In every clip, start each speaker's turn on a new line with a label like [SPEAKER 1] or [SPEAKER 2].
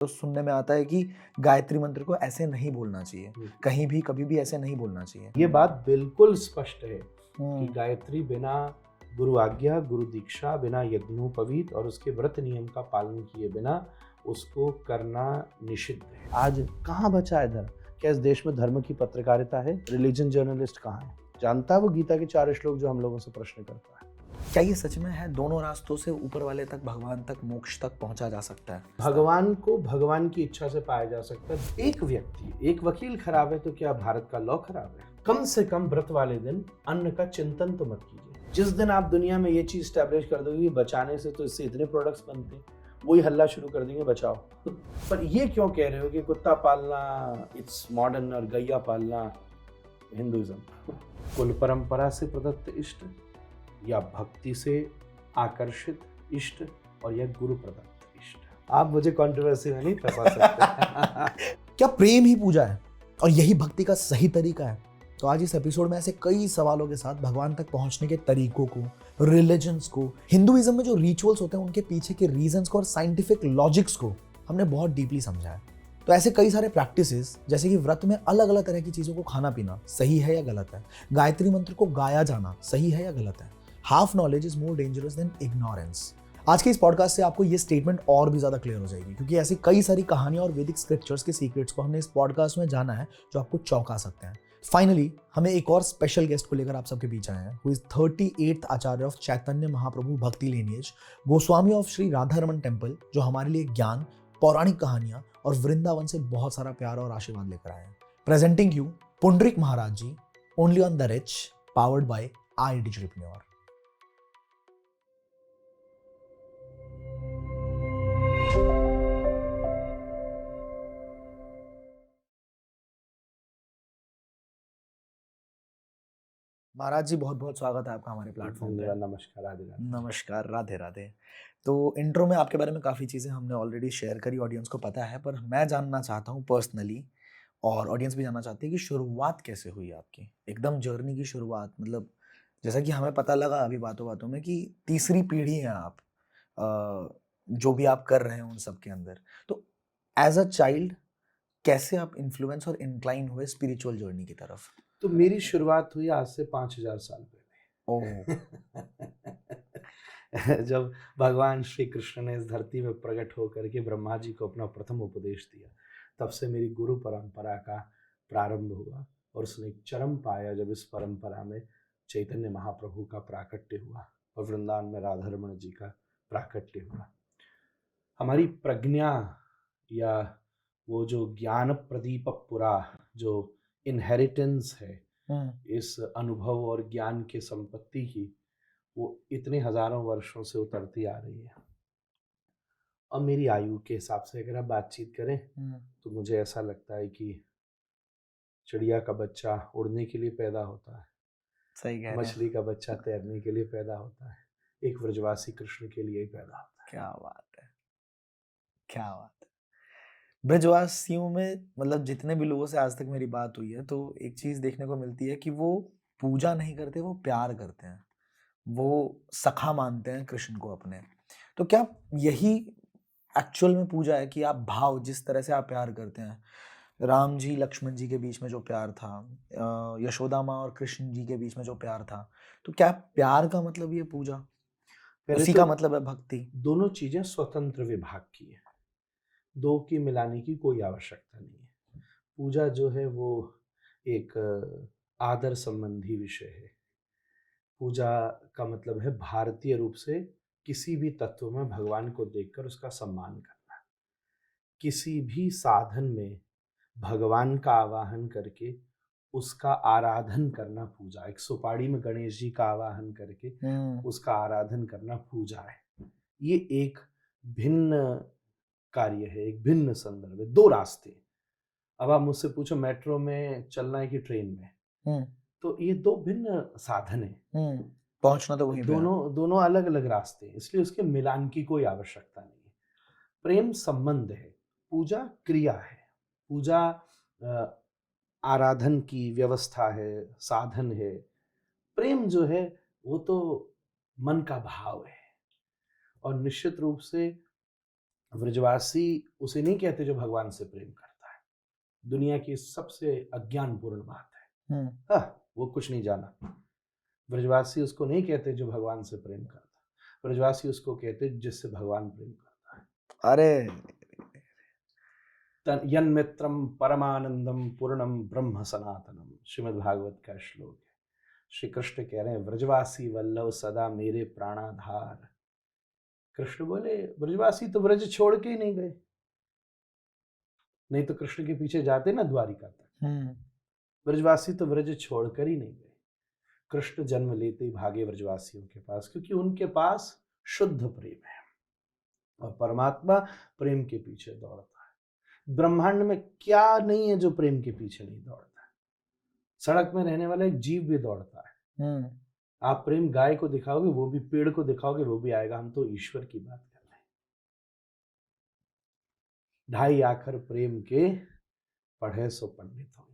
[SPEAKER 1] तो सुनने में आता है कि गायत्री मंत्र को ऐसे नहीं बोलना चाहिए, कहीं भी कभी भी ऐसे नहीं बोलना चाहिए।
[SPEAKER 2] ये बात बिल्कुल स्पष्ट है कि
[SPEAKER 1] हम्म,
[SPEAKER 2] गायत्री बिना गुरु आज्ञा, गुरु दीक्षा, बिना यज्ञोपवीत और उसके व्रत नियम का पालन किए बिना उसको करना निषिद्ध है। आज कहाँ बचा है धर्म? क्या इस देश में धर्म की पत्रकारिता है? रिलीजन जर्नलिस्ट कहाँ है? जानता है वो गीता के 4 श्लोक जो हम लोगों से प्रश्न करता है?
[SPEAKER 1] क्या ये सच में है? दोनों रास्तों से ऊपर वाले तक, भगवान तक, मोक्ष तक पहुंचा जा सकता है?
[SPEAKER 2] भगवान को भगवान की इच्छा से पाया जा सकता है। एक व्यक्ति, एक वकील खराब है तो क्या भारत का लॉ खराब है? कम से कम व्रत वाले दिन अन्न का चिंतन तो मत कीजिए। जिस दिन आप दुनिया में ये चीज स्टैब्लिश कर दोगे कि बचाने से तो इससे इतने प्रोडक्ट्स बनते हैं, वही हल्ला शुरू कर देंगे बचाओ। पर ये क्यों कह रहे हो कि कुत्ता पालना इट्स मॉडर्न और गैया पालना हिंदुइज्म? कुल परंपरा से प्रदत्त इष्ट या भक्ति से आकर्षित इष्ट और यह गुरु प्रदत्त इष्ट? आप मुझे कंट्रोवर्सी में नहीं फंसा सकते।
[SPEAKER 1] क्या प्रेम ही पूजा है और यही भक्ति का सही तरीका है? तो आज इस एपिसोड में ऐसे कई सवालों के साथ भगवान तक पहुंचने के तरीकों को, रिलीजन्स को, हिंदुइज्म में जो रिचुअल्स होते हैं उनके पीछे के रीजंस को और साइंटिफिक लॉजिक्स को हमने बहुत डीपली समझा है। तो ऐसे कई सारे प्रैक्टिसेस, जैसे कि व्रत में अलग अलग तरह की चीजों को खाना पीना सही है या गलत है, गायत्री मंत्र को गाया जाना सही है या गलत है, half knowledge is more dangerous than ignorance. आज के इस पॉडकास्ट से आपको ये स्टेटमेंट और भी ज्यादा क्लियर हो जाएगी, क्योंकि ऐसी कई सारी कहानियां और वैदिक स्क्रिप्चर्स के सीक्रेट्स को हमने इस पॉडकास्ट में जाना है जो आपको चौंका सकते हैं। फाइनली हमें एक और स्पेशल गेस्ट को लेकर आप सबके बीच आए हैं, who is 38th acharya of Chaitanya Mahaprabhu bhakti lineage, Goswami of Shri Radharaman temple, जो हमारे लिए ज्ञान, पौराणिक कहानियां और वृंदावन से बहुत सारा प्यार और आशीर्वाद लेकर आए हैं। Presenting you Pundrik Maharaj ji, only on the reach, powered by I digital. Maharaj ji, बहुत बहुत स्वागत है आपका हमारे प्लेटफॉर्म पे।
[SPEAKER 2] नमस्कार, राधे राधे।
[SPEAKER 1] नमस्कार, राधे राधे। तो इंट्रो में आपके बारे में काफ़ी चीज़ें हमने ऑलरेडी शेयर करी, ऑडियंस को पता है, पर मैं जानना चाहता हूँ पर्सनली, और ऑडियंस भी जानना चाहती है कि शुरुआत कैसे हुई आपकी, एकदम जर्नी की शुरुआत। मतलब जैसा कि हमें पता लगा अभी बातों बातों में कि तीसरी पीढ़ी हैं आप, जो भी आप कर रहे हैं उन सब के अंदर। तो एज अ चाइल्ड कैसे आप इन्फ्लुएंस और इंक्लाइन हुए स्पिरिचुअल जर्नी की तरफ?
[SPEAKER 2] तो मेरी शुरुआत हुई आज से 5000 साल
[SPEAKER 1] ओह,
[SPEAKER 2] पहले। जब भगवान श्री कृष्ण ने इस धरती में प्रकट होकर के ब्रह्मा जी को अपना प्रथम उपदेश दिया, तब से मेरी गुरु परंपरा का प्रारंभ हुआ और उसने एक चरम पाया जब इस परंपरा में चैतन्य महाप्रभु का प्राकट्य हुआ और वृंदावन में राधारमण जी का प्राकट्य हुआ। हमारी प्रज्ञा या वो जो ज्ञान प्रदीप पुरा जो इनहेरिटेंस है इस अनुभव और ज्ञान के संपत्ति की, वो इतने हजारों वर्षों से उतरती आ रही है। और मेरी आयु के हिसाब से अगर आप बातचीत करें तो मुझे ऐसा लगता है कि चिड़िया का बच्चा उड़ने के लिए पैदा होता है,
[SPEAKER 1] सही कह रहे हैं।
[SPEAKER 2] मछली का बच्चा तैरने के लिए पैदा होता है, एक व्रजवासी कृष्ण के लिए ही पैदा होता है।
[SPEAKER 1] क्या बात है, क्या बात है। ब्रजवासियों में, मतलब जितने भी लोगों से आज तक मेरी बात हुई है, तो एक चीज देखने को मिलती है कि वो पूजा नहीं करते, वो प्यार करते हैं, वो सखा मानते हैं कृष्ण को अपने। तो क्या यही एक्चुअल में पूजा है कि आप भाव, जिस तरह से आप प्यार करते हैं, राम जी लक्ष्मण जी के बीच में जो प्यार था, यशोदा माँ और कृष्ण जी के बीच में जो प्यार था, तो क्या प्यार का मतलब ये पूजा,
[SPEAKER 2] पहले
[SPEAKER 1] उसी
[SPEAKER 2] तो
[SPEAKER 1] का मतलब है भक्ति?
[SPEAKER 2] दोनों चीजें स्वतंत्र विभाग की है, दो की मिलाने की कोई आवश्यकता नहीं है। पूजा जो है वो एक आदर संबंधी विषय है। पूजा का मतलब है भारतीय रूप से किसी भी तत्व में भगवान को देखकर उसका सम्मान करना। किसी भी साधन में भगवान का आवाहन करके उसका आराधन करना पूजा। एक सुपाड़ी में गणेश जी का आवाहन करके उसका आराधन करना पूजा है। ये एक भिन्न कार्य है, एक भिन्न संदर्भ है, दो रास्ते। अब आप मुझसे पूछो मेट्रो में चलना है कि ट्रेन में, तो ये दो भिन्न साधन है,
[SPEAKER 1] पहुंचना तो वहीं पे है।
[SPEAKER 2] दोनों अलग अलग रास्ते हैं, इसलिए उसके मिलान की कोई आवश्यकता नहीं है। प्रेम संबंध है, पूजा क्रिया है। पूजा आराधन की व्यवस्था है, साधन है। प्रेम जो है वो तो मन का भाव है। और निश्चित रूप से व्रजवासी उसे नहीं कहते जो भगवान से प्रेम करता है। दुनिया की सबसे अज्ञानपूर्ण बात है। हाँ, वो कुछ नहीं जाना। व्रजवासी उसको नहीं कहते जो भगवान से प्रेम करता है। व्रजवासी उसको कहते जिससे भगवान प्रेम करता है।
[SPEAKER 1] अरे
[SPEAKER 2] यन्मित्रम परमानंदम पूर्णम ब्रह्म सनातनम, श्रीमद् भागवत का श्लोक है। श्री कृष्ण कह रहे हैं व्रजवासी वल्लभ सदा मेरे प्राणाधार। कृष्ण बोले ब्रजवासी तो ब्रज छोड़ के ही नहीं गए, नहीं तो कृष्ण के पीछे जाते ना द्वारिका तक। ब्रजवासी तो ब्रज छोड़कर ही नहीं गए। कृष्ण जन्म लेते ही भागे ब्रजवासियों के पास, क्योंकि उनके पास शुद्ध प्रेम है और परमात्मा प्रेम के पीछे दौड़ता है। ब्रह्मांड में क्या नहीं है जो प्रेम के पीछे नहीं दौड़ता है। सड़क में रहने वाला एक जीव भी दौड़ता है। आप प्रेम गाय को दिखाओगे वो भी, पेड़ को दिखाओगे वो भी आएगा। हम तो ईश्वर की बात कर रहे हैं। ढाई आखर प्रेम के पढ़े सो पंडित हो।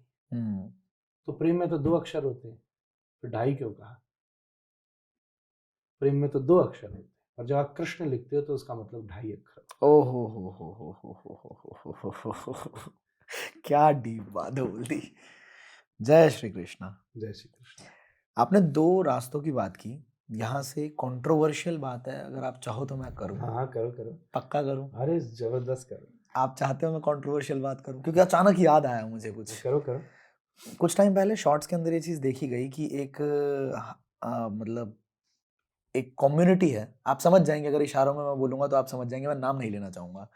[SPEAKER 2] तो प्रेम में तो 2 अक्षर होते हैं, तो ढाई क्यों कहा? प्रेम में तो 2 अक्षर होते हैं, और जब आप कृष्ण लिखते हो तो उसका मतलब 2.5 अक्षर।
[SPEAKER 1] ओ हो क्या डीप बात बोल दी। जय श्री कृष्णा।
[SPEAKER 2] जय श्री कृष्ण।
[SPEAKER 1] आपने 2 रास्तों की बात की। यहाँ से कंट्रोवर्शियल बात है, अगर आप चाहो तो मैं करूँ।
[SPEAKER 2] हाँ करो करो।
[SPEAKER 1] पक्का करूँ?
[SPEAKER 2] अरे जबरदस्त करो।
[SPEAKER 1] आप चाहते हो मैं कंट्रोवर्शियल बात करूँ? क्योंकि अचानक याद आया मुझे कुछ।
[SPEAKER 2] करो करो।
[SPEAKER 1] कुछ टाइम पहले शॉर्ट्स के अंदर ये चीज़ देखी गई कि एक मतलब एक कम्युनिटी है, आप समझ जाएंगे, अगर इशारों में मैं बोलूंगा तो आप समझ जाएंगे, मैं नाम नहीं लेना चाहूंगा।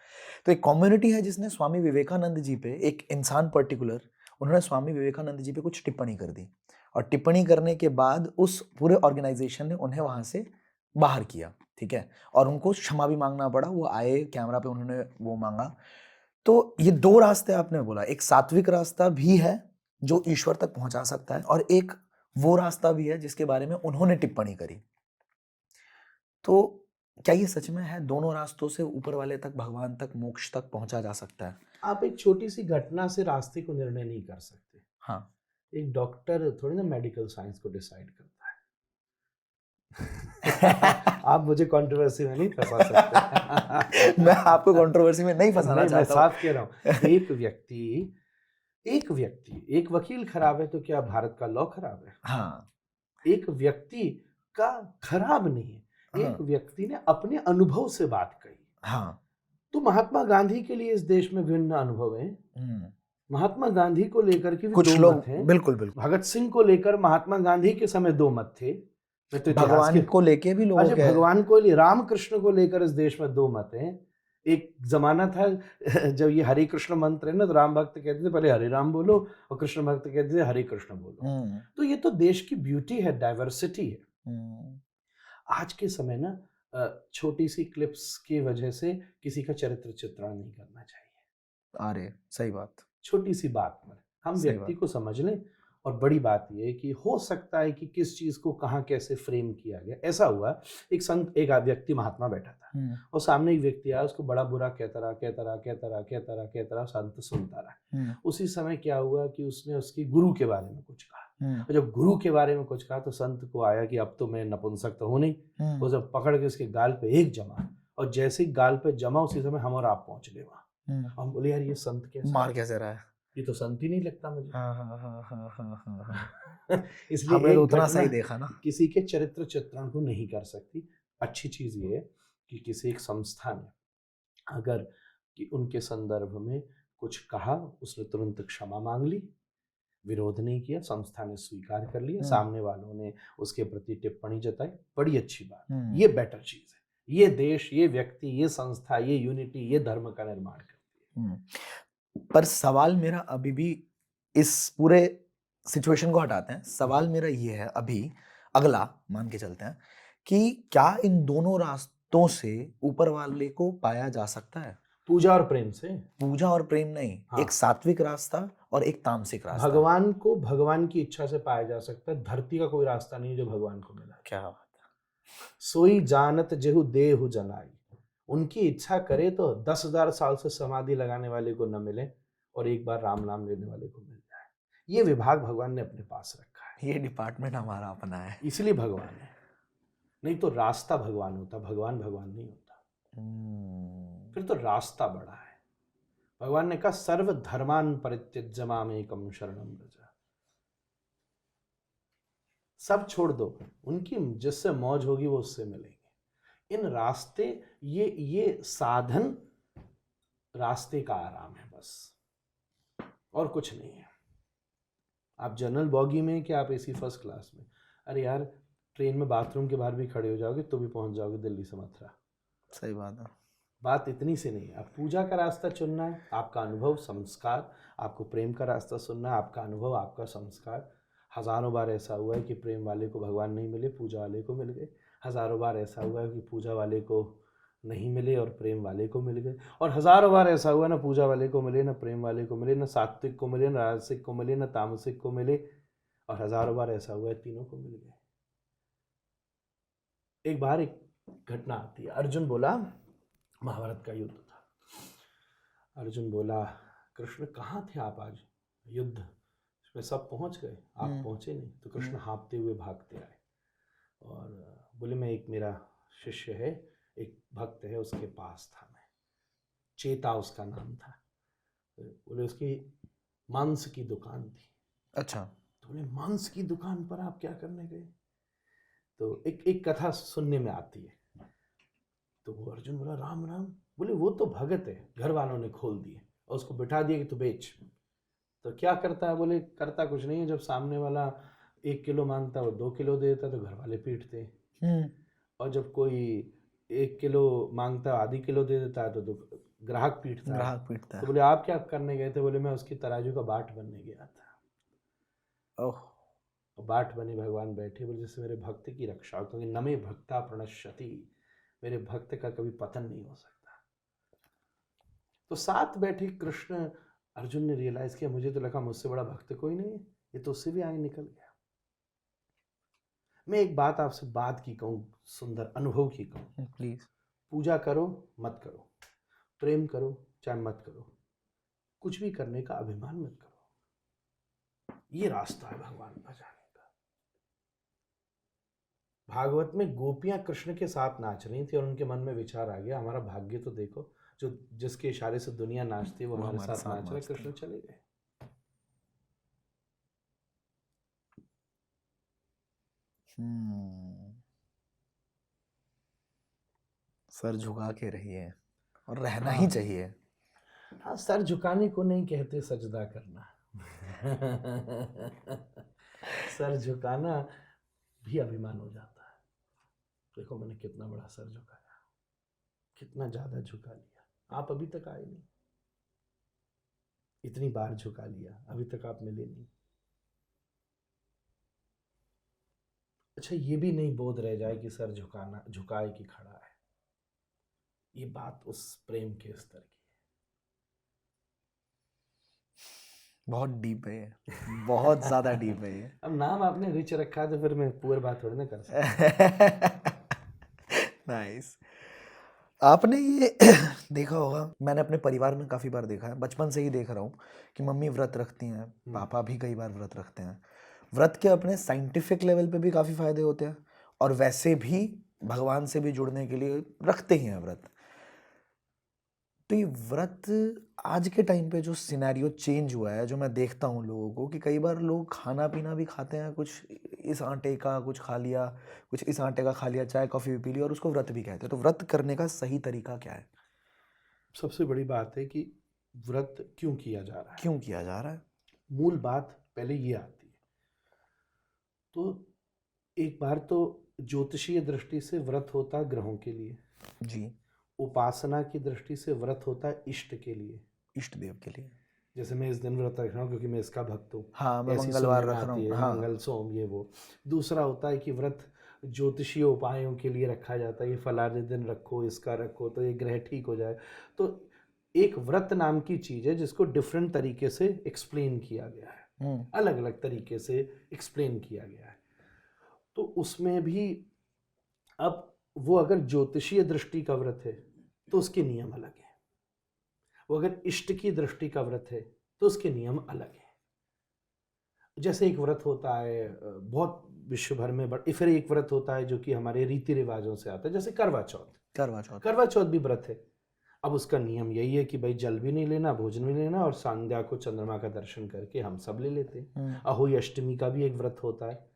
[SPEAKER 1] तो एक कम्युनिटी है जिसने स्वामी विवेकानंद जी पे, एक इंसान पर्टिकुलर, उन्होंने स्वामी विवेकानंद जी पे कुछ टिप्पणी कर दी, और टिप्पणी करने के बाद उस पूरे ऑर्गेनाइजेशन ने उन्हें वहां से बाहर किया, ठीक है, और उनको क्षमा भी मांगना पड़ा। वो आए कैमरा पे, उन्होंने वो मांगा। तो ये 2 रास्ते आपने बोला, एक सात्विक रास्ता भी है जो ईश्वर तक पहुंचा सकता है, और एक वो रास्ता भी है जिसके बारे में उन्होंने टिप्पणी करी। तो क्या ये सच में है, दोनों रास्तों से ऊपर वाले तक, भगवान तक, मोक्ष तक पहुंचा जा सकता है?
[SPEAKER 2] आप एक छोटी सी घटना से रास्ते को निर्णय नहीं कर सकते।
[SPEAKER 1] हाँ।
[SPEAKER 2] एक डॉक्टर थोड़ी ना मेडिकल साइंस को डिसाइड करता है। आप मुझे कंट्रोवर्सी में नहीं फंसा सकते।
[SPEAKER 1] मैं आपको कंट्रोवर्सी में नहीं फंसाना चाहता।
[SPEAKER 2] मैं साफ कह रहा हूँ। एक व्यक्ति, एक वकील खराब है तो क्या भारत का लॉ खराब है?
[SPEAKER 1] हाँ।
[SPEAKER 2] एक व्यक्ति का खराब नहीं है, एक व्यक्ति ने अपने अनुभव से बात कही।
[SPEAKER 1] हाँ।
[SPEAKER 2] तो महात्मा गांधी के लिए इस देश में विभिन्न अनुभव हैं। महात्मा गांधी को लेकर के भी
[SPEAKER 1] कुछ
[SPEAKER 2] 2
[SPEAKER 1] लोग
[SPEAKER 2] मत हैं।
[SPEAKER 1] बिल्कुल बिल्कुल।
[SPEAKER 2] भगत सिंह को लेकर महात्मा गांधी के समय 2 मत थे। तो
[SPEAKER 1] भगवान को लेके भी लोगों के,
[SPEAKER 2] भगवान को, रामकृष्ण को लेकर इस देश में 2 मत हैं। एक जमाना था जब ये हरे कृष्ण मंत्र है ना, तो राम भक्त कहते थे पहले हरे राम बोलो, और कृष्ण भक्त कहते थे हरे कृष्ण बोलो। तो ये तो देश की ब्यूटी है, डाइवर्सिटी है। आज के समय ना छोटी सी क्लिप्स की वजह से किसी का चरित्र चित्रण नहीं करना चाहिए।
[SPEAKER 1] अरे सही बात।
[SPEAKER 2] छोटी सी बात में हम व्यक्ति को समझ लें। और बड़ी बात यह है कि हो सकता है कि किस चीज को कहाँ कैसे फ्रेम किया गया। ऐसा हुआ, एक संत, एक व्यक्ति महात्मा बैठा था, और सामने एक व्यक्ति आया, उसको बड़ा बुरा कहता रहा, संत सुनता रहा। उसी समय क्या हुआ कि उसने उसकी गुरु के बारे में कुछ कहा, और जब गुरु के बारे में कुछ कहा तो संत को आया कि अब तो मैं नपुंसक तो हूं नहीं। वो जब पकड़ के उसके गाल पे एक जमा, और जैसे ही गाल पे जमा उसी समय हम और आप पहुंच गए वहां। हम बोले यार ये संत कैसे
[SPEAKER 1] मार कैसे रहा है,
[SPEAKER 2] ये तो संत ही नहीं लगता मुझे। इसलिए
[SPEAKER 1] हमने तो उतना सही देखा ना।
[SPEAKER 2] किसी के चरित्र चित्रण को नहीं कर सकती। अच्छी चीज ये है कि किसी एक संस्था ने अगर कि उनके संदर्भ में कुछ कहा, उसने तुरंत क्षमा मांग ली, विरोध नहीं किया, संस्था ने स्वीकार कर लिया, सामने वालों ने उसके प्रति टिप्पणी जताई, बड़ी अच्छी बात। ये बेटर चीज है। ये देश, ये व्यक्ति, ये संस्था, ये यूनिटी, ये धर्म का निर्माण करती है।
[SPEAKER 1] पर सवाल मेरा अभी भी, इस पूरे सिचुएशन को हटाते हैं, सवाल मेरा ये है अभी, अगला मान के चलते हैं, कि क्या इन दोनों रास्तों से ऊपर वाले को पाया जा सकता है?
[SPEAKER 2] पूजा और प्रेम से? पूजा
[SPEAKER 1] और प्रेम नहीं, हाँ। एक सात्विक रास्ता और एक तामसिक रास्ता।
[SPEAKER 2] भगवान को भगवान की इच्छा से पाया जा सकता है। धरती का कोई रास्ता नहीं जो भगवान को मिला।
[SPEAKER 1] क्या बात है।
[SPEAKER 2] सोई जानत जेहु देहु जनाई। उनकी इच्छा करे तो 10,000 साल से समाधि लगाने वाले को न मिले, और एक बार राम नाम लेने वाले को मिल जाए। ये विभाग भगवान ने अपने पास रखा है।
[SPEAKER 1] ये डिपार्टमेंट हमारा अपना है,
[SPEAKER 2] इसलिए भगवान है। नहीं तो रास्ता भगवान होता, भगवान भगवान नहीं होता। फिर तो रास्ता बड़ा है। भगवान ने कहा सर्व धर्मान परित्यज्य मामेकं शरणं व्रज। सब छोड़ दो, उनकी जिससे मौज होगी वो उससे मिलेंगे। इन रास्ते, ये साधन रास्ते का आराम है बस, और कुछ नहीं है। आप जनरल बॉगी में कि आप एसी फर्स्ट क्लास में, अरे यार ट्रेन में बाथरूम के बाहर भी खड़े हो जाओगे तो भी पहुंच जाओगे दिल्ली से मथुरा।
[SPEAKER 1] सही बात है।
[SPEAKER 2] बात इतनी से नहीं है। अब पूजा का रास्ता चुनना है, आपका अनुभव संस्कार, आपको प्रेम का रास्ता सुनना है, आपका अनुभव आपका संस्कार। हजारों बार ऐसा हुआ है कि प्रेम वाले को भगवान नहीं मिले, पूजा वाले को मिल गए। हजारों बार ऐसा हुआ है कि पूजा वाले को नहीं मिले और प्रेम वाले को मिल गए। और हजारों बार ऐसा हुआ ना पूजा वाले को मिले, ना प्रेम वाले को मिले, ना सात्विक को मिले, ना राजसिक को मिले, ना तामसिक को मिले। और हजारों बार ऐसा हुआ है तीनों को मिल गए। एक बार एक घटना आती है। अर्जुन बोला, महाभारत का युद्ध था। अर्जुन बोला, कृष्ण कहाँ थे आप आज युद्ध में? सब पहुंच गए, आप पहुंचे नहीं। तो कृष्ण हाँफते हुए भागते आए और बोले, मैं एक मेरा शिष्य है, एक भक्त है, उसके पास था मैं। चेता उसका नाम था। बोले उसकी मांस की दुकान थी। अच्छा। तो बोले मांस की दुकान पर आप क्या करने गए? तो एक कथा सुनने में आती है। तो वो अर्जुन बोला, राम राम। बोले वो तो भगत है, घर वालों ने खोल दिए और उसको बिठा दिया कि तू बेच। तो क्या करता है? बोले करता कुछ नहीं है, जब सामने वाला 1 किलो मांगता है वो 2 किलो दे देता तो घर वाले पीटते। और जब कोई 1 किलो मांगता है आधी किलो दे देता है तो ग्राहक पीटता है। तो बोले आप क्या करने गए थे? बोले मैं उसकी तराजू का बाट बनने गया था। ओह। बाट बने भगवान बैठे। बोले जैसे मेरे भक्त की रक्षा हो, क्योंकि नमे भक्ता प्रणश्यति, मेरे भक्त का कभी पतन नहीं हो सकता। तो साथ बैठे कृष्ण, अर्जुन ने रियलाइज किया, मुझे तो लगा मुझसे बड़ा भक्त कोई नहीं है, ये तो उससे भी आगे निकल गया। मैं एक बात आपसे बात की कहूँ, सुंदर अनुभव की कहूँ, प्लीज। पूजा करो मत करो, प्रेम करो चाहे मत करो, कुछ भी करने का अभिमान मत करो। ये रास्ता है भगवान पर जाने का। भागवत में गोपियां कृष्ण के साथ नाच रही थी और उनके मन में विचार आ गया, हमारा भाग्य तो देखो, जो जिसके इशारे से दुनिया नाचती है वो हमारे साथ नाच रहे। कृष्ण चले गए।
[SPEAKER 1] सर झुका के रहिए और रहना ही चाहिए।
[SPEAKER 2] हाँ, सर झुकाने को नहीं कहते सजदा करना। सर झुकाना भी अभिमान हो जाता है। देखो मैंने कितना बड़ा सर झुकाया, कितना ज्यादा झुका लिया। आप अभी तक आए नहीं, इतनी बार झुका लिया, अभी तक आप मिले नहीं। अच्छा, ये भी नहीं बोध रह जाए कि सर झुकाना झुकाए कि खड़ा है। ये बात उस प्रेम के स्तर की है।
[SPEAKER 1] बहुत डीप है ये, बहुत ज्यादा डीप है ये।
[SPEAKER 2] अब नाम आपने रिच रखा तो फिर मैं पूरी बात थोड़ी ना कर सकता।
[SPEAKER 1] नाइस। आपने ये देखा होगा, मैंने अपने परिवार में काफी बार देखा है, बचपन से ही देख रहा हूँ कि मम्मी व्रत रखती हैं, पापा भी कई बार व्रत रखते हैं। व्रत के अपने साइंटिफिक लेवल पे भी काफी फायदे होते हैं और वैसे भी भगवान से भी जुड़ने के लिए रखते ही हैं व्रत। तो ये व्रत आज के टाइम पे जो सिनेरियो चेंज हुआ है, जो मैं देखता हूँ लोगों को, कि कई बार लोग खाना पीना भी खाते हैं, कुछ इस आटे का कुछ खा लिया, कुछ इस आटे का खा लिया, चाय कॉफी भी पी ली और उसको व्रत भी कहते हैं। तो व्रत करने का सही तरीका क्या है?
[SPEAKER 2] सबसे बड़ी बात है कि व्रत क्यों किया जा रहा है,
[SPEAKER 1] क्यों किया जा रहा है।
[SPEAKER 2] मूल बात पहले ये आती है। तो एक बार तो ज्योतिषीय दृष्टि से व्रत होता है ग्रहों के लिए जी, उपासना की दृष्टि से व्रत होता है इष्ट के लिए, इष्ट देव के लिए। जैसे मैं इस दिन व्रत रख रहा हूँ क्योंकि मैं इसका भक्त हूँ,
[SPEAKER 1] हाँ, मैं मंगलवार रख रहा हूँ, हाँ।
[SPEAKER 2] मंगल सोम ये वो। दूसरा होता है कि व्रत ज्योतिषीय उपायों के लिए रखा जाता है, ये फलाने दिन रखो, इसका रखो तो ये ग्रह ठीक हो जाए। तो एक व्रत नाम की चीज है जिसको डिफरेंट तरीके से एक्सप्लेन किया गया है, अलग अलग तरीके से एक्सप्लेन किया गया है। तो उसमें भी अब वो अगर ज्योतिषीय दृष्टि का व्रत है तो उसके नियम अलग है, वो अगर इष्ट की दृष्टि का व्रत है तो उसके नियम अलग है। जैसे एक व्रत होता है बहुत विश्व भर में, फिर एक व्रत होता है जो कि हमारे रीति रिवाजों से आता है, जैसे करवा चौथ। करवा चौथ भी व्रत है। अब उसका नियम यही है कि भाई जल भी नहीं लेना, भोजन भी नहीं लेना, और संध्या को चंद्रमा का दर्शन करके हम सब ले लेते हैं। अहोई अष्टमी का भी एक व्रत होता है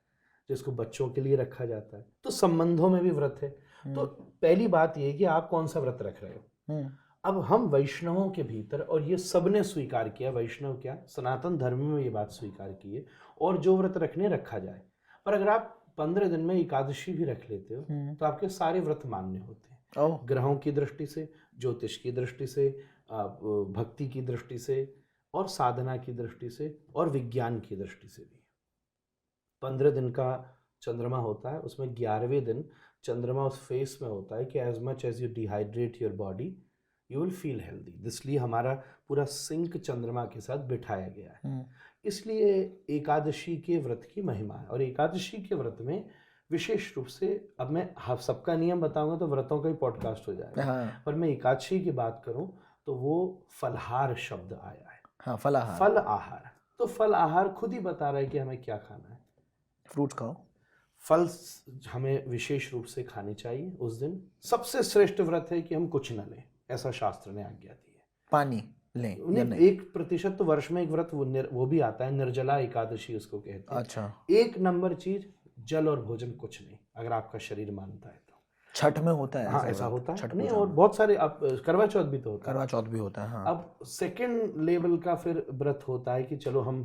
[SPEAKER 2] जिसको बच्चों के लिए रखा जाता है। तो संबंधों में भी व्रत है। तो पहली बात ये है कि आप कौन सा व्रत रख रहे हो। अब हम वैष्णवों के भीतर, और ये सबने स्वीकार किया, वैष्णव क्या सनातन धर्म में ये बात स्वीकार की है, और जो व्रत रखने रखा जाए। पर अगर आप 15 दिन में एकादशी भी रख लेते हो तो आपके सारे व्रत मान्य होते हैं। ग्रहों की दृष्टि से, ज्योतिष की दृष्टि से, भक्ति की दृष्टि से, और साधना की दृष्टि से, और विज्ञान की दृष्टि से भी। 15 दिन का चंद्रमा होता है, उसमें 11वें दिन चंद्रमा उस फेस में होता है कि as much as you dehydrate your body you will feel healthy. इसलिए हमारा पूरा सिंक चंद्रमा के साथ बिठाया गया है। इसलिए एकादशी के व्रत की महिमा है। और एकादशी के व्रत में विशेष रूप से, अब मैं सबका नियम बताऊंगा तो व्रतों का ही पॉडकास्ट हो जाएगा, पर मैं एकादशी की बात करूं तो वो फलहार शब्द आया है। फलाहार, फल आहार। तो फल आहार खुद ही बता रहा है कि हमें क्या खाना है।
[SPEAKER 1] फ्रूट्स खाओ,
[SPEAKER 2] फल हमें विशेष रूप से खाने चाहिए उस दिन। सबसे श्रेष्ठ व्रत है कि हम कुछ न लें, ऐसा शास्त्र ने आज्ञा दी है।
[SPEAKER 1] पानी लें,
[SPEAKER 2] 1% तो वर्ष में एक व्रत वो भी आता है, निर्जला एकादशी उसको कहते हैं।
[SPEAKER 1] अच्छा।
[SPEAKER 2] 1 नंबर चीज जल और भोजन, कुछ नहीं, अगर आपका शरीर मानता है तो।
[SPEAKER 1] छठ में होता है।
[SPEAKER 2] हाँ, ऐसा होता है। नहीं, और बहुत सारे, आप करवा चौथ भी तो होता है।
[SPEAKER 1] करवा चौथ भी होता है, हाँ।
[SPEAKER 2] अब सेकंड लेवल का फिर व्रत होता है कि चलो हम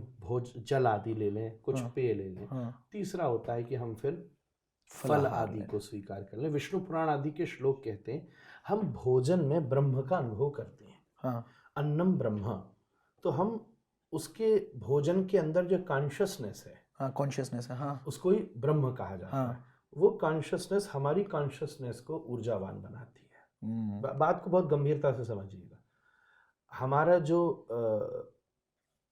[SPEAKER 2] जल आदि ले लें, कुछ पेय ले लें। तीसरा होता है कि हम फिर फल आदि को स्वीकार कर लें। विष्णु पुराण आदि के श्लोक कहते हैं हम भोजन में ब्रह्म का अनुभव करते हैं। अन्नम ब्रह्म। तो हम उसके भोजन के अंदर जो कॉन्शियसनेस है,
[SPEAKER 1] कॉन्शियसनेस है,
[SPEAKER 2] उसको ही ब्रह्म कहा जाता है। वो कॉन्शियसनेस हमारी कॉन्शियसनेस को ऊर्जावान बनाती है। बात को बहुत गंभीरता से समझिएगा। हमारा जो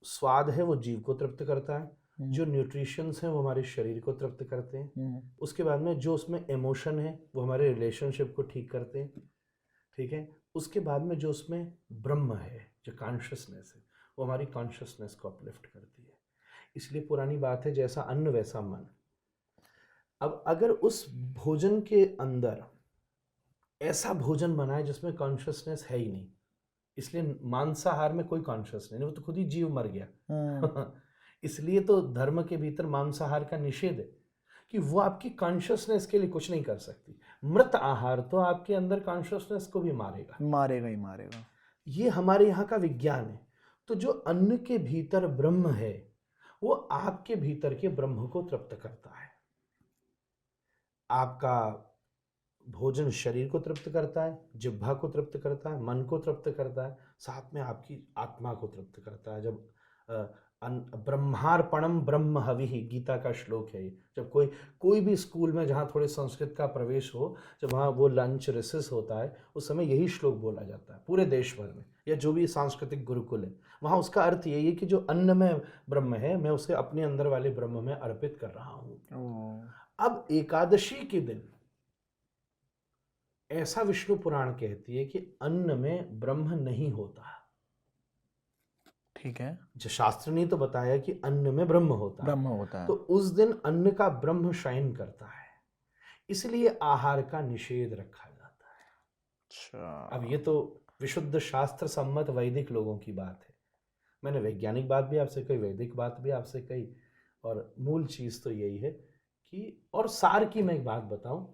[SPEAKER 2] स्वाद है वो जीव को तृप्त करता है, जो न्यूट्रिशंस हैं वो हमारे शरीर को तृप्त करते हैं। उसके बाद में जो उसमें इमोशन है वो हमारे रिलेशनशिप को ठीक करते हैं, ठीक है। उसके बाद में जो उसमें ब्रह्म है, जो कॉन्शियसनेस है, वो हमारी कॉन्शियसनेस को अपलिफ्ट करती है। इसलिए पुरानी बात है, जैसा अन्न वैसा मन। अब अगर उस भोजन के अंदर ऐसा भोजन बनाए जिसमें कॉन्शियसनेस है ही नहीं, इसलिए मांसाहार में कोई कॉन्शियस नहीं, वो तो खुद ही जीव मर गया। इसलिए तो धर्म के भीतर मांसाहार का निषेध है कि वो आपकी कॉन्शियसनेस के लिए कुछ नहीं कर सकती। मृत आहार तो आपके अंदर कॉन्शियसनेस को भी मारेगा ही मारेगा। ये हमारे यहाँ का विज्ञान है। तो जो अन्न के भीतर ब्रह्म है वो आपके भीतर के ब्रह्म को तृप्त करता है। आपका भोजन शरीर को तृप्त करता है, जिह्वा को तृप्त करता है, मन को तृप्त करता है, साथ में आपकी आत्मा को तृप्त करता है। जब ब्रह्मार्पणम ब्रह्म हविः, गीता का श्लोक है। जब कोई भी स्कूल में जहाँ थोड़े संस्कृत का प्रवेश हो, जब वहाँ वो लंच रिसेस होता है, उस समय यही श्लोक बोला जाता है पूरे देश भर में, या जो भी सांस्कृतिक गुरुकुल है वहाँ उसका अर्थ यही है कि जो अन्न में ब्रह्म है मैं उसे अपने अंदर वाले ब्रह्म में अर्पित कर रहा हूँ। अब एकादशी के दिन ऐसा विष्णु पुराण कहती है कि अन्न में ब्रह्म नहीं होता, ठीक है। जो शास्त्र ने तो बताया कि अन्न में ब्रह्म होता है। तो उस दिन अन्न का ब्रह्म शयन करता है, इसलिए आहार का निषेध रखा जाता है। अच्छा। अब ये तो विशुद्ध शास्त्र सम्मत वैदिक लोगों की बात है। मैंने वैज्ञानिक बात भी आपसे कही, वैदिक बात भी आपसे कही, और मूल चीज तो यही है कि, और सार की मैं एक बात बताऊं,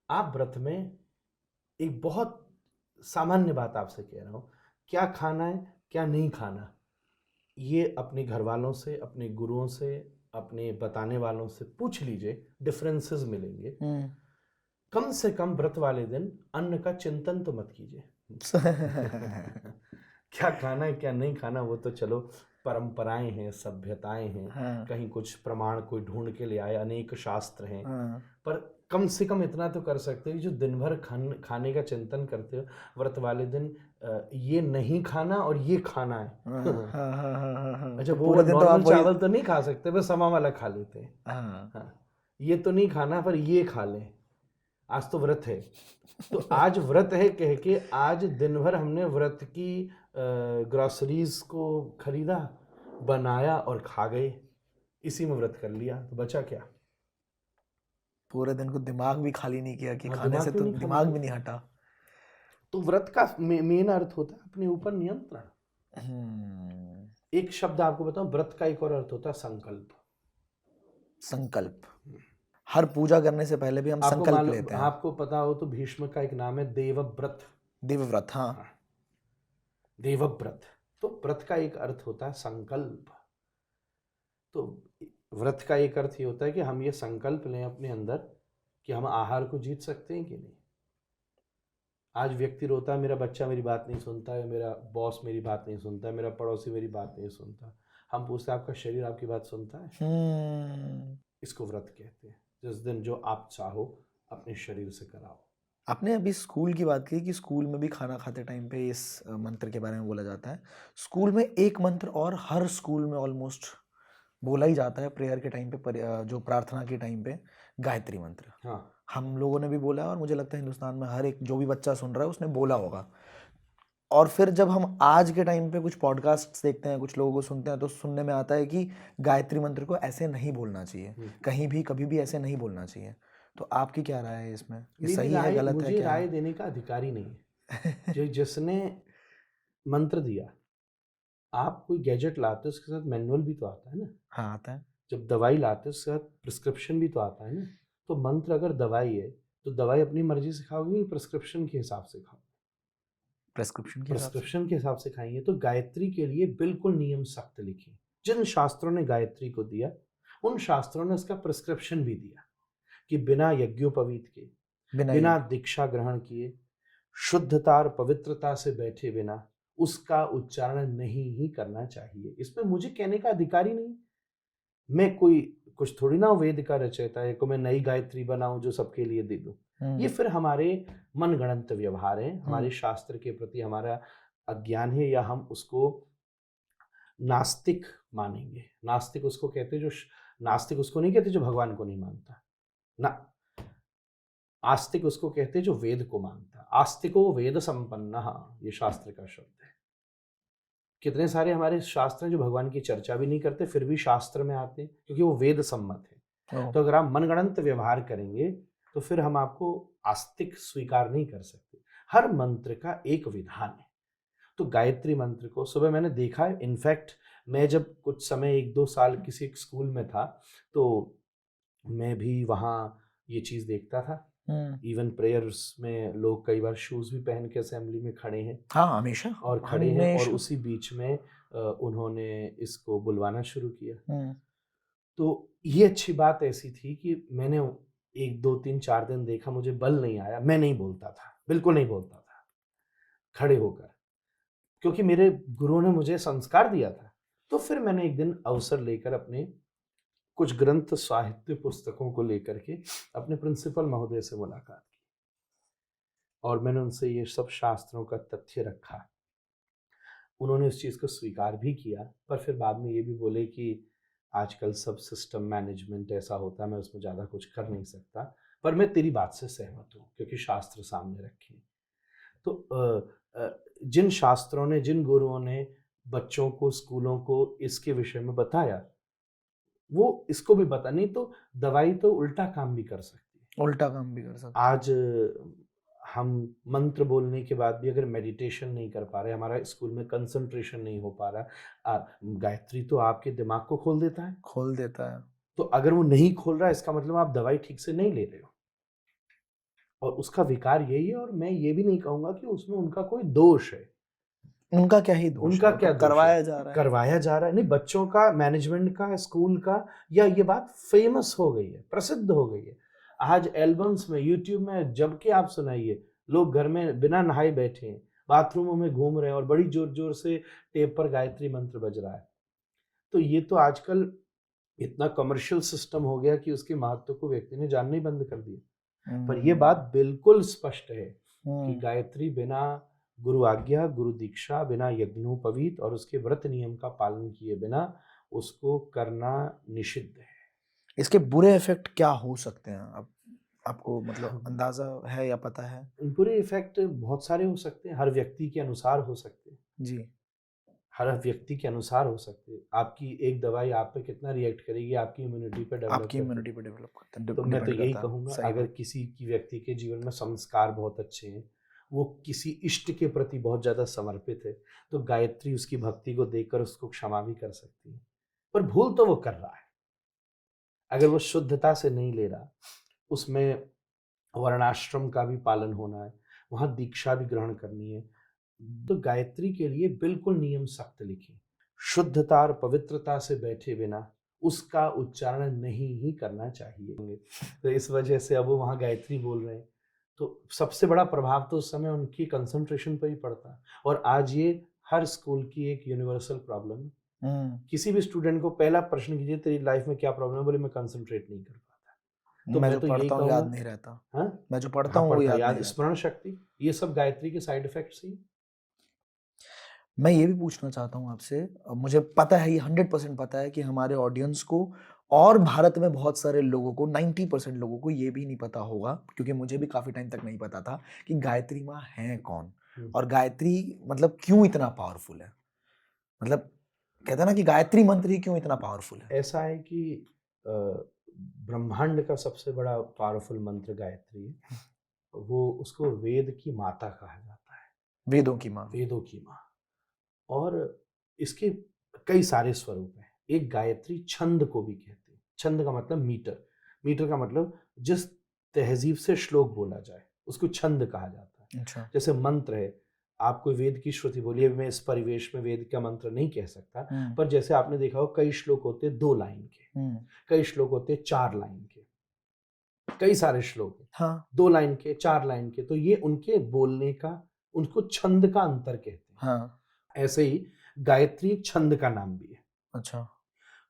[SPEAKER 2] आप व्रत में एक बहुत सामान्य बात आपसे कह रहा हूं, क्या खाना है क्या नहीं खाना, ये अपने घर वालों से, अपने गुरुओं से, अपने बताने वालों से पूछ लीजिए, डिफरेंसेस मिलेंगे। कम से कम व्रत वाले दिन अन्न का चिंतन तो मत कीजिए। क्या खाना है क्या नहीं खाना वो तो चलो परंपराएं हैं, सभ्यताएं हैं, कहीं कुछ प्रमाण कोई ढूंढ के ले आए, अनेक शास्त्र हैं, पर कम से कम इतना तो कर सकते हो जो दिन भर खाने का चिंतन करते हो, व्रत वाले दिन ये नहीं खाना और ये खाना है। अच्छा, वो नॉर्मल चावल तो नहीं खा सकते, बस समा वाला खा लेते हैं। ये तो नहीं खाना पर ये खा लें, आज तो व्रत है। तो आज व्रत है कह के आज दिन भर हमने व्रत की ग्रोसरीज को खरीदा, बनाया और खा गए, इसी में व्रत कर लिया, तो बचा क्या?
[SPEAKER 1] पूरे दिन को दिमाग भी खाली नहीं किया कि खाने से तो दिमाग भी नहीं हटा।
[SPEAKER 2] तो व्रत का मेन अर्थ होता है अपने ऊपर नियंत्रण। एक शब्द आपको बताऊं, व्रत का एक और अर्थ होता है संकल्प।
[SPEAKER 1] संकल्प, हर पूजा करने से पहले भी हम
[SPEAKER 2] आपको
[SPEAKER 1] संकल्प
[SPEAKER 2] मालूम,
[SPEAKER 1] लेते हैं।
[SPEAKER 2] आपको पता हो तो भीष्म का एक नाम है देवव्रत।
[SPEAKER 1] देवव्रत, हाँ।
[SPEAKER 2] हाँ, देवव्रत। तो व्रत का एक अर्थ होता है संकल्प। तो व्रत का एक अर्थ ये होता है कि हम ये संकल्प लें अपने अंदर कि हम आहार को जीत सकते हैं कि नहीं। आज व्यक्ति रोता है, मेरा बच्चा मेरी बात नहीं सुनता है, मेरा बॉस मेरी बात नहीं सुनता है, मेरा पड़ोसी मेरी बात नहीं सुनता। हम पूछते हैं आपका शरीर आपकी बात सुनता है? इसको व्रत कहते हैं। जिस दिन जो आप चाहो अपने शरीर से कराओ।
[SPEAKER 1] आपने अभी स्कूल की बात की कि स्कूल में भी खाना खाते टाइम पे इस मंत्र के बारे में बोला जाता है। स्कूल में एक मंत्र और हर स्कूल में ऑलमोस्ट बोला ही जाता है प्रेयर के टाइम पे, जो प्रार्थना के टाइम पे, गायत्री मंत्र।
[SPEAKER 2] हाँ,
[SPEAKER 1] हम लोगों ने भी बोला और मुझे लगता है हिंदुस्तान में हर एक जो भी बच्चा सुन रहा है उसने बोला होगा। और फिर जब हम आज के टाइम पे कुछ पॉडकास्ट देखते हैं, कुछ लोगों को सुनते हैं, तो सुनने में आता है कि गायत्री मंत्र को ऐसे नहीं बोलना चाहिए, कहीं भी कभी भी ऐसे नहीं बोलना चाहिए। तो आपकी क्या राय है इसमें? ये सही है, गलत है,
[SPEAKER 2] मुझे
[SPEAKER 1] क्या
[SPEAKER 2] राय
[SPEAKER 1] है?
[SPEAKER 2] देने का अधिकार ही नहीं है। जिसने मंत्र दिया, आप कोई गैजेट लाते हो उसके साथ मैनुअल भी तो आता है ना।
[SPEAKER 1] हाँ, आता है।
[SPEAKER 2] जब दवाई लाते हो उसके साथ प्रिस्क्रिप्शन भी तो आता है ना। तो मंत्र अगर दवाई है तो दवाई अपनी मर्जी से खाओगे या प्रिस्क्रिप्शन के हिसाब से खाओगे?
[SPEAKER 1] प्रेस्क्रिप्शन के हिसाब से।
[SPEAKER 2] प्रिस्क्रिप्शन के हिसाब से खाएंगे। तो गायत्री के लिए बिल्कुल नियम सख्त लिखे। जिन शास्त्रों ने गायत्री को दिया उन शास्त्रों ने उसका प्रिस्क्रिप्शन भी दिया कि बिना यज्ञोपवीत के, बिना दीक्षा ग्रहण किए, शुद्धता और पवित्रता से बैठे बिना उसका उच्चारण नहीं ही करना चाहिए। इसमें मुझे कहने का अधिकार ही नहीं। मैं कोई कुछ थोड़ी ना वेद का रचयिता है को मैं नई गायत्री बनाऊं जो सबके लिए दे दूं। ये फिर हमारे मनगढ़ंत व्यवहार है, हमारे शास्त्र के प्रति हमारा अज्ञान है, या हम उसको नास्तिक मानेंगे। नास्तिक उसको कहते जो, नास्तिक उसको नहीं कहते जो भगवान को नहीं मानता ना, आस्तिक उसको कहते जो वेद को मानता। आस्तिको वेद संपन्नः, ये शास्त्र का शब्द है। कितने सारे हमारे शास्त्र हैं जो भगवान की चर्चा भी नहीं करते फिर भी शास्त्र में आते हैं क्योंकि वो वेद सम्मत है। तो अगर आप मनगढ़ंत व्यवहार करेंगे तो फिर हम आपको आस्तिक स्वीकार नहीं कर सकते। हर मंत्र का एक विधान है। तो गायत्री मंत्र को सुबह मैंने देखा है। इनफैक्ट मैं जब कुछ समय 1-2 साल किसी एक स्कूल में था तो मैं भी वहाँ ये चीज़ देखता था। इवन प्रेयर्स में लोग कई बार शूज भी पहन के असेंबली में खड़े हैं।
[SPEAKER 1] हाँ, हमेशा।
[SPEAKER 2] और खड़े हैं और उसी बीच में उन्होंने इसको बुलवाना शुरू किया। तो ये अच्छी बात ऐसी थी कि मैंने 1-2-3-4 दिन देखा, मुझे बल नहीं आया, मैं नहीं बोलता था, बिल्कुल नहीं बोलता था खड़े होकर, क्योंकि मेरे गुरुओं ने मुझे संस्कार दिया था। तो फिर मैंने एक दिन अवसर लेकर अपने कुछ ग्रंथ साहित्य पुस्तकों को लेकर के अपने प्रिंसिपल महोदय से मुलाकात की और मैंने उनसे ये सब शास्त्रों का तथ्य रखा। उन्होंने इस चीज़ को स्वीकार भी किया, पर फिर बाद में ये भी बोले कि आजकल सब सिस्टम मैनेजमेंट ऐसा होता है, मैं उसमें ज़्यादा कुछ कर नहीं सकता, पर मैं तेरी बात से सहमत हूँ क्योंकि शास्त्र सामने रखे। तो जिन शास्त्रों ने, जिन गुरुओं ने बच्चों को, स्कूलों को इसके विषय में बताया, वो इसको भी बता। नहीं तो दवाई तो उल्टा काम भी कर सकती है।
[SPEAKER 1] उल्टा काम भी कर सकते।
[SPEAKER 2] आज हम मंत्र बोलने के बाद भी अगर मेडिटेशन नहीं कर पा रहे, हमारा स्कूल में कंसंट्रेशन नहीं हो पा रहा, गायत्री तो आपके दिमाग को खोल देता है।
[SPEAKER 1] खोल देता है।
[SPEAKER 2] तो अगर वो नहीं खोल रहा है इसका मतलब आप दवाई ठीक से नहीं ले रहे हो और उसका विकार यही है। और मैं ये भी नहीं कहूँगा कि उसमें उनका कोई दोष है।
[SPEAKER 1] उनका क्या ही दोष
[SPEAKER 2] उनका
[SPEAKER 1] है,
[SPEAKER 2] क्या
[SPEAKER 1] करवाया जा रहा है,
[SPEAKER 2] करवाया जा रहा है। नहीं, बच्चों का, मैनेजमेंट का, स्कूल का, या ये बात फेमस हो गई है, प्रसिद्ध हो गई है। आज एल्बम्स में, यूट्यूब में जबकि आप सुनाइए, लोग घर में बिना नहाए बैठे हैं, बाथरूमों में घूम रहे हैं और बड़ी जोर जोर से टेप पर गायत्री मंत्र बज रहा है। तो ये तो आजकल इतना कमर्शियल सिस्टम हो गया कि उसके महत्व को व्यक्ति ने जानना ही बंद कर दिया। पर यह बात बिल्कुल स्पष्ट है कि गायत्री बिना गुरु आज्ञा, गुरु दीक्षा, बिना यज्ञोपवीत और उसके व्रत नियम का पालन किए बिना उसको करना निषिद्ध है।
[SPEAKER 1] इसके बुरे इफेक्ट क्या हो सकते हैं? आपको मतलब अंदाजा है या पता है?
[SPEAKER 2] बुरे इफेक्ट बहुत सारे हो सकते हैं, हर व्यक्ति के अनुसार हो सकते हैं
[SPEAKER 1] जी।
[SPEAKER 2] हर व्यक्ति के अनुसार हो सकते हैं। आपकी एक दवाई आप पे कितना रिएक्ट करेगी, आपकी इम्यूनिटी पे डेवलप करता है। तो मैं तो यही कहूँगा, अगर किसी की व्यक्ति के जीवन में संस्कार बहुत अच्छे हैं, वो किसी इष्ट के प्रति बहुत ज़्यादा समर्पित है, तो गायत्री उसकी भक्ति को देखकर उसको क्षमा भी कर सकती है। पर भूल तो वो कर रहा है। अगर वो शुद्धता से नहीं ले रहा, उसमें वर्णाश्रम का भी पालन होना है, वहाँ दीक्षा भी ग्रहण करनी है, तो गायत्री के लिए बिल्कुल नियम सख्त लिखे। शुद्धता और पवित्रता से बैठे बिना उसका उच्चारण नहीं ही करना चाहिए। तो इस वजह से अब वो वहाँ गायत्री बोल रहे हैं, तो सबसे बड़ा प्रभाव तो उस समय उनकी कंसंट्रेशन पर ही पड़ता है। और आज ये हर स्कूल की एक यूनिवर्सल प्रॉब्लम है। किसी भी स्टूडेंट को पहला प्रश्न कीजिए, तेरी लाइफ में क्या प्रॉब्लम है, बोले मैं कंसंट्रेट नहीं कर पाता। तो मैं तो यही कहूँगा,
[SPEAKER 1] याद नहीं रहता।
[SPEAKER 2] हाँ,
[SPEAKER 1] मैं जो पढ़ता हूँ वो याद नहीं
[SPEAKER 2] स्मरण शक्ति, ये सब गायत्री के साइड इफेक्ट्स ही।
[SPEAKER 1] मैं ये भी पूछना चाहता हूँ आपसे, मुझे पता है, ये 100% पता है कि हमारे ऑडियंस को और भारत में बहुत सारे लोगों को 90% लोगों को ये भी नहीं पता होगा, क्योंकि मुझे भी काफ़ी टाइम तक नहीं पता था कि गायत्री माँ है कौन और गायत्री मतलब क्यों इतना पावरफुल है। मतलब कहते हैं ना कि गायत्री मंत्र ही क्यों इतना पावरफुल है।
[SPEAKER 2] ऐसा है कि ब्रह्मांड का सबसे बड़ा पावरफुल मंत्र गायत्री है। वो उसको वेद की माता कहा जाता है,
[SPEAKER 1] वेदों की माँ।
[SPEAKER 2] वेदों की माँ। और इसके कई सारे स्वरूप हैं। एक गायत्री छंद को भी कहते हैं। छंद का मतलब मीटर, मीटर का मतलब जिस तहजीब से श्लोक बोला जाए उसको छंद कहा जाता है।
[SPEAKER 1] अच्छा।
[SPEAKER 2] जैसे मंत्र है, आप कोई वेद की श्रुति बोलिए, मैं इस परिवेश में वेद का मंत्र नहीं कह सकता, पर जैसे आपने देखा हो कई श्लोक होते 2 लाइन के, कई श्लोक होते 4 लाइन के, कई सारे श्लोक हैं, हाँ। 2 लाइन के, 4 लाइन के, तो ये उनके बोलने का, उनको छंद का अंतर कहते हैं। हाँ। ऐसे ही गायत्री एक छंद का नाम भी है। अच्छा।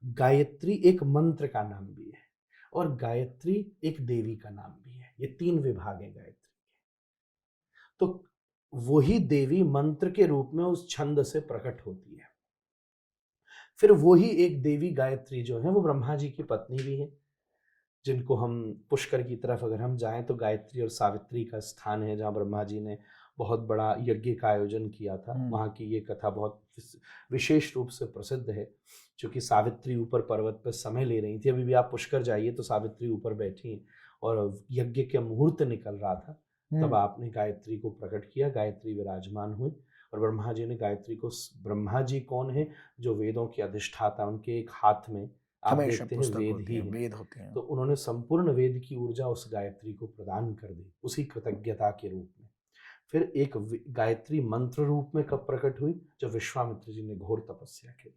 [SPEAKER 2] गायत्री एक मंत्र का नाम भी है और गायत्री एक देवी का नाम भी है। ये 3 विभाग है गायत्री के। तो वही देवी मंत्र के रूप में उस छंद से प्रकट होती है। फिर वही एक देवी गायत्री जो है वो ब्रह्मा जी की पत्नी भी है, जिनको हम पुष्कर की तरफ अगर हम जाएं तो गायत्री और सावित्री का स्थान है, जहाँ ब्रह्मा जी ने बहुत बड़ा यज्ञ का आयोजन किया था। वहाँ की ये कथा बहुत विशेष रूप से प्रसिद्ध है, क्योंकि सावित्री ऊपर पर्वत पर समय ले रही थी। अभी भी आप पुष्कर जाइए तो सावित्री ऊपर बैठी और यज्ञ के मुहूर्त निकल रहा था, तब आपने गायत्री को प्रकट किया, गायत्री विराजमान हुई और ब्रह्मा जी ने गायत्री को, ब्रह्मा जी कौन है, जो वेदों के अधिष्ठाता, उनके एक हाथ में आप देखते हैं वेद ही है, वेद होते हैं। तो उन्होंने संपूर्ण वेद की ऊर्जा उस गायत्री को प्रदान कर दी, उसी कृतज्ञता के रूप में। फिर एक गायत्री मंत्र रूप में कब प्रकट हुई, जब विश्वामित्र जी ने घोर तपस्या की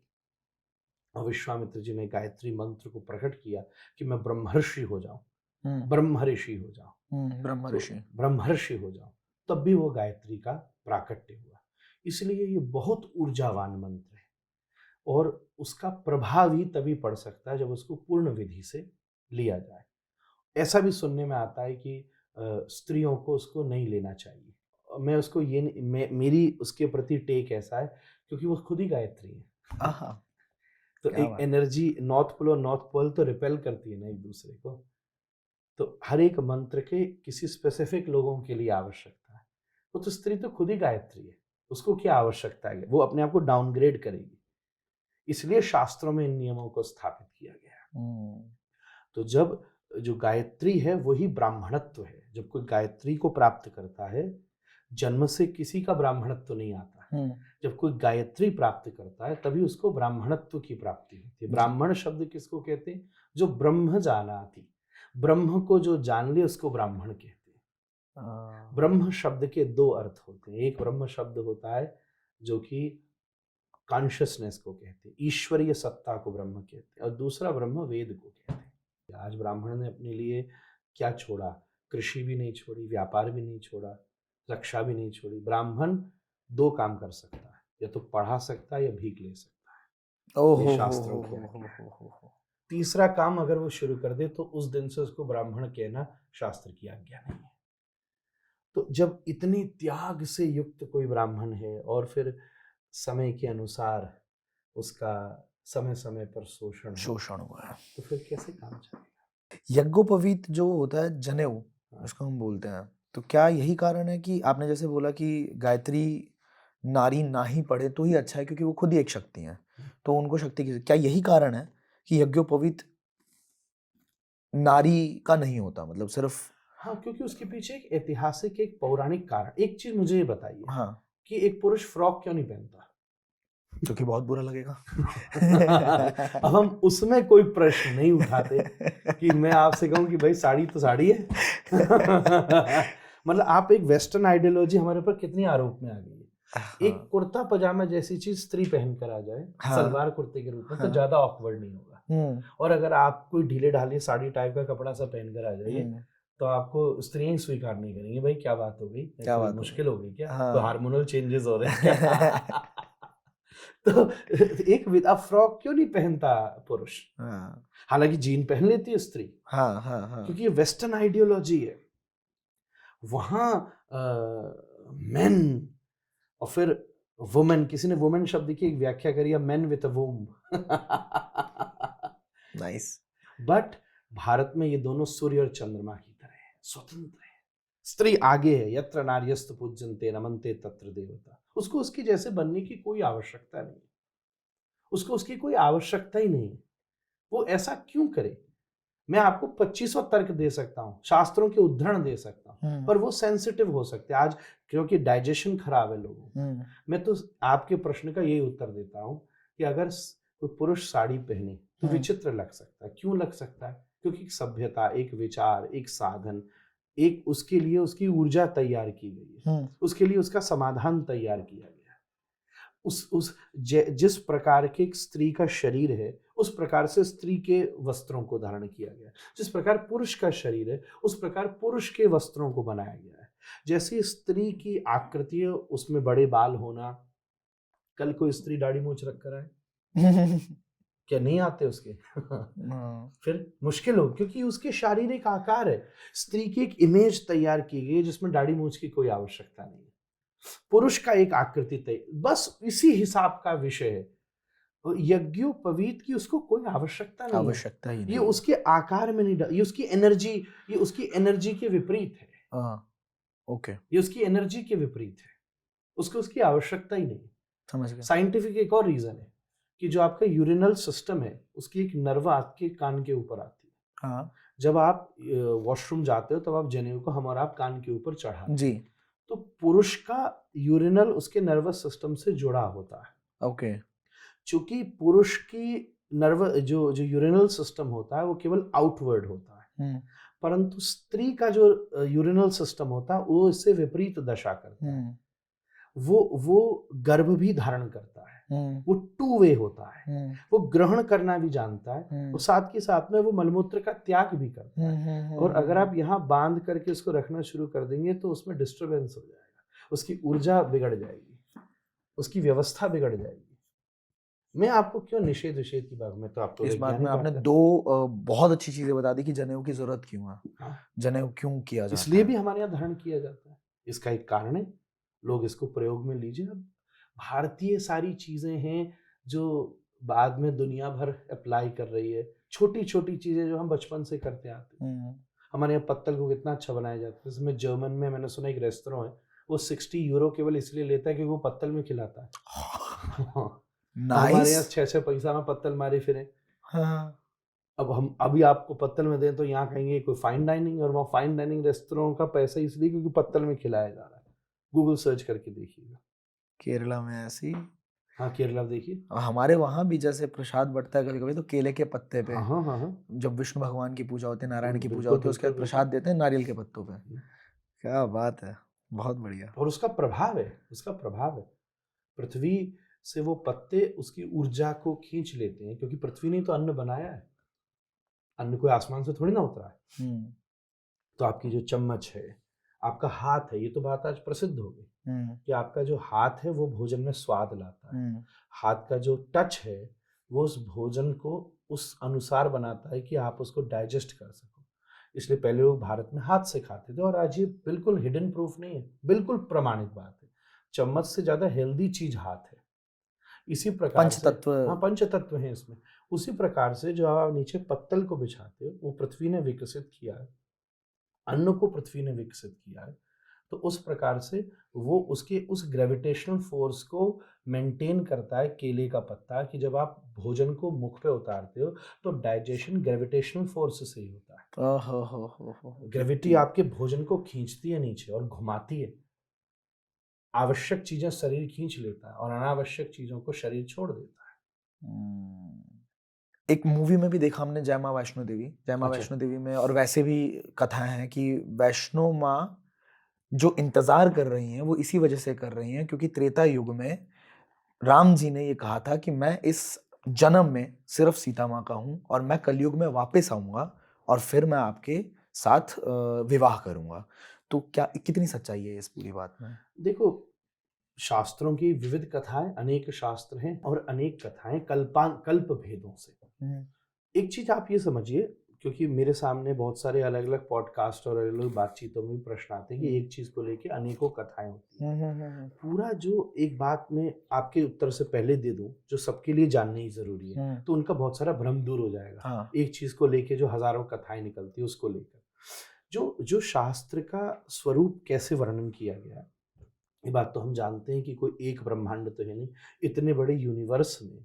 [SPEAKER 2] और विश्वामित्र जी ने गायत्री मंत्र को प्रकट किया कि मैं ब्रह्मर्षि हो जाऊं, ब्रह्मर्षि हो जाऊं, ब्रह्मर्षि हो जाऊं, तब भी वो गायत्री का प्राकट्य हुआ। इसलिए ये बहुत ऊर्जावान मंत्र है और उसका प्रभाव ही तभी पड़ सकता है जब उसको पूर्ण विधि से लिया जाए। ऐसा भी सुनने में आता है कि स्त्रियों को उसको नहीं लेना चाहिए। मैं उसको ये मेरी उसके प्रति टेक ऐसा है क्योंकि वो खुद ही गायत्री है। तो एक एनर्जी, नॉर्थ पोल और नॉर्थ पोल तो रिपेल करती है ना एक दूसरे को, तो हर एक मंत्र के किसी स्पेसिफिक लोगों के लिए आवश्यकता है। वो तो स्त्री तो खुद ही गायत्री है, उसको क्या आवश्यकता है, वो अपने आप को डाउनग्रेड करेगी। इसलिए शास्त्रों में इन नियमों को स्थापित किया गया। तो जब जो गायत्री है वही ब्राह्मणत्व है। जब कोई गायत्री को प्राप्त करता है, जन्म से किसी का ब्राह्मणत्व नहीं आता, जब कोई गायत्री प्राप्त करता है तभी उसको ब्राह्मणत्व की प्राप्ति होती है। ब्राह्मण शब्द किसको कहते हैं, जो ब्रह्म जानाति, ब्रह्म को जो जान ले उसको ब्राह्मण कहते हैं। ब्रह्म शब्द के 2 अर्थ होते हैं। एक ब्रह्म शब्द होता है जो कि कॉन्शियसनेस को कहते हैं, ईश्वरीय सत्ता को ब्रह्म कहते हैं, और दूसरा ब्रह्म वेद को कहते हैं। आज ब्राह्मण ने अपने लिए क्या छोड़ा, कृषि भी नहीं छोड़ी, व्यापार भी नहीं छोड़ा, रक्षा भी नहीं छोड़ी। ब्राह्मण 2 काम कर सकता है, या तो पढ़ा सकता है या भीख ले सकता है। ये शास्त्रों की आज्ञा है। तीसरा काम अगर वो शुरू कर दे तो उस दिन से उसको ब्राह्मण कहना शास्त्र की आज्ञा नहीं है। तो जब इतनी त्याग से युक्त कोई ब्राह्मण है और फिर समय के अनुसार उसका समय समय पर शोषण हुआ है, तो फिर कैसे काम चलेगा।
[SPEAKER 1] यज्ञोपवीत जो होता है जनेऊ, उसको हम बोलते हैं, तो क्या यही कारण है कि आपने जैसे बोला कि गायत्री नारी ना ही पढ़े तो ही अच्छा है, क्योंकि वो खुद ही एक शक्ति है, तो उनको शक्ति की, क्या यही कारण है कि यज्ञोपवीत नारी का नहीं होता, मतलब सिर्फ
[SPEAKER 2] हाँ, क्योंकि उसके पीछे एक ऐतिहासिक, एक पौराणिक कारण। एक चीज मुझे ये बताइए
[SPEAKER 1] हाँ,
[SPEAKER 2] कि एक पुरुष फ्रॉक क्यों नहीं पहनता?
[SPEAKER 1] क्योंकि बहुत बुरा लगेगा।
[SPEAKER 2] अब हम उसमें कोई प्रश्न नहीं उठाते कि मैं आपसे कहूं कि भाई साड़ी तो साड़ी है। मतलब आप एक वेस्टर्न आइडियोलॉजी हमारे ऊपर कितनी आरोप में आ गई है। एक
[SPEAKER 1] हाँ,
[SPEAKER 2] कुर्ता पजामा जैसी चीज स्त्री पहन कर आ जाए
[SPEAKER 1] हाँ,
[SPEAKER 2] सलवार कुर्ते के रूप में तो
[SPEAKER 1] हाँ,
[SPEAKER 2] ज्यादा ऑकवर्ड नहीं होगा। और अगर आप कोई ढीले ढाले साड़ी टाइप का कपड़ा सा पहन कर आ जाइए तो आपको स्त्रियां ही स्वीकार नहीं करेंगी। भाई क्या बात हो गई,
[SPEAKER 1] क्या
[SPEAKER 2] कोई
[SPEAKER 1] बात हो
[SPEAKER 2] मुश्किल हो गई क्या,
[SPEAKER 1] हाँ।
[SPEAKER 2] कोई हार्मोनल चेंजेस हो रहे हैं? तो एक विदा फ्रॉक क्यों नहीं पहनता पुरुष?
[SPEAKER 1] हाँ,
[SPEAKER 2] हालांकि जीन पहन लेती है स्त्री,
[SPEAKER 1] हाँ, हाँ, हाँ,
[SPEAKER 2] क्योंकि ये वेस्टर्न आइडियोलॉजी है। वहां मेन और फिर वुमेन, किसी ने वुमेन शब्द की एक व्याख्या करी है, main with a womb.
[SPEAKER 1] Nice.
[SPEAKER 2] But Bharat में ये दोनों सूर्य और चंद्रमा की तरह है, स्वतंत्र है। स्त्री आगे है, यत्र नार्यस्तु पूज्यन्ते नमन्ते तत्र देवता। उसको उसकी जैसे बनने की कोई आवश्यकता नहीं, उसको उसकी कोई आवश्यकता ही नहीं। वो ऐसा क्यों करे? मैं आपको 2500 तर्क दे सकता हूँ, शास्त्रों के उद्धरण दे सकता हूँ, पर वो सेंसिटिव हो सकते हैं आज, क्योंकि डाइजेशन खराब है लोगों का। मैं तो आपके प्रश्न का यही उत्तर देता हूँ कि अगर कोई पुरुष साड़ी पहने तो विचित्र लग सकता है। क्यों लग सकता है? क्योंकि एक सभ्यता, एक विचार, एक साधन, एक उसके लिए उसकी ऊर्जा तैयार की गई है, उसके लिए उसका समाधान तैयार किया गया है। जिस प्रकार के एक स्त्री का शरीर है उस प्रकार से स्त्री के वस्त्रों को धारण किया गया। जिस प्रकार पुरुष का शरीर है उस प्रकार पुरुष के वस्त्रों को बनाया गया है। जैसी स्त्री की आकृति है उसमें बड़े बाल होना, कल कोई स्त्री दाढ़ी मूंछ रख कर आए क्या नहीं आते उसके? फिर मुश्किल हो, क्योंकि उसके शारीरिक आकार है। स्त्री की एक इमेज तैयार की गई जिसमें दाढ़ी मूंछ की कोई आवश्यकता नहीं है। पुरुष का एक आकृति तय, बस इसी हिसाब का विषय है। यज्ञोपवीत की उसको कोई आवश्यकता नहीं
[SPEAKER 1] आवश्यकता ही
[SPEAKER 2] है।
[SPEAKER 1] नहीं
[SPEAKER 2] ये
[SPEAKER 1] है।
[SPEAKER 2] उसके आकार में नहीं, ये उसकी एनर्जी, ये उसकी एनर्जी के विपरीत है।
[SPEAKER 1] ओके,
[SPEAKER 2] ये उसकी एनर्जी के विपरीत है, उसको उसकी आवश्यकता ही नहीं।
[SPEAKER 1] समझ गया।
[SPEAKER 2] साइंटिफिक एक और रीजन है कि जो आपका यूरिनल सिस्टम है उसकी एक नर्व आपके कान के ऊपर आती है।
[SPEAKER 1] हाँ
[SPEAKER 2] जब आप वॉशरूम जाते हो तब आप जनेऊ को हम और आप कान के ऊपर चढ़ाते
[SPEAKER 1] जी।
[SPEAKER 2] हैं। तो पुरुष का यूरिनल उसके नर्वस सिस्टम से जुड़ा होता है।
[SPEAKER 1] ओके।
[SPEAKER 2] चूंकि पुरुष की नर्व जो जो यूरिनल सिस्टम होता है वो केवल आउटवर्ड होता है, परंतु स्त्री का जो यूरिनल सिस्टम होता है वो इससे विपरीत दशा करता है। वो गर्भ भी धारण करता है, वो टू वे होता है, वो ग्रहण करना भी जानता है और साथ के साथ में वो मलमूत्र का त्याग भी करता है। और अगर आप यहाँ बांध करके उसको रखना शुरू कर देंगे तो उसमें डिस्टरबेंस हो जाएगा, उसकी ऊर्जा बिगड़ जाएगी, उसकी व्यवस्था बिगड़ जाएगी। मैं आपको क्यों निषेध विषेध की बात, मैं तो आपको
[SPEAKER 1] इस बात में
[SPEAKER 2] वैज्ञानिक
[SPEAKER 1] आपने
[SPEAKER 2] बात
[SPEAKER 1] दो बहुत अच्छी चीजें बता दी कि जनेऊ की जरूरत क्यों है,
[SPEAKER 2] हाँ,
[SPEAKER 1] जनेऊ क्यों किया जाता
[SPEAKER 2] इसलिए
[SPEAKER 1] है।
[SPEAKER 2] भी हमारे यहाँ धारण किया जाता है। इसका एक कारण है, लोग इसको प्रयोग में लीजिए। अब भारतीय सारी चीजें हैं जो बाद में दुनिया भर अप्लाई कर रही है, छोटी छोटी चीजें जो हम बचपन से करते आते हैं। हमारे यहाँ पत्तल को कितना अच्छा बनाया जाता है। इसमें जर्मन में मैंने सुना एक रेस्टोरेंट है वो 60 यूरो केवल इसलिए लेता है क्योंकि वो पत्तल में खिलाता है। हमारे यहाँ 6-6 पैसा में पत्तल मारे फिरे।
[SPEAKER 1] हाँ।
[SPEAKER 2] अब हम अभी आपको पत्तल में दें तो यहाँ कहेंगे कोई फाइन डाइनिंग, और वहाँ फाइन डाइनिंग रेस्टोरेंट का पैसा इसलिए क्योंकि पत्तल में खिलाया जा रहा है। गूगल सर्च करके देखिएगा।
[SPEAKER 1] केरला में ऐसी,
[SPEAKER 2] हाँ केरला देखिए।
[SPEAKER 1] हमारे वहां भी जैसे प्रसाद बढ़ता है कभी कभी तो केले के पत्ते पे,
[SPEAKER 2] हाँ हाँ हाँ हाँ,
[SPEAKER 1] जब विष्णु भगवान की पूजा होती है, नारायण की पूजा
[SPEAKER 2] बिल्कुल
[SPEAKER 1] होती है, उसके
[SPEAKER 2] बिल्कुल
[SPEAKER 1] बाद प्रसाद
[SPEAKER 2] बिल्कुल।
[SPEAKER 1] देते हैं नारियल के पत्तों पे। क्या बात है, बहुत बढ़िया।
[SPEAKER 2] और उसका प्रभाव है, उसका प्रभाव है। पृथ्वी से वो पत्ते उसकी ऊर्जा को खींच लेते हैं, क्योंकि पृथ्वी ने तो अन्न बनाया है, अन्न कोई आसमान से थोड़ी ना उतरा है। तो आपकी जो चम्मच है, आपका हाथ है, ये तो बात आज प्रसिद्ध हो गई कि आपका जो हाथ है वो भोजन में स्वाद लाता है। हाथ का जो टच है वो उस भोजन को उस अनुसार बनाता है कि आप उसको डाइजेस्ट कर सको। इसलिए पहले लोग भारत में हाथ से खाते थे, और आज ये बिल्कुल हिडन प्रूफ नहीं है, बिल्कुल प्रमाणित बात है। चम्मच से ज्यादा हेल्दी चीज हाथ है। इसी प्रकार से
[SPEAKER 1] पंचतत्व।
[SPEAKER 2] हाँ, पंचतत्व है इसमें। उसी प्रकार से जो आप नीचे पत्तल को बिछाते हो वो पृथ्वी ने विकसित किया है, अन्न को पृथ्वी ने विकसित किया है। तो उस प्रकार से वो उसके उस ग्रेविटेशनल फोर्स को मेंटेन करता है केले का पत्ता, कि जब आप भोजन को मुख पे उतारते हो तो डाइजेशन ग्रेविटेशनल फोर्स से ही होता है।
[SPEAKER 1] ओहो
[SPEAKER 2] ग्रेविटी आपके भोजन को खींचती है नीचे और घुमाती है। आवश्यक चीजें शरीर खींच लेता है और अनावश्यक चीजों को शरीर छोड़ देता है।
[SPEAKER 1] एक मूवी में भी देखा हमने जय माँ वैष्णो देवी, जय माँ
[SPEAKER 2] अच्छा।
[SPEAKER 1] वैष्णो देवी में, और वैसे भी कथाएं हैं कि वैष्णो माँ जो इंतजार कर रही हैं वो इसी वजह से कर रही हैं क्योंकि त्रेता युग में राम जी ने ये कहा था कि मैं इस जन्म में सिर्फ सीता माँ का हूँ और मैं कलयुग में वापस आऊंगा और फिर मैं आपके साथ विवाह करूंगा। तो क्या कितनी सच्चाई है इस पूरी बात में?
[SPEAKER 2] देखो, शास्त्रों की विविध कथाएं, अनेक शास्त्र हैं और अनेक कथाएं कल्प भेदों से। एक चीज आप ये समझिए, क्योंकि मेरे सामने बहुत सारे अलग अलग पॉडकास्ट और अलग अलग बातचीतों में भी प्रश्न आते हैं कि एक चीज को लेके अनेकों कथाएं होती हैं। पूरा जो एक बात में आपके उत्तर से पहले दे दूं जो सबके लिए जानना ही जरूरी है, तो उनका बहुत सारा भ्रम दूर हो जाएगा।
[SPEAKER 1] हाँ।
[SPEAKER 2] एक चीज को लेके जो हजारों कथाएं निकलती है उसको लेकर जो शास्त्र का स्वरूप कैसे वर्णन किया गया है, ये बात तो हम जानते हैं कि कोई एक ब्रह्मांड तो है नहीं, इतने बड़े यूनिवर्स में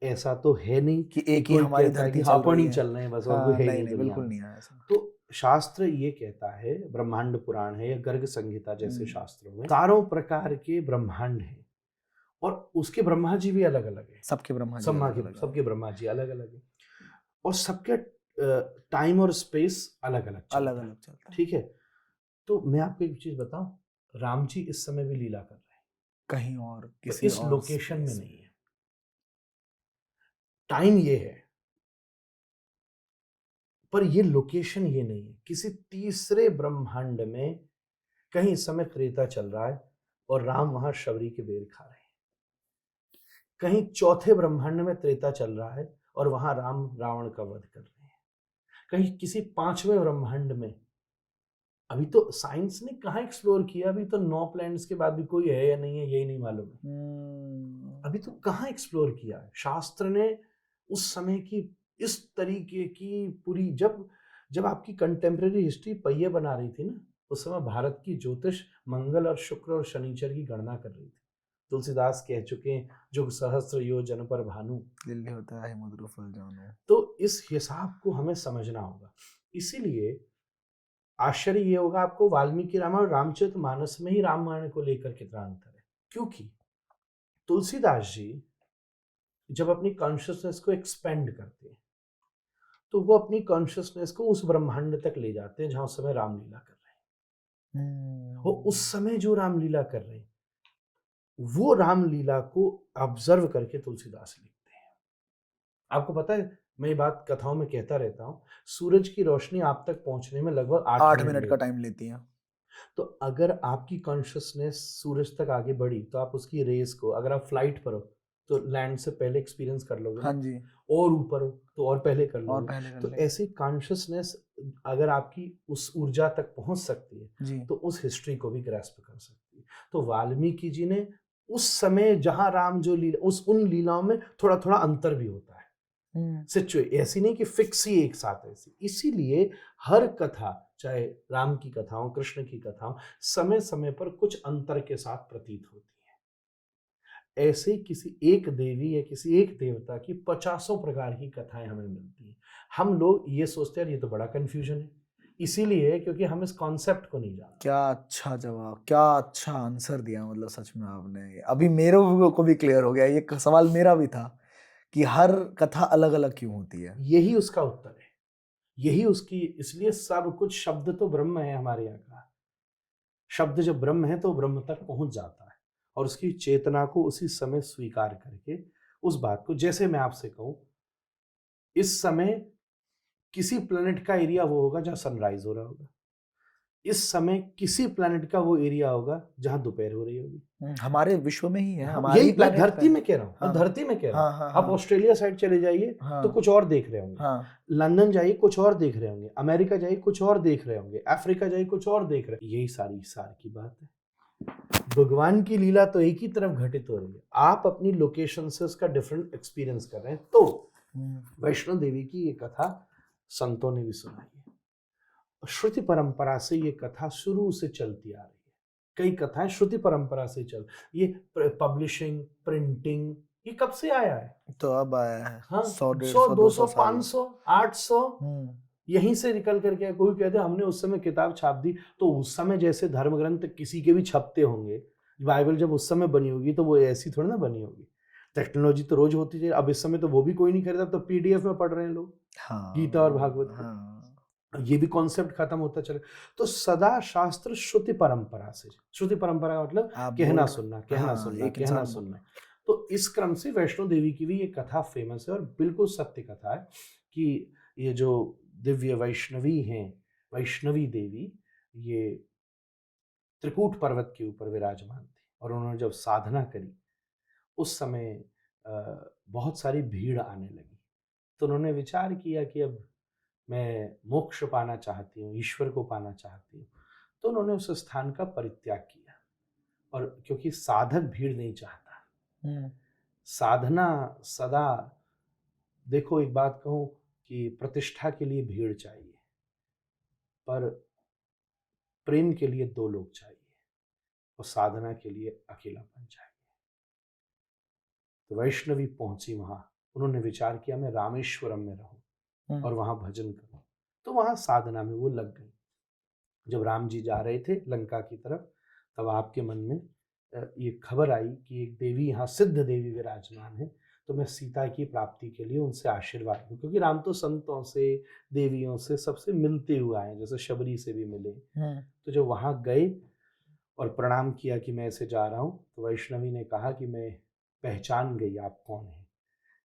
[SPEAKER 2] ऐसा तो है नहीं
[SPEAKER 1] कि एक ही
[SPEAKER 2] कोई
[SPEAKER 1] हमारी
[SPEAKER 2] कहता है कि
[SPEAKER 1] धरती चल
[SPEAKER 2] अपन
[SPEAKER 1] रही
[SPEAKER 2] ही
[SPEAKER 1] है।
[SPEAKER 2] चल रहे हैं बस, और कोई है ही
[SPEAKER 1] नहीं
[SPEAKER 2] नहीं
[SPEAKER 1] नहीं,
[SPEAKER 2] दुनिया
[SPEAKER 1] बिल्कुल
[SPEAKER 2] में।
[SPEAKER 1] नहीं है ऐसा।
[SPEAKER 2] तो शास्त्र ये कहता है, ब्रह्मांड पुराण है या गर्ग संहिता जैसे
[SPEAKER 1] हम्म।
[SPEAKER 2] शास्त्रों में चारों प्रकार के ब्रह्मांड हैं और उसके ब्रह्मा जी भी अलग अलग है।
[SPEAKER 1] सबके ब्रह्मा जी अलग अलग हैं।
[SPEAKER 2] सबके ब्रह्मा जी अलग अलग है और सबके टाइम और स्पेस अलग अलग
[SPEAKER 1] अलग
[SPEAKER 2] चलता है।
[SPEAKER 1] अलग चलता है।
[SPEAKER 2] ठीक है, तो मैं आपको एक चीज बताऊं, राम जी इस समय भी लीला कर रहे हैं,
[SPEAKER 1] कहीं और
[SPEAKER 2] पर
[SPEAKER 1] किसी
[SPEAKER 2] इस
[SPEAKER 1] और
[SPEAKER 2] लोकेशन में
[SPEAKER 1] space
[SPEAKER 2] नहीं है। टाइम ये है पर ये लोकेशन ये नहीं है। किसी तीसरे ब्रह्मांड में कहीं इस समय त्रेता चल रहा है और राम वहां शबरी के बेर खा रहे हैं। कहीं चौथे ब्रह्मांड में त्रेता चल रहा है और वहां राम रावण का वध कर रहे हैं। कहीं किसी पांचवें ब्रह्मांड में, अभी तो साइंस ने कहाँ एक्सप्लोर किया, अभी तो 9 प्लैनेट्स के बाद भी कोई है या नहीं है यही नहीं मालूम है। अभी तो कहाँ एक्सप्लोर किया है। शास्त्र ने उस समय की इस तरीके की पूरी, जब आपकी कंटेम्प्रेरी हिस्ट्री पहिए बना रही थी ना, उस समय भारत की ज्योतिष मंगल और शुक्र और शनिचर की गणना कर रही थी। तुलसीदास कह चुके हैं, जुग सहस्त्र योजन पर भानु,
[SPEAKER 1] दिल्ली होता है मधुर फल जानो।
[SPEAKER 2] तो इस हिसाब को हमें समझना होगा। इसीलिए आश्चर्य ये होगा आपको, वाल्मीकि रामायण और रामचरितमानस में ही रामायण को लेकर कितना अंतर है, क्योंकि तुलसीदास जी जब अपनी कॉन्शियसनेस को एक्सपेंड करते हैं तो वो अपनी कॉन्शियसनेस को उस ब्रह्मांड तक ले जाते हैं जहां उस समय रामलीला कर रहे हैं। वो उस समय जो रामलीला कर रहे हैं वो रामलीला को ऑब्जर्व करके तुलसीदास लिखते हैं। आपको पता है, मैं ये बात कथाओं में कहता रहता हूँ, सूरज की रोशनी आप तक पहुंचने में लगभग 8
[SPEAKER 1] मिनट का टाइम लेती है।
[SPEAKER 2] तो अगर आपकी कॉन्शियसनेस सूरज तक आगे बढ़ी तो आप उसकी रेस को, अगर आप फ्लाइट पर हो तो लैंड से पहले एक्सपीरियंस कर लोगे।
[SPEAKER 1] हाँ जी।
[SPEAKER 2] और ऊपर हो तो और पहले कर
[SPEAKER 1] और
[SPEAKER 2] लोगे।
[SPEAKER 1] पहले कर
[SPEAKER 2] तो
[SPEAKER 1] लेंगे।
[SPEAKER 2] ऐसी कॉन्शियसनेस अगर आपकी उस ऊर्जा तक पहुंच सकती है
[SPEAKER 1] जी।
[SPEAKER 2] तो उस हिस्ट्री को भी ग्रैस्प कर सकती है। तो वाल्मीकि जी ने उस समय जहां राम जो लीला, उन लीलाओं में थोड़ा थोड़ा अंतर भी होता है। सिचुएशन ऐसी नहीं कि फिक्स ही एक साथ ऐसी। इसीलिए हर कथा, चाहे राम की कथा हो, कृष्ण की कथा हो, समय समय पर कुछ अंतर के साथ प्रतीत होती है। ऐसे किसी एक देवी या किसी एक देवता की 50 प्रकार की कथाएं हमें मिलती हैं। हम लोग ये सोचते हैं ये तो बड़ा कंफ्यूजन है, इसीलिए क्योंकि हम इस कॉन्सेप्ट को नहीं जानते।
[SPEAKER 1] क्या अच्छा जवाब, क्या अच्छा आंसर दिया, मतलब सच में आपने। अभी मेरे को भी क्लियर हो गया, ये सवाल मेरा भी था कि हर कथा अलग अलग क्यों होती है।
[SPEAKER 2] यही उसका उत्तर है, यही उसकी, इसलिए सब कुछ, शब्द तो ब्रह्म है हमारे यहाँ का। शब्द जब ब्रह्म है तो ब्रह्म तक पहुंच जाता है और उसकी चेतना को उसी समय स्वीकार करके उस बात को, जैसे मैं आपसे कहूं, इस समय किसी प्लेनेट का एरिया वो होगा जहां सनराइज हो रहा होगा, इस समय किसी प्लेनेट का वो एरिया होगा जहां दोपहर हो रही होगी।
[SPEAKER 1] हमारे विश्व में ही है,
[SPEAKER 2] यही मैं धरती में कह रहा हूँ।
[SPEAKER 1] हाँ,
[SPEAKER 2] धरती में कह रहा हूँ।
[SPEAKER 1] हाँ,
[SPEAKER 2] आप ऑस्ट्रेलिया साइड चले जाइए तो कुछ और देख रहे होंगे। लंदन जाइए कुछ और देख रहे होंगे, अमेरिका जाइए कुछ और देख रहे होंगे, अफ्रीका जाइए कुछ और देख रहे होंगे। यही सारी सार की बात है। भगवान की लीला तो एक ही तरफ घटित हो रही है, आप अपनी लोकेशन से उसका डिफरेंट एक्सपीरियंस कर रहे हैं। तो वैष्णो देवी की ये कथा संतों ने भी सुनाई है, श्रुति परंपरा से ये कथा शुरू से चलती आ रही है। कई कथाएं श्रुति परंपरा से चल, ये पब्लिशिंग, प्रिंटिंग, ये कब से आया है?
[SPEAKER 1] तो अब आया है
[SPEAKER 2] हाँ,
[SPEAKER 1] 100
[SPEAKER 2] 100,
[SPEAKER 1] 150
[SPEAKER 2] 200,
[SPEAKER 1] साल।
[SPEAKER 2] 500, 800 यहीं से निकल करके। कोई कहते हमने उस समय किताब छाप दी, तो उस समय जैसे धर्म ग्रंथ किसी के भी छपते होंगे, बाइबल जब उस समय बनी होगी तो वो ऐसी थोड़ी ना बनी होगी। टेक्नोलॉजी तो रोज होती है, अब इस समय तो वो भी कोई नहीं खरीदा, तो पीडीएफ में पढ़ रहे हैं लोग
[SPEAKER 1] हाँ,
[SPEAKER 2] गीता और भागवत को।
[SPEAKER 1] हाँ,
[SPEAKER 2] ये भी कॉन्सेप्ट खत्म होता चले। तो सदा शास्त्र श्रुति परंपरा से, श्रुति परंपरा का मतलब
[SPEAKER 1] आप
[SPEAKER 2] कहना
[SPEAKER 1] बोल
[SPEAKER 2] सुनना, कहना
[SPEAKER 1] हाँ,
[SPEAKER 2] सुनना,
[SPEAKER 1] एक
[SPEAKER 2] कहना
[SPEAKER 1] इंसान
[SPEAKER 2] सुनना। तो इस क्रम से वैष्णो देवी की भी ये कथा फेमस है और बिल्कुल सत्य कथा है कि ये जो दिव्य वैष्णवी हैं, वैष्णवी देवी, ये त्रिकूट पर्वत के ऊपर विराजमान थी और उन्होंने जब साधना करी उस समय बहुत सारी भीड़ आने लगी। तो उन्होंने विचार किया कि अब मैं मोक्ष पाना चाहती हूँ, ईश्वर को पाना चाहती हूँ। तो उन्होंने उस स्थान का परित्याग किया, और क्योंकि साधक भीड़ नहीं चाहता, साधना सदा, देखो एक बात कहूँ कि प्रतिष्ठा के लिए भीड़ चाहिए, पर प्रेम के लिए 2 लोग चाहिए, और साधना के लिए अकेलापन चाहिए। तो वैष्णवी पहुंची वहां, उन्होंने विचार किया मैं रामेश्वरम में रहूं और वहां भजन करूं। तो वहां साधना में वो लग गई। जब राम जी जा रहे थे लंका की तरफ, तब आपके मन में ये खबर आई कि एक देवी यहाँ सिद्ध देवी विराजमान है, तो मैं सीता की प्राप्ति के लिए उनसे आशीर्वाद लूं, क्योंकि राम तो संतों से, देवियों से, सबसे मिलते हुए आए, जैसे शबरी से भी मिले। तो जब वहां गए और प्रणाम किया कि मैं ऐसे जा रहा हूँ, तो वैष्णवी ने कहा कि मैं पहचान गई आप कौन हैं,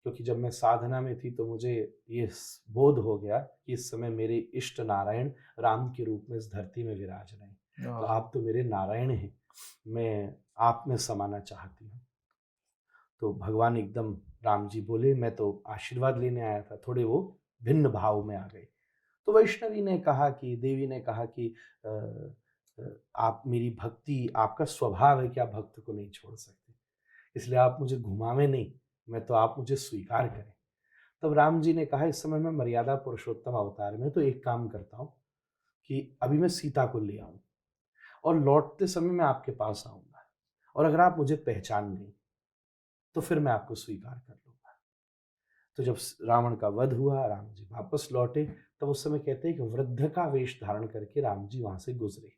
[SPEAKER 2] क्योंकि जब मैं साधना में थी तो मुझे ये बोध हो गया कि इस समय मेरे इष्ट नारायण राम के रूप में इस धरती में विराज रहे हैं, तो आप तो मेरे नारायण हैं, मैं आप में समाना चाहती हूँ। तो भगवान एकदम, राम जी बोले मैं तो आशीर्वाद लेने आया था, थोड़े वो भिन्न भाव में आ गए। तो वैष्णवी ने कहा कि, देवी ने कहा कि आप मेरी भक्ति, आपका स्वभाव है कि आप भक्त को नहीं छोड़ सकते, इसलिए आप मुझे घुमावे नहीं, मैं तो आप मुझे स्वीकार करें। तब राम जी ने कहा इस समय मैं मर्यादा पुरुषोत्तम अवतार में, तो एक काम करता हूँ कि अभी मैं सीता को ले आऊं और लौटते समय मैं आपके पास आऊंगा, और अगर आप मुझे पहचान गई तो फिर मैं आपको स्वीकार कर लूंगा। तो जब रावण का वध हुआ, राम जी वापस लौटे, तब उस समय कहते हैं कि वृद्ध का वेश धारण करके राम जी वहां से गुजरे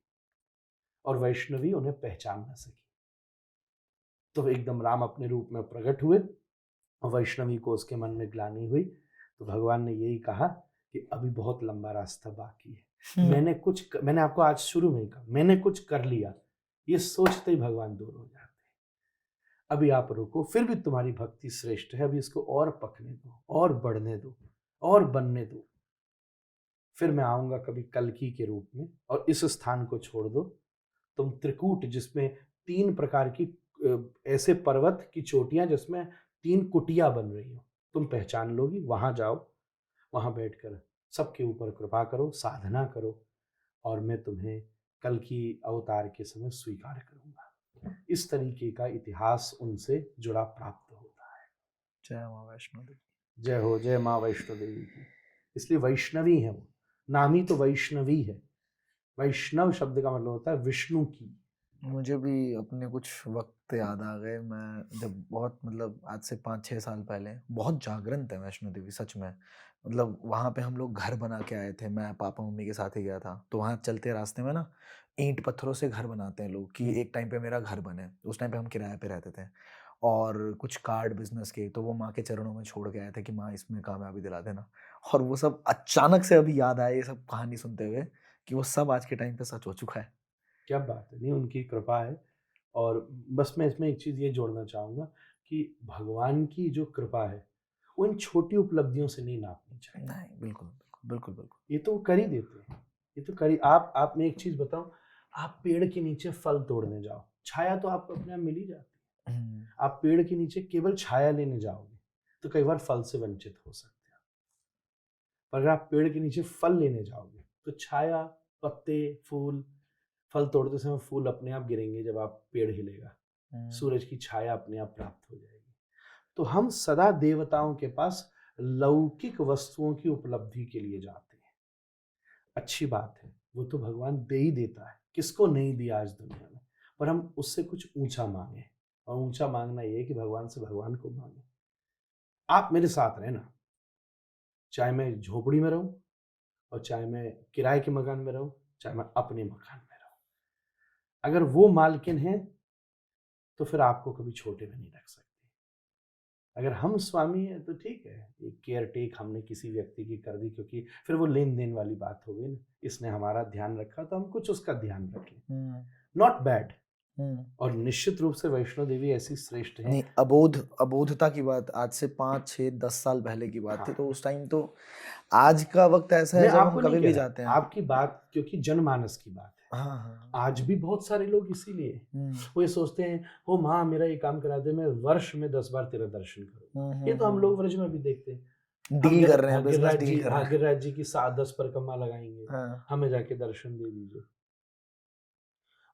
[SPEAKER 2] और वैष्णवी उन्हें पहचान न सकी। तो एकदम राम अपने रूप में प्रकट हुए और वैष्णवी को उसके मन में ग्लानि हुई। तो भगवान ने यही कहा कि अभी बहुत लंबा रास्ता बाकी है, मैंने आपको आज शुरू में ही कहा, मैंने कुछ कर लिया, ये सोचते ही भगवान दूर हो जाते हैं। अभी आप रुको, फिर भी तुम्हारी भक्ति श्रेष्ठ है, अभी इसको और पकने दो, और बढ़ने दो, और बनने दो, फिर मैं आऊंगा कभी कल्कि के रूप में, और इस स्थान को छोड़ दो। तुम त्रिकूट, जिसमें 3 प्रकार की ऐसे पर्वत की चोटियां जिसमें 3 कुटिया बन रही हो, तुम पहचान लोगी, वहां जाओ, वहां बैठकर सबके ऊपर कृपा करो, साधना करो, और मैं तुम्हें कल की अवतार के समय स्वीकार करूंगा। इस तरीके का इतिहास उनसे जुड़ा प्राप्त होता है।
[SPEAKER 1] जय माँ वैष्णो देवी।
[SPEAKER 2] जय हो, जय माँ वैष्णो देवी की। इसलिए वैष्णवी है वो, नाम ही तो वैष्णवी है। वैष्णव शब्द का मतलब होता है विष्णु की।
[SPEAKER 1] मुझे भी अपने कुछ वक्त याद आ गए, मैं जब बहुत मतलब आज से 5-6 साल पहले बहुत जागरण थे वैष्णो देवी, सच में। मतलब वहाँ पे हम लोग घर बना के आए थे, मैं पापा मम्मी के साथ ही गया था। तो वहाँ चलते रास्ते में ना ईंट पत्थरों से घर बनाते हैं लोग, कि एक टाइम पे मेरा घर बने। उस टाइम पे हम किराए पे रहते थे, और कुछ कार्ड बिजनेस के, तो वो माँ के चरणों में छोड़ के आए थे कि माँ इसमें कामयाबी दिला देना। और वो सब अचानक से अभी याद आया, ये सब कहानी सुनते हुए, कि वो सब आज के टाइम पे सच हो चुका है।
[SPEAKER 2] क्या बात है, नहीं उनकी कृपा है। और बस मैं इसमें एक चीज़ ये जोड़ना चाहूँगा कि भगवान की जो कृपा है वो इन छोटी उपलब्धियों से नहीं नापनी चाहिए।
[SPEAKER 1] नहीं, बिल्कुल बिल्कुल बिल्कुल बिल्कुल।
[SPEAKER 2] ये तो कर ही देते हैं, ये तो कर ही। आप मैं एक चीज़ बताऊँ, आप पेड़ के नीचे फल तोड़ने जाओ, छाया तो आपको अपने आप मिल ही जाती है। आप पेड़ के नीचे केवल छाया लेने जाओगे तो कई बार फल से वंचित हो सकते हैं, पर अगर आप पेड़ के नीचे फल लेने जाओगे तो छाया, पत्ते, फूल, फल तोड़ते समय फूल अपने आप गिरेंगे, जब आप पेड़ हिलेगा, सूरज की छाया अपने आप प्राप्त हो जाएगी। तो हम सदा देवताओं के पास लौकिक वस्तुओं की उपलब्धि के लिए जाते हैं। अच्छी बात है, वो तो भगवान दे ही देता है, किसको नहीं दिया आज दुनिया में। पर हम उससे कुछ ऊंचा मांगे, और ऊंचा मांगना ये है कि भगवान से भगवान को मांगे। आप मेरे साथ रहना, चाहे मैं झोपड़ी में रहूं और चाहे मैं किराए के मकान में रहूं, चाहे मैं अपने मकान में रहूं। अगर वो मालकिन है तो फिर आपको कभी छोटे में नहीं रख सकते। अगर हम स्वामी हैं तो ठीक है, एक केयर टेक हमने किसी व्यक्ति की कर दी, क्योंकि फिर वो लेन देन वाली बात हो गई ना, इसने हमारा ध्यान रखा तो हम कुछ उसका ध्यान रखें, नॉट बैड। और निश्चित रूप से वैष्णो देवी ऐसी श्रेष्ठ है।
[SPEAKER 1] नहीं, अबोधता की बात आज से 5 6 10 साल पहले की बात थी, तो उस टाइम तो आज का वक्त ऐसा है
[SPEAKER 2] मैं
[SPEAKER 1] जब
[SPEAKER 2] आपको
[SPEAKER 1] हम
[SPEAKER 2] नहीं
[SPEAKER 1] कभी
[SPEAKER 2] कह
[SPEAKER 1] भी
[SPEAKER 2] रहा,
[SPEAKER 1] जाते हैं।
[SPEAKER 2] आपकी बात क्योंकि जनमानस की बात है।
[SPEAKER 1] हाँ हाँ।
[SPEAKER 2] आज भी बहुत सारे लोग इसीलिए वो ये सोचते हैं, ओ माँ मेरा ये काम करा दे, मैं वर्ष में 10 बार तेरा दर्शन करूँ। ये तो हम लोग व्रज में भी देखते हैं,
[SPEAKER 1] डील कर रहे हैं, बिजनेस
[SPEAKER 2] गिरिराज
[SPEAKER 1] डील
[SPEAKER 2] जी,
[SPEAKER 1] कर रहे हैं।
[SPEAKER 2] गिरिराज जी की 7-10 परिक्रमा लगाएंगे,
[SPEAKER 1] हाँ।
[SPEAKER 2] हमें जाके दर्शन दे दीजिए।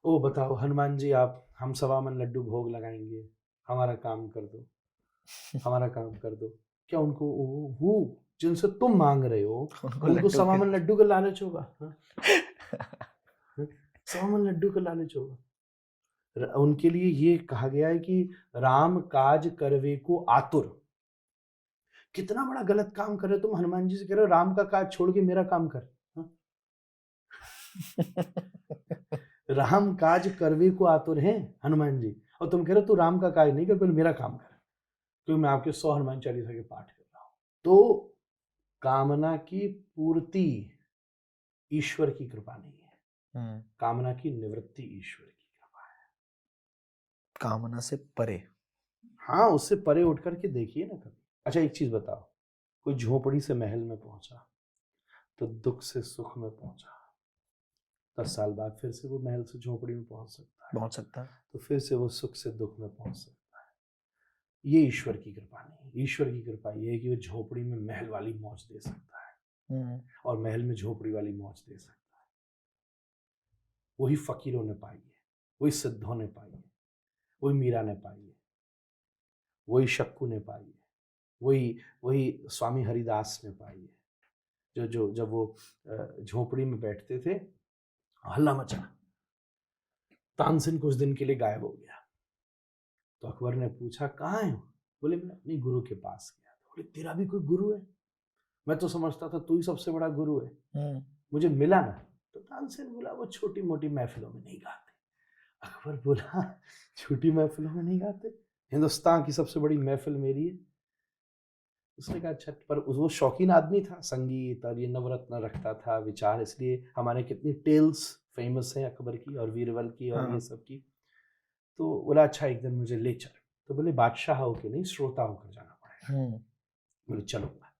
[SPEAKER 2] ओ बताओ हनुमान जी, आप हम 1.25 लड्डू भोग लगाएंगे, हमारा काम कर दो, हमारा काम कर दो। क्या उनको वो जिनसे तुम मांग रहे हो उनको 1.25 लड्डू का लालच होगा? 1.25 लड्डू का लालच होगा? उनके लिए ये कहा गया है कि राम काज करवे को आतुर। कितना बड़ा गलत काम कर रहे हो तुम, हनुमान जी से कह रहे हो राम का काज छोड़ के मेरा काम कर। राम काज करवे को आतुर हैं हनुमान जी, और तुम कह रहे हो तू राम का काज नहीं कर, पहले मेरा काम कर, क्योंकि मैं आपके 100 हनुमान चालीसा के पाठ कर रहा हूं। तो कामना की पूर्ति ईश्वर की कृपा नहीं है, कामना की निवृत्ति ईश्वर की कृपा है।
[SPEAKER 1] कामना से परे,
[SPEAKER 2] हाँ, उससे परे उठ करके देखिए ना कभी। अच्छा एक चीज बताओ, कोई झोपड़ी से महल में पहुंचा तो दुख से सुख में पहुंचा, 10 साल बाद फिर से वो महल से झोपड़ी में पहुंच सकता है, तो फिर से वो सुख से दुख में पहुंच सकता है। ये ईश्वर की कृपा नहीं है। ईश्वर की कृपा ये है कि वो झोपड़ी में महल वाली मौज दे सकता है और महल में झोपड़ी वाली मौज दे सकता है। वही फकीरों ने पाई है, वही सिद्धों ने पाई है, वही मीरा ने पाई है, वही शक्कू ने पाई है, वही वही स्वामी हरिदास ने पाई है। जो जो जब वो झोपड़ी में बैठते थे, हल्ला मचा, तानसेन कुछ दिन के लिए गायब हो गया, तो अकबर ने पूछा कहाँ है? बोले मैं अपने गुरु के पास गया। बोले तेरा भी कोई गुरु है? मैं तो समझता था तू ही सबसे बड़ा गुरु है, मुझे मिला ना। तो तानसेन बोला वो छोटी मोटी महफिलों में नहीं गाते। अकबर बोला छोटी महफिलों में नहीं गाते, हिंदुस्तान की सबसे बड़ी महफिल मेरी है। उसने कहा अच्छा, पर वो शौकीन आदमी था, संगीत और ये नवरत्न रखता था, विचार, इसलिए हमारे कितनी टेल्स फेमस हैं अकबर की और बीरबल की और ये सब की। तो बोला अच्छा एक दिन मुझे ले चल। तो बोले बादशाह होके नहीं, श्रोता होकर जाना पड़ेगा। बोले चलूंगा।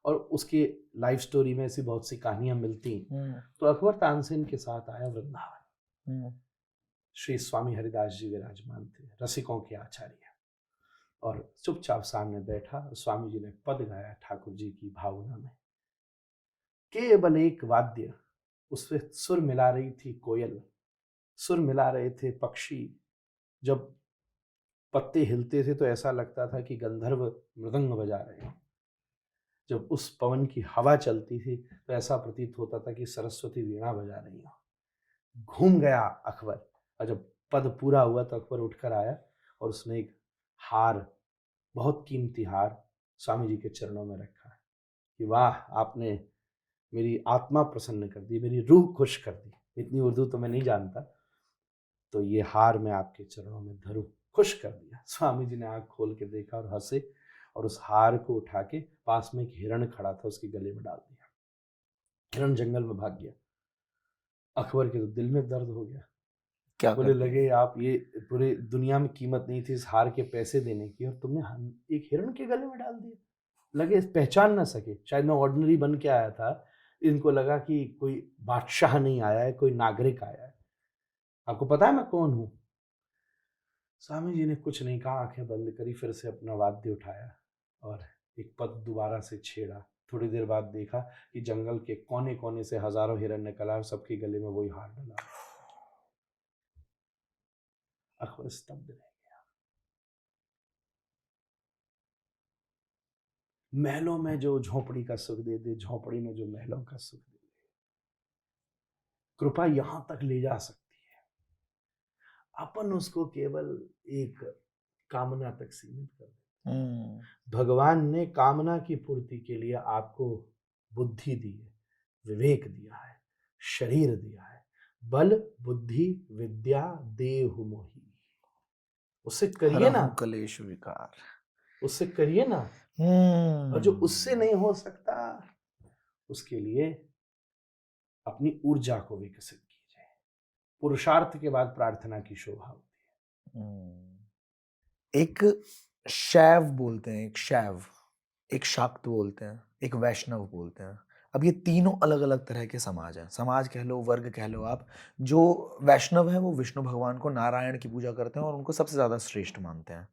[SPEAKER 2] और उसकी लाइफ स्टोरी में ऐसी बहुत सी कहानियां मिलती। तो अकबर तानसेन के साथ आया वृंदावन। श्री स्वामी हरिदास जी विराजमान थे, रसिकों के आचार्य, और चुपचाप सामने बैठा। स्वामी जी ने पद गाया ठाकुर जी की भावना में। केवल एक वाद्य, उससे सुर मिला रही थी कोयल, सुर मिला रहे थे पक्षी। जब पत्ते हिलते थे तो ऐसा लगता था कि गंधर्व मृदंग बजा रहे हैं। जब उस पवन की हवा चलती थी तो ऐसा प्रतीत होता था कि सरस्वती वीणा बजा रही हो। घूम गया अकबर, और जब पद पूरा हुआ तो अकबर उठकर आया और उसने एक हार, बहुत कीमती हार, स्वामी जी के चरणों में रखा कि वाह आपने मेरी आत्मा प्रसन्न कर दी, मेरी रूह खुश कर दी। इतनी उर्दू तो मैं नहीं जानता, तो ये हार मैं आपके चरणों में धरूं, खुश कर दिया। स्वामी जी ने आंख खोल के देखा और हंसे, और उस हार को उठा के पास में एक हिरण खड़ा था उसके गले में डाल दिया। हिरण जंगल में भाग गया। अकबर के तो दिल में दर्द हो गया। क्या बोले लगे आप, ये पूरे दुनिया में कीमत नहीं थी इस हार के पैसे देने की, और तुमने एक हिरण के गले में डाल दिया। लगे पहचान ना सके, शायद मैं ऑर्डिनरी बन के आया था, इनको लगा कि कोई बादशाह नहीं आया है, कोई नागरिक आया है। आपको पता है मैं कौन हूं? स्वामी जी ने कुछ नहीं कहा, आंखें बंद करी, फिर से अपना वाद्य उठाया और एक पद दोबारा से छेड़ा। थोड़ी देर बाद देखा कि जंगल के कोने कोने से हजारों हिरण निकल आए और सबके गले में वही हार डाला। अकबर स्तब्ध रह गया। महलों में जो झोपड़ी का सुख दे दे, झोपड़ी में जो महलों का सुख दे दे, कृपा यहां तक ले जा सकती है। अपन उसको केवल एक कामना तक सीमित कर देते। भगवान ने कामना की पूर्ति के लिए आपको बुद्धि दी है, विवेक दिया है, शरीर दिया है। बल बुद्धि विद्या देहु मोहि, उससे करिए ना,
[SPEAKER 1] हरहु कलेश विकार।
[SPEAKER 2] उससे करिए ना। और जो उससे नहीं हो सकता उसके लिए अपनी ऊर्जा को विकसित कीजिए। पुरुषार्थ के बाद प्रार्थना की शोभा होती है।
[SPEAKER 1] एक शैव बोलते हैं, एक शैव, एक शाक्त बोलते हैं, एक वैष्णव बोलते हैं। अब ये तीनों अलग अलग तरह के समाज हैं, समाज कह लो, वर्ग कह लो आप। जो वैष्णव है वो विष्णु भगवान को, नारायण की पूजा करते हैं और उनको सबसे ज़्यादा श्रेष्ठ मानते हैं।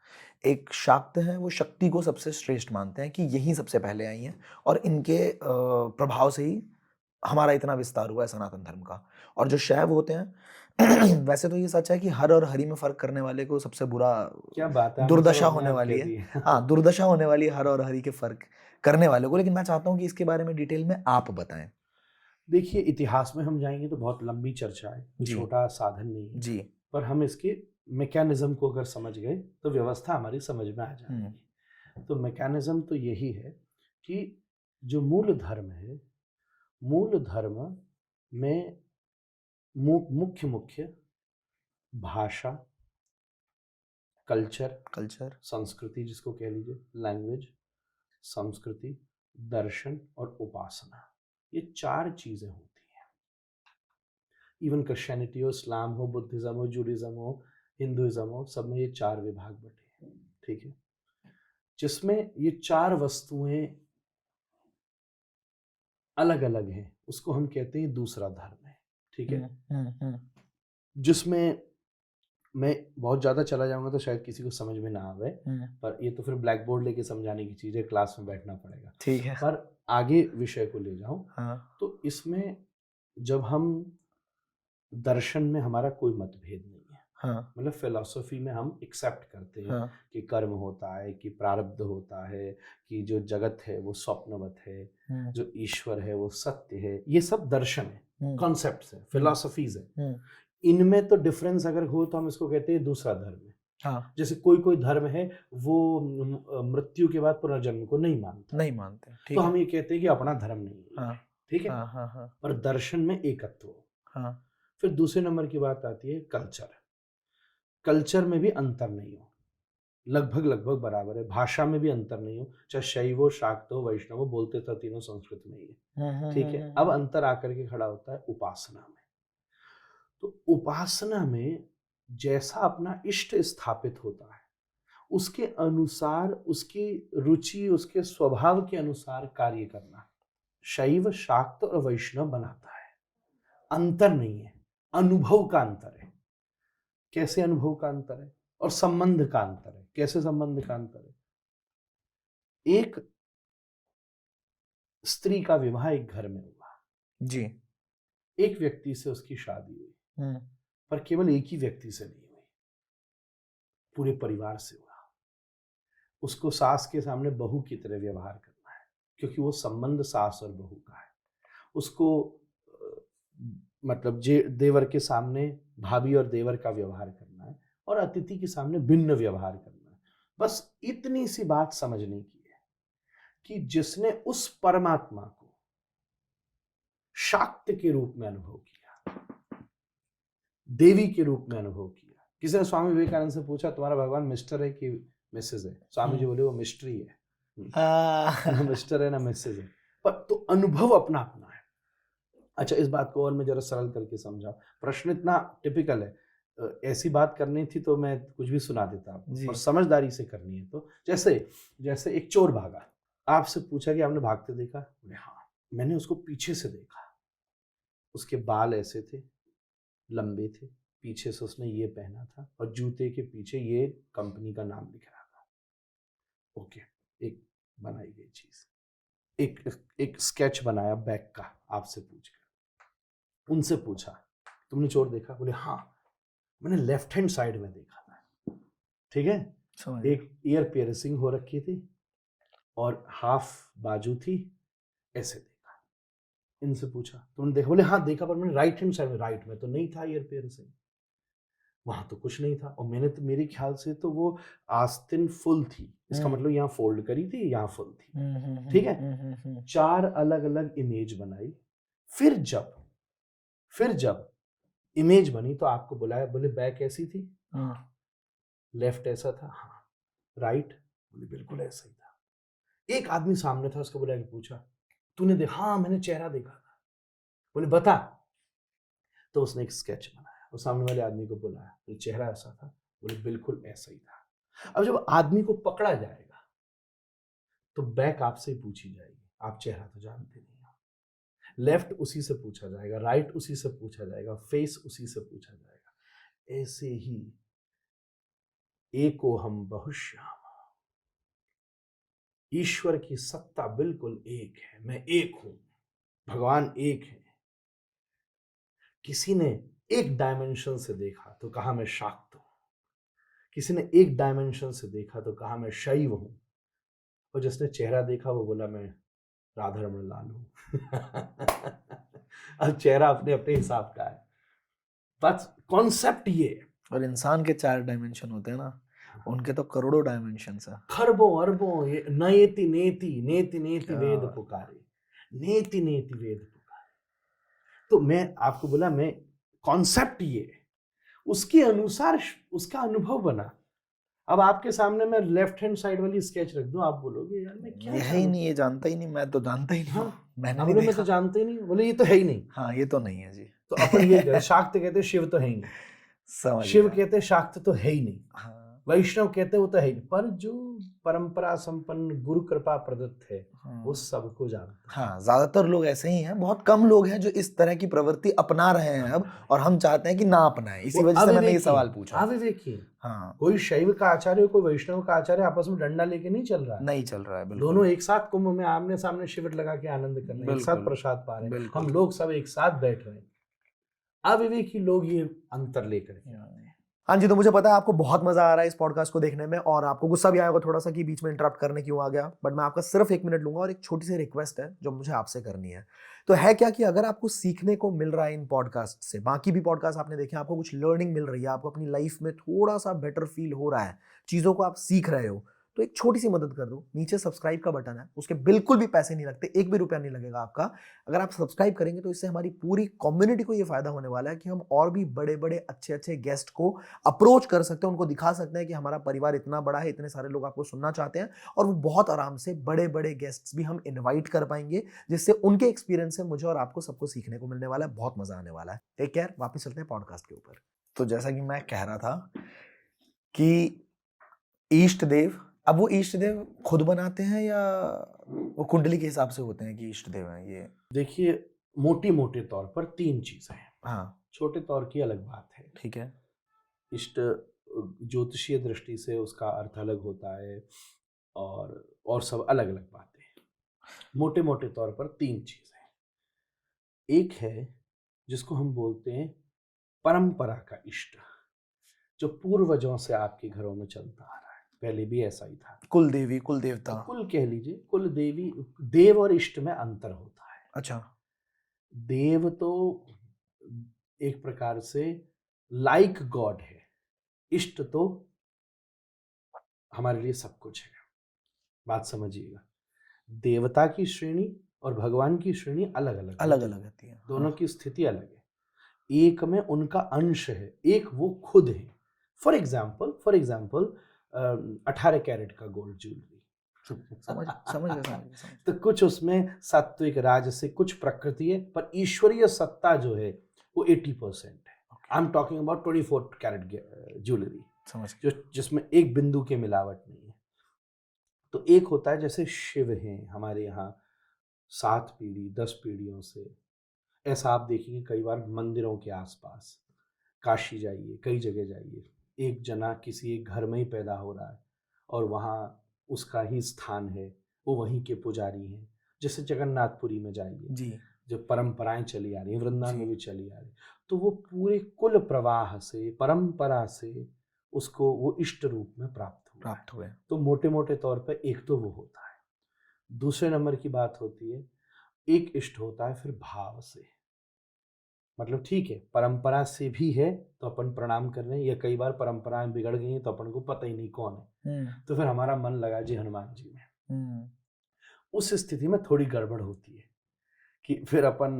[SPEAKER 1] एक शाक्त है, वो शक्ति को सबसे श्रेष्ठ मानते हैं कि यही सबसे पहले आई हैं और इनके प्रभाव से ही हमारा इतना विस्तार हुआ है सनातन धर्म का। और जो शैव होते हैं वैसे तो ये सच है कि हर और हरि में फर्क करने वाले को सबसे बुरा
[SPEAKER 2] क्या बात है,
[SPEAKER 1] दुर्दशा
[SPEAKER 2] हमने
[SPEAKER 1] होने
[SPEAKER 2] सब
[SPEAKER 1] वाली
[SPEAKER 2] कह दी
[SPEAKER 1] है। हाँ, दुर्दशा होने वाली है हर और हरि के फर्क करने वाले को। लेकिन मैं चाहता हूँ कि इसके बारे में डिटेल में आप बताएं।
[SPEAKER 2] देखिए, इतिहास में हम जाएंगे तो बहुत लंबी चर्चा है,
[SPEAKER 1] जी।
[SPEAKER 2] छोटा साधन नहीं है
[SPEAKER 1] जी।
[SPEAKER 2] पर हम इसके मैकेनिज्म को अगर समझ गए तो व्यवस्था हमारी समझ में आ जाएगी। तो मैकेनिज्म तो यही है कि जो मूल धर्म है, मूल धर्म में मुख्य भाषा, कल्चर, संस्कृति जिसको कह लीजिए, लैंग्वेज, संस्कृति, दर्शन और उपासना, ये 4 चीजें होती हैं। इवन क्रिश्चियनिटी हो, इस्लाम हो, बुद्धिज्म हो, जूडिज्म हो, हिंदुइज्म हो, सब में ये 4 विभाग बटे हैं। ठीक है, जिसमें ये 4 वस्तुएं अलग अलग हैं, उसको हम कहते हैं दूसरा धर्म है। ठीक है, जिसमें मैं बहुत ज़्यादा चला जाऊंगा तो शायद किसी को समझ में ना आवे, पर ये तो फिर ब्लैक बोर्ड लेके समझाने की चीज़ है, क्लास में बैठना पड़ेगा।
[SPEAKER 1] ठीक है।
[SPEAKER 2] पर आगे विषय को ले जाऊं,
[SPEAKER 1] हाँ।
[SPEAKER 2] तो इसमें जब हम दर्शन में हमारा कोई मतभेद नहीं है।
[SPEAKER 1] हाँ।
[SPEAKER 2] मतलब फिलॉसफी में हम एक्सेप्ट करते हैं
[SPEAKER 1] हाँ।
[SPEAKER 2] कि कर्म होता है, कि प्रारब्ध होता है, कि जो जगत है वो स्वप्नवत है, जो ईश्वर है वो सत्य है। ये सब दर्शन है, कॉन्सेप्ट्स है, फिलॉसफीज है। इनमें तो डिफरेंस अगर हो तो हम इसको कहते हैं दूसरा धर्म है।
[SPEAKER 1] हाँ।
[SPEAKER 2] जैसे कोई धर्म है वो मृत्यु के बाद पुनर्जन्म को नहीं मानते, ठीक तो है? हम ये कहते हैं कि अपना धर्म नहीं है। हाँ। ठीक है। हाँ। और दर्शन में एकत्व हो। हाँ। फिर दूसरे नंबर की बात आती है कल्चर में भी अंतर नहीं हो, लगभग बराबर है। भाषा में भी अंतर नहीं हो, चाहे शैव हो, शाक्त हो, वैष्णव हो, बोलते तो तीनों संस्कृत में ही है। ठीक है। अब अंतर आकर के खड़ा होता है उपासना में। तो उपासना में जैसा अपना इष्ट स्थापित होता है उसके अनुसार, उसकी रुचि, उसके स्वभाव के अनुसार कार्य करना शैव, शाक्त और वैष्णव बनाता है। अंतर नहीं है, अनुभव का अंतर है। कैसे अनुभव का अंतर है? और संबंध का अंतर है। कैसे संबंध का अंतर है? एक स्त्री का विवाह एक घर में हुआ जी, एक व्यक्ति से उसकी शादी हुई, पर केवल एक ही व्यक्ति से नहीं हुई, पूरे परिवार से हुआ। उसको सास के सामने बहू की तरह व्यवहार करना है, क्योंकि वो संबंध सास और बहू का है। उसको मतलब देवर के सामने भाभी और देवर का व्यवहार करना है, और अतिथि के सामने भिन्न व्यवहार करना है। बस इतनी सी बात समझने की है कि जिसने उस परमात्मा को शाक्त के रूप में अनुभव किया, देवी के रूप में अनुभव किया। किसी ने स्वामी विवेकानंद से पूछा, तुम्हारा भगवान मिस्टर है कि मिसेज है? स्वामी जी बोले, वो मिस्ट्री है, ना मिस्टर है ना मिसेज है। पर तो अनुभव अपना अपना है। अच्छा, इस बात को और मैं जरा सरल करके समझा। प्रश्न इतना टिपिकल है, ऐसी बात करनी थी तो मैं कुछ भी सुना देता आपको, और समझदारी से करनी है तो जैसे एक चोर भागा, आपसे पूछा कि आपने भागते देखा? बोले हाँ। मैंने उसको पीछे से देखा, उसके बाल ऐसे थे, लंबे थे, पीछे से उसने ये पहना था, और जूते के पीछे ये कंपनी का नाम लिख रहा था। ओके, एक बनाई गई चीज, एक स्केच बनाया बैग का, आपसे पूछकर। उनसे पूछा, तुमने चोर देखा? बोले हाँ, मैंने लेफ्ट हैंड साइड में देखा था। ठीक है, एक ईयर पियर्सिंग हो रखी थी और हाफ बाजू थी, ऐसे देखा। इनसे पूछा, तुमने देखा? बोले हाँ देखा, पर मैंने राइट हैंड साइड में, राइट में तो नहीं था ईयर पियर्सिंग। वहां तो कुछ नहीं था। और मैंने तो, मेरे ख्याल से तो वो आस्तीन फुल थी, इसका मतलब यहाँ फोल्ड करी थी, यहाँ फुल थी, ठीक है। 4 अलग अलग इमेज बनाई। फिर जब इमेज बनी तो आपको बुलाया, बोले बैक ऐसी थी, लेफ्ट ऐसा था, हाँ, राइट, बोले बिल्कुल ऐसा ही था। एक आदमी सामने था, उसको बुला के पूछा, तूने देखा? हाँ मैंने चेहरा देखा था। बोले बता। तो उसने एक स्केच बनाया, वो सामने वाले आदमी को बुलाया, बोले चेहरा ऐसा था, बोले बिल्कुल ऐसा ही था। अब जब आदमी को पकड़ा जाएगा तो बैक आपसे ही पूछी जाएगी, आप चेहरा तो जानते नहीं हो। लेफ्ट उसी से पूछा जाएगा, राइट उसी से पूछा जाएगा, फेस उसी से पूछा जाएगा। ऐसे ही एको हम बहुश्याम, ईश्वर की सत्ता बिल्कुल एक है, मैं एक हूं, भगवान एक है। किसी ने एक डायमेंशन से देखा तो कहा मैं शाक्त हूं, किसी ने एक डायमेंशन से देखा तो कहा मैं शैव हूं, और जिसने चेहरा देखा वो बोला मैं राधा रमन लाल हूं। अब चेहरा अपने अपने हिसाब का है, बस कॉन्सेप्ट ये है।
[SPEAKER 1] और इंसान के 4 डायमेंशन होते हैं ना, उनके तो करोड़ों डायमेंशन है।
[SPEAKER 2] खरबों अरबों ये नयति नेति नेति नेति
[SPEAKER 1] क्या
[SPEAKER 2] वेद
[SPEAKER 1] बात।
[SPEAKER 2] पुकारे, नेति नेति वेद पुकारे। तो मैं आपको बोला, मैं कॉन्सेप्ट ये है, उसके अनुसार उसका अनुभव बना। अब आपके सामने मैं लेफ्ट हैंड साइड वाली स्केच रख दूं, आप बोलोगे यार मैं क्या
[SPEAKER 1] ये है ही
[SPEAKER 2] जानूं?
[SPEAKER 1] नहीं, ये जानता ही नहीं, मैं तो जानता ही नहीं हूँ।
[SPEAKER 2] हाँ,
[SPEAKER 1] मैंने
[SPEAKER 2] अब
[SPEAKER 1] नहीं
[SPEAKER 2] बोले मैं तो
[SPEAKER 1] देखा।
[SPEAKER 2] जानते ही नहीं, बोले ये तो है ही नहीं।
[SPEAKER 1] हाँ ये तो नहीं है जी।
[SPEAKER 2] तो अपन ये कहते, शाक्त कहते शिव तो है ही नहीं,
[SPEAKER 1] समझ
[SPEAKER 2] शिव
[SPEAKER 1] गया।
[SPEAKER 2] कहते शाक्त तो है ही नहीं,
[SPEAKER 1] हाँ
[SPEAKER 2] वैष्णव कहते वो तो है ही नहीं, पर जो परंपरा संपन्न गुरु कृपा प्रदत्त है वो
[SPEAKER 1] हाँ
[SPEAKER 2] सबको जानता है।
[SPEAKER 1] हाँ, ज्यादातर लोग ऐसे ही हैं, बहुत कम लोग हैं जो इस तरह की प्रवृत्ति अपना रहे हैं अब, और हम चाहते हैं कि ना अपनाएं, इसी
[SPEAKER 2] वो
[SPEAKER 1] वजह से मैंने ये
[SPEAKER 2] अविवेकी,
[SPEAKER 1] सवाल पूछा।
[SPEAKER 2] अविवेकी।
[SPEAKER 1] हाँ
[SPEAKER 2] कोई शैव का आचार्य कोई वैष्णव का आचार्य आपस में डंडा लेके नहीं चल रहा है,
[SPEAKER 1] नहीं चल रहा है, बिल्कुल
[SPEAKER 2] दोनों एक साथ कुंभ में आमने सामने शिविर लगा के आनंद कर रहे हैं, एक साथ
[SPEAKER 1] बिल्कुल
[SPEAKER 2] प्रसाद पा रहे हैं,
[SPEAKER 1] बिल्कुल।
[SPEAKER 2] हम लोग सब एक साथ बैठ रहे हैं। अविवेकी लोग ये अंतर लेकर के आते हैं।
[SPEAKER 1] हाँ जी, तो मुझे पता है आपको बहुत मजा आ रहा है इस पॉडकास्ट को देखने में, और आपको गुस्सा भी आया होगा थोड़ा सा कि बीच में इंटरप्ट करने क्यों आ गया, बट मैं आपका सिर्फ 1 मिनट लूंगा और एक छोटी सी रिक्वेस्ट है जो मुझे आपसे करनी है। तो है क्या कि अगर आपको सीखने को मिल रहा है इन पॉडकास्ट से, बाकी भी पॉडकास्ट आपने देखे, आपको कुछ लर्निंग मिल रही है, आपको अपनी लाइफ में थोड़ा सा बेटर फील हो रहा है, चीजों को आप सीख रहे हो, तो एक छोटी सी मदद कर दो, नीचे सब्सक्राइब का बटन है, उसके बिल्कुल भी पैसे नहीं लगते, 1 भी रुपया नहीं लगेगा आपका। अगर आप सब्सक्राइब करेंगे तो इससे हमारी पूरी कम्युनिटी को ये फायदा होने वाला है कि हम और भी बड़े बड़े अच्छे अच्छे गेस्ट को अप्रोच कर सकते हैं, उनको दिखा सकते हैं कि हमारा परिवार इतना बड़ा है, इतने सारे लोग आपको सुनना चाहते हैं, और वो बहुत आराम से बड़े बड़े गेस्ट्स भी हम इनवाइट कर पाएंगे, जिससे उनके एक्सपीरियंस से मुझे और आपको सबको सीखने को मिलने वाला है, बहुत मजा आने वाला है। टेक केयर, वापस चलते हैं पॉडकास्ट के ऊपर। तो जैसा कि मैं कह रहा था कि इष्ट देव, अब वो इष्ट देव खुद बनाते हैं या वो कुंडली के हिसाब से होते हैं कि इष्ट देव हैं ये?
[SPEAKER 2] देखिए, मोटे मोटे तौर पर 3 चीजें हैं,
[SPEAKER 1] हाँ
[SPEAKER 2] छोटे तौर की अलग बात है।
[SPEAKER 1] ठीक है।
[SPEAKER 2] इष्ट ज्योतिषीय दृष्टि से उसका अर्थ अलग होता है, और सब अलग अलग बातें हैं। मोटे मोटे तौर पर 3 चीजें हैं। एक है जिसको हम बोलते हैं परंपरा का इष्ट, जो पूर्वजों से आपके घरों में चलता आ रहा है, पहले भी ऐसा ही था।
[SPEAKER 1] कुल देवी, कुल देवता।
[SPEAKER 2] कुल कह लीजिए, कुल देवी। देव और इष्ट में अंतर होता है।
[SPEAKER 1] अच्छा।
[SPEAKER 2] देव तो एक प्रकार से लाइक गॉड है, इष्ट तो हमारे लिए सब कुछ है। बात समझिएगा, देवता की श्रेणी और भगवान की श्रेणी अलग अलग
[SPEAKER 1] अलग अलग होती है,
[SPEAKER 2] दोनों की स्थिति अलग है। एक में उनका अंश है, एक वो खुद है। फॉर एग्जाम्पल 18 कैरेट का गोल्ड ज्वेलरी,
[SPEAKER 1] समझ गया।
[SPEAKER 2] तो कुछ उसमें सात्विक राजसिक, कुछ प्रकृति है, पर ईश्वरीय सत्ता जो है वो 80% है। I am talking about 24 carat jewellery, जिसमें एक बिंदु की मिलावट नहीं है। तो एक होता है जैसे शिव हैं हमारे यहाँ 7 पीढ़ी 10 पीढ़ियों से, ऐसा आप देखेंगे कई बार मंदिरों के आसपास, काशी जाइए, कई जगह जाइए, एक जना किसी एक घर में ही पैदा हो रहा है और वहाँ उसका ही स्थान है, वो वहीं के पुजारी हैं। जैसे जगन्नाथपुरी में जाइए
[SPEAKER 1] जी,
[SPEAKER 2] जो परंपराएं चली आ रही हैं, वृंदावन में भी चली आ रही, तो वो पूरे कुल प्रवाह से, परंपरा से उसको वो इष्ट रूप में प्राप्त हुए। तो मोटे मोटे तौर पर एक तो वो होता है। दूसरे नंबर की बात होती है, एक इष्ट होता है फिर भाव से, मतलब ठीक है, परंपरा से भी है तो अपन प्रणाम कर रहे हैं, या कई बार परंपराएं बिगड़ गई हैं तो अपन को पता ही नहीं कौन है, तो फिर हमारा मन लगा जी हनुमान जी में। उस स्थिति में थोड़ी गड़बड़ होती है कि फिर अपन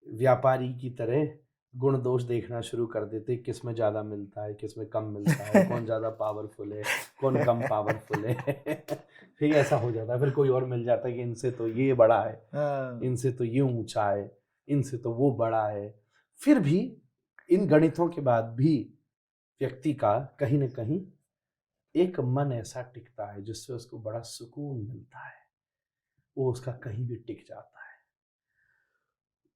[SPEAKER 2] व्यापारी की तरह गुण दोष देखना शुरू कर देते, किस में ज्यादा मिलता है, किस में कम मिलता है, कौन ज्यादा पावरफुल है, कौन कम पावरफुल है। ठीक है, ऐसा हो जाता है। फिर कोई और मिल जाता है कि इनसे तो ये बड़ा है, इनसे तो ये ऊंचा है, इनसे तो वो बड़ा है। फिर भी इन गणितों के बाद भी व्यक्ति का कहीं ना कहीं एक मन ऐसा टिकता है जिससे उसको बड़ा सुकून मिलता है, वो उसका कहीं भी टिक जाता है।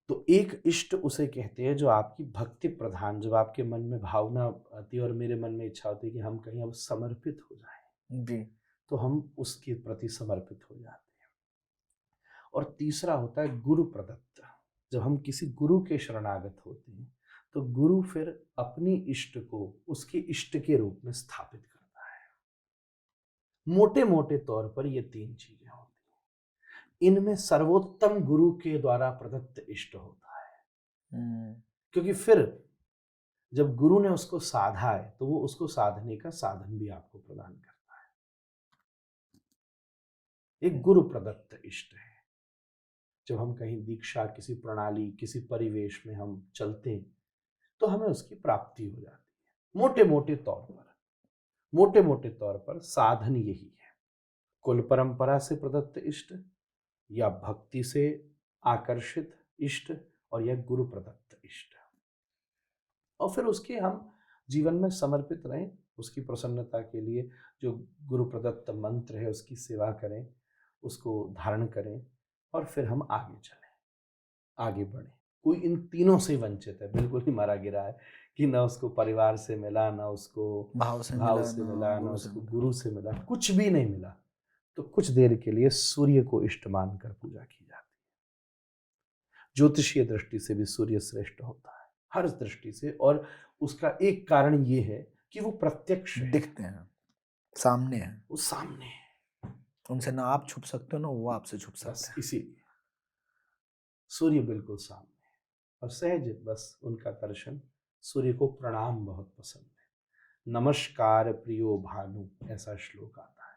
[SPEAKER 2] तो एक इष्ट उसे कहते हैं जो आपकी भक्ति प्रधान, जब आपके मन में भावना आती है और मेरे मन में इच्छा होती है कि हम कहीं अब समर्पित हो जाएं
[SPEAKER 1] जी।
[SPEAKER 2] तो हम उसके प्रति समर्पित हो जाते हैं। और तीसरा होता है गुरु प्रदत्त। जब हम किसी गुरु के शरणागत होते हैं तो गुरु फिर अपनी इष्ट को उसके इष्ट के रूप में स्थापित करता है। मोटे मोटे तौर पर ये तीन चीजें होती हैं। इनमें सर्वोत्तम गुरु के द्वारा प्रदत्त इष्ट होता है, क्योंकि फिर जब गुरु ने उसको साधा है तो वो उसको साधने का साधन भी आपको प्रदान करता है। एक गुरु प्रदत्त इष्ट है। जब हम कहीं दीक्षा, किसी प्रणाली, किसी परिवेश में हम चलते हैं तो हमें उसकी प्राप्ति हो जाती है। मोटे मोटे तौर पर साधन यही है, कुल परंपरा से प्रदत्त इष्ट, या भक्ति से आकर्षित इष्ट, और या गुरु प्रदत्त इष्ट। और फिर उसके हम जीवन में समर्पित रहें, उसकी प्रसन्नता के लिए जो गुरु प्रदत्त मंत्र है उसकी सेवा करें, उसको धारण करें, और फिर हम आगे चलें, आगे बढ़ें। कोई इन तीनों से वंचित है, बिल्कुल ही मारा गिरा है कि ना उसको परिवार से मिला, ना उसको भाव से मिला, ना उसको गुरु से मिला, कुछ भी नहीं मिला, तो कुछ देर के लिए सूर्य को इष्ट मानकर पूजा की जाती है। ज्योतिषीय दृष्टि से भी सूर्य श्रेष्ठ होता है, हर दृष्टि से। और उसका एक कारण ये है कि वो प्रत्यक्ष
[SPEAKER 1] दिखते हैं, सामने है,
[SPEAKER 2] वो सामने है,
[SPEAKER 1] उनसे ना आप छुप सकते हो ना वो आपसे छुप सकते हैं।
[SPEAKER 2] इसीलिए सूर्य बिल्कुल सामने है, और सहज बस उनका दर्शन। सूर्य को प्रणाम बहुत पसंद है। नमस्कार प्रियो भानु, ऐसा श्लोक आता है।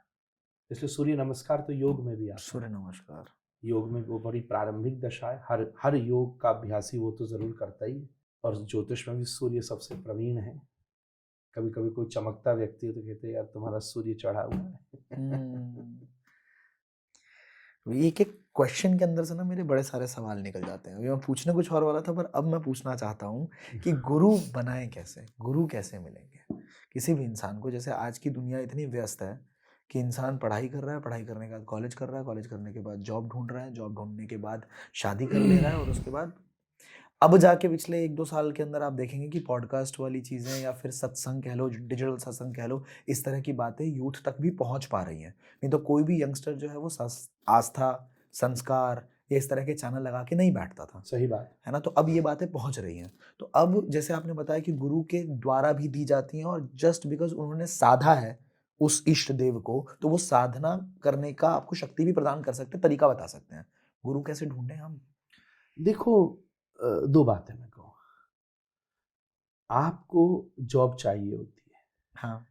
[SPEAKER 2] इसलिए सूर्य नमस्कार तो योग में भी आता है।
[SPEAKER 1] सूर्य नमस्कार
[SPEAKER 2] योग में वो बड़ी प्रारंभिक दशा है, हर योग का अभ्यासी वो तो जरूर करता ही है। और ज्योतिष में भी सूर्य सबसे प्रवीण है। कभी कभी कोई चमकता व्यक्ति है तो कहते हैं यार तुम्हारा सूर्य चढ़ा हुआ है।
[SPEAKER 1] एक एक क्वेश्चन के अंदर से ना मेरे बड़े सारे सवाल निकल जाते हैं। अभी मैं पूछने कुछ और वाला था, पर अब मैं पूछना चाहता हूँ कि गुरु बनाए कैसे, गुरु कैसे मिलेंगे किसी भी इंसान को। जैसे आज की दुनिया इतनी व्यस्त है कि इंसान पढ़ाई कर रहा है, पढ़ाई करने के बाद कॉलेज कर रहा है, कॉलेज करने के बाद जॉब ढूंढ रहा है, जॉब ढूंढने के बाद शादी कर ले रहा है, और उसके बाद अब जाके पिछले 1-2 साल के अंदर आप देखेंगे कि पॉडकास्ट वाली चीज़ें या फिर सत्संग कह लो, डिजिटल सत्संग कह लो, इस तरह की बातें यूथ तक भी पहुंच पा रही हैं। नहीं तो कोई भी यंगस्टर जो है वो आस्था, संस्कार या इस तरह के चैनल लगा के नहीं बैठता था।
[SPEAKER 2] सही बात
[SPEAKER 1] है ना। तो अब ये बातें पहुंच रही हैं। तो अब जैसे आपने बताया कि गुरु के द्वारा भी दी जाती हैं, और जस्ट बिकॉज उन्होंने साधा है उस इष्ट देव को, तो वो साधना करने का आपको शक्ति भी प्रदान कर सकते हैं, तरीका बता सकते हैं। गुरु कैसे ढूंढें हम?
[SPEAKER 2] देखो, दो बातें मैं कहूँ। आपको जॉब चाहिए होती है,
[SPEAKER 1] हाँ,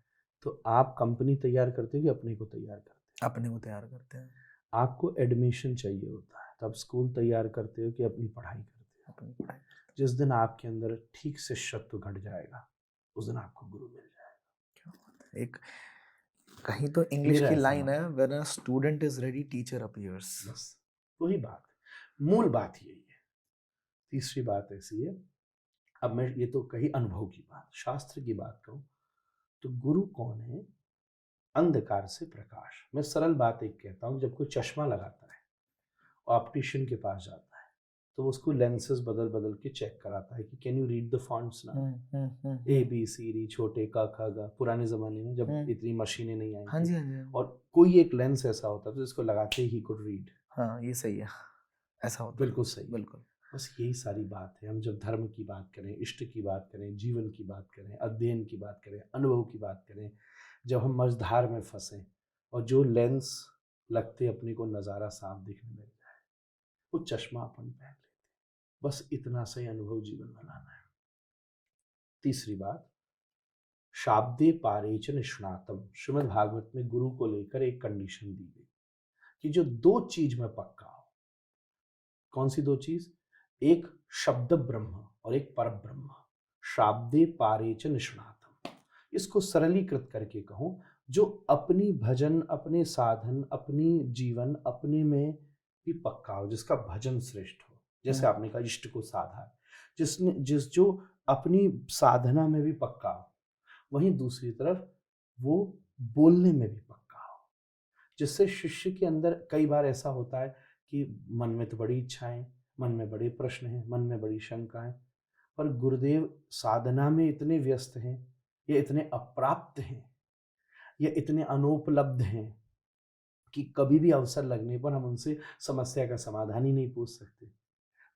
[SPEAKER 2] तो आप कंपनी तैयार करते हो कि अपने को तैयार करते हो?
[SPEAKER 1] अपने को तैयार करते हैं।
[SPEAKER 2] आपको एडमिशन चाहिए होता है तो आप स्कूल तैयार करते हो कि अपनी पढ़ाई करते हो?
[SPEAKER 1] अपनी पढ़ाई।
[SPEAKER 2] जिस दिन आपके अंदर ठीक से शत्रु घट जाएगा उस दिन आपको गुरु मिल जाएगा।
[SPEAKER 1] क्या बात है। एक कहीं तो इंग्लिश
[SPEAKER 2] मेरा
[SPEAKER 1] की
[SPEAKER 2] ऐसा
[SPEAKER 1] लाइन है, when a student is ready teacher appears.
[SPEAKER 2] बस वही बात है, मूल बात यही है। तीसरी बात ऐसी है, अब मैं ये तो कही अनुभव की बात, शास्त्र की बात कहूँ तो गुरु कौन है? अंधकार से प्रकाश। मैं सरल बात एक कहता हूँ, जब कोई चश्मा लगाता है ऑप्टिशियन के पास जाता है तो उसको लेंसेज बदल बदल के चेक कराता है कि can you read the fonts now, A B C D, छोटे का खा गा। पुराने जमाने में जब इतनी मशीनें नहीं आई
[SPEAKER 1] हाँ
[SPEAKER 2] थी,
[SPEAKER 1] जी, हाँ जी।
[SPEAKER 2] और कोई एक लेंस ऐसा होता था जिसको लगाते ही कुड रीड।
[SPEAKER 1] हाँ, ये सही है, ऐसा होता है।
[SPEAKER 2] बिल्कुल सही,
[SPEAKER 1] बिल्कुल।
[SPEAKER 2] बस यही सारी बात है। हम जब धर्म की बात करें, इष्ट की बात करें, जीवन की बात करें, अध्ययन की बात करें, अनुभव की बात करें, जब हम मझधार में फंसे और जो लेंस लगते अपने को नज़ारा साफ दिखने लग जाए, वो चश्मा अपन पहन लेते। बस इतना सही अनुभव जीवन में लाना है। तीसरी बात, शाब्दे पारेच निष्णातम, श्रीमद् भागवत में गुरु को लेकर एक कंडीशन दी गई कि जो दो चीज में पक्का हो। कौन सी दो चीज? एक शब्द ब्रह्म और एक पर ब्रह्म। शाब्दे पारेच निष्णातम, इसको सरलीकृत करके कहूं, जो अपनी भजन, अपने साधन, अपनी जीवन, अपने में भी पक्का हो, जिसका भजन श्रेष्ठ हो। जैसे आपने कहा इष्ट को साधा है, जो अपनी साधना में भी पक्का हो, वहीं दूसरी तरफ वो बोलने में भी पक्का हो, जिससे शिष्य के अंदर कई बार ऐसा होता है कि मन में तो बड़ी इच्छाएं, मन में बड़े प्रश्न हैं, मन में बड़ी शंकाएं, पर गुरुदेव साधना में इतने व्यस्त हैं, ये इतने अप्राप्त हैं, ये इतने अनुपलब्ध हैं कि कभी भी अवसर लगने पर हम उनसे समस्या का समाधान ही नहीं पूछ सकते,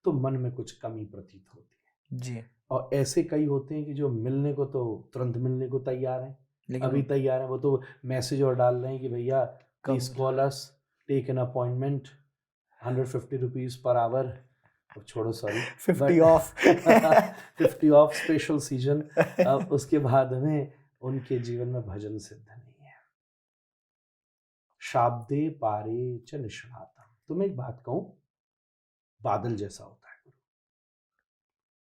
[SPEAKER 2] तो मन में कुछ कमी प्रतीत होती है
[SPEAKER 1] जी।
[SPEAKER 2] और ऐसे कई होते हैं कि जो मिलने को तो तुरंत मिलने को तैयार हैं,
[SPEAKER 1] लेकिन
[SPEAKER 2] अभी तैयार हैं, वो तो मैसेज और डाल रहे हैं कि भैया please call us, take an appointment, 150 rupees per hour, छोड़ो sorry
[SPEAKER 1] 50 off
[SPEAKER 2] 50 off special season. अब उसके बाद में उनके जीवन में भजन सिद्ध नहीं है। शाब्दे पारे च निष्णातम। तो मैं एक बात कहूं, बादल जैसा होता है गुरु,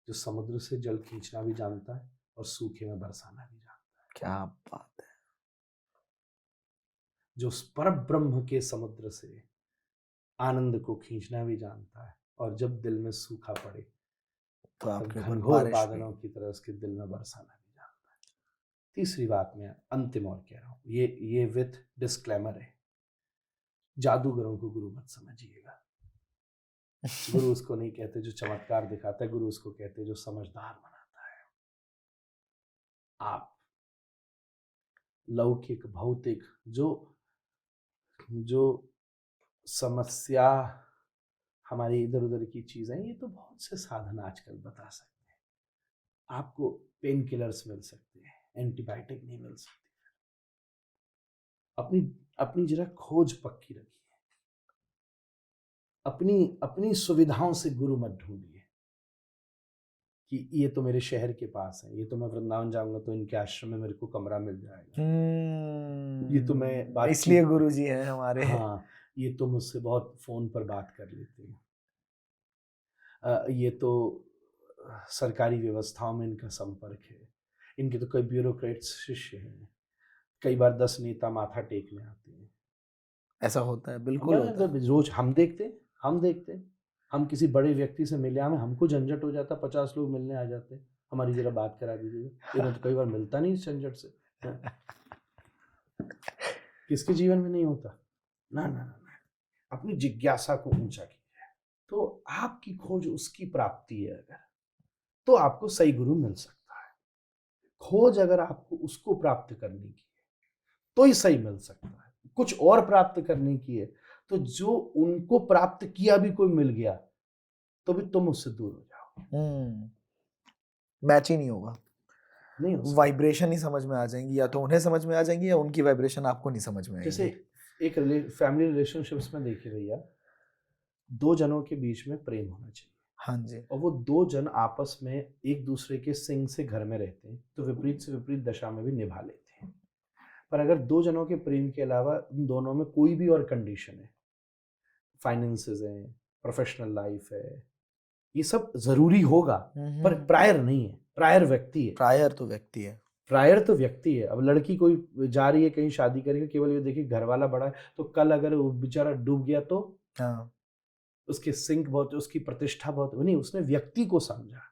[SPEAKER 2] जो समुद्र से जल खींचना भी जानता है और सूखे में बरसाना भी जानता है।
[SPEAKER 1] क्या बात है। जो
[SPEAKER 2] पर ब्रह्म के समुद्र से आनंद को खींचना भी जानता है और जब दिल में सूखा पड़े
[SPEAKER 1] तो आपके ऊपर
[SPEAKER 2] घनघोर
[SPEAKER 1] बारिश
[SPEAKER 2] बादलों की तरह उसके दिल में बरसाना भी जानता है। तीसरी बात मैं अंतिम और कह रहा हूं, ये विथ डिस्क्लेमर है, जादूगरों को गुरु मत समझिएगा। गुरु उसको नहीं कहते जो चमत्कार दिखाता है, गुरु उसको कहते जो समझदार बनाता है। आप लौकिक भौतिक जो समस्या हमारी इधर उधर की चीजें, ये तो बहुत से साधन आजकल बता सकते हैं। आपको पेन किलर्स मिल सकते हैं, एंटीबायोटिक नहीं मिल सकती। अपनी जरा खोज पक्की रखिए, अपनी सुविधाओं से गुरु मत ढूंढिए कि ये तो मेरे शहर के पास है, ये तो मैं वृंदावन जाऊंगा तो इनके आश्रम में मेरे को कमरा मिल जाएगा, ये तो मैं
[SPEAKER 1] इसलिए गुरु जी हैं हमारे।
[SPEAKER 2] हाँ, ये तो मुझसे बहुत फोन पर बात कर लेते हैं, ये तो सरकारी व्यवस्थाओं में इनका संपर्क है, इनके तो कई ब्यूरोक्रेट्स शिष्य हैं, कई बार 10 नेता माथा टेकने आते हैं।
[SPEAKER 1] ऐसा होता है, बिल्कुल होता है।
[SPEAKER 2] रोज हम देखते हम किसी बड़े व्यक्ति से मिले, हमें हमको झंझट हो जाता, 50 लोग मिलने आ जाते, हमारी जरा बात करा दीजिएगा। ये तो कई बार मिलता नहीं इस झंझट से। किसके जीवन में नहीं होता? ना ना ना ना, अपनी जिज्ञासा को ऊंचा कीजिए, तो आपकी खोज उसकी प्राप्ति है। अगर तो आपको सही गुरु मिल सकता है। खोज अगर आपको उसको प्राप्त करने की है तो ही सही मिल सकता है। कुछ और प्राप्त करने की है तो जो उनको प्राप्त किया भी कोई मिल गया तो भी तुम उससे दूर हो जाओ।
[SPEAKER 1] मैच ही नहीं होगा,
[SPEAKER 2] नहीं हो सकता।
[SPEAKER 1] वाइब्रेशन ही समझ में आ जाएंगी, या तो उन्हें समझ में आ जाएंगी या उनकी वाइब्रेशन आपको नहीं समझ में आएगी।
[SPEAKER 2] जैसे एक फैमिली रिलेशनशिप्स में देखिए भैया, दो जनों के बीच में प्रेम होना चाहिए।
[SPEAKER 1] हाँ जी।
[SPEAKER 2] और वो दो जन आपस में एक दूसरे के सिंग से घर में रहते हैं तो विपरीत से विपरीत दशा में भी निभा लेते हैं। पर अगर दो जनों के प्रेम के अलावा उन दोनों में कोई भी और कंडीशन है, फाइनेंसेस है, प्रोफेशनल लाइफ है, ये सब जरूरी होगा, पर प्रायर नहीं है। प्रायर व्यक्ति है।
[SPEAKER 1] प्रायर तो व्यक्ति है।
[SPEAKER 2] प्रायर तो व्यक्ति है। अब लड़की कोई जा रही है कहीं शादी करेगी, केवल ये देखिए घर वाला बड़ा है, तो कल अगर वो बेचारा डूब गया तो
[SPEAKER 1] हाँ,
[SPEAKER 2] उसके सिंक बहुत, उसकी प्रतिष्ठा बहुत नहीं, उसने व्यक्ति को समझा।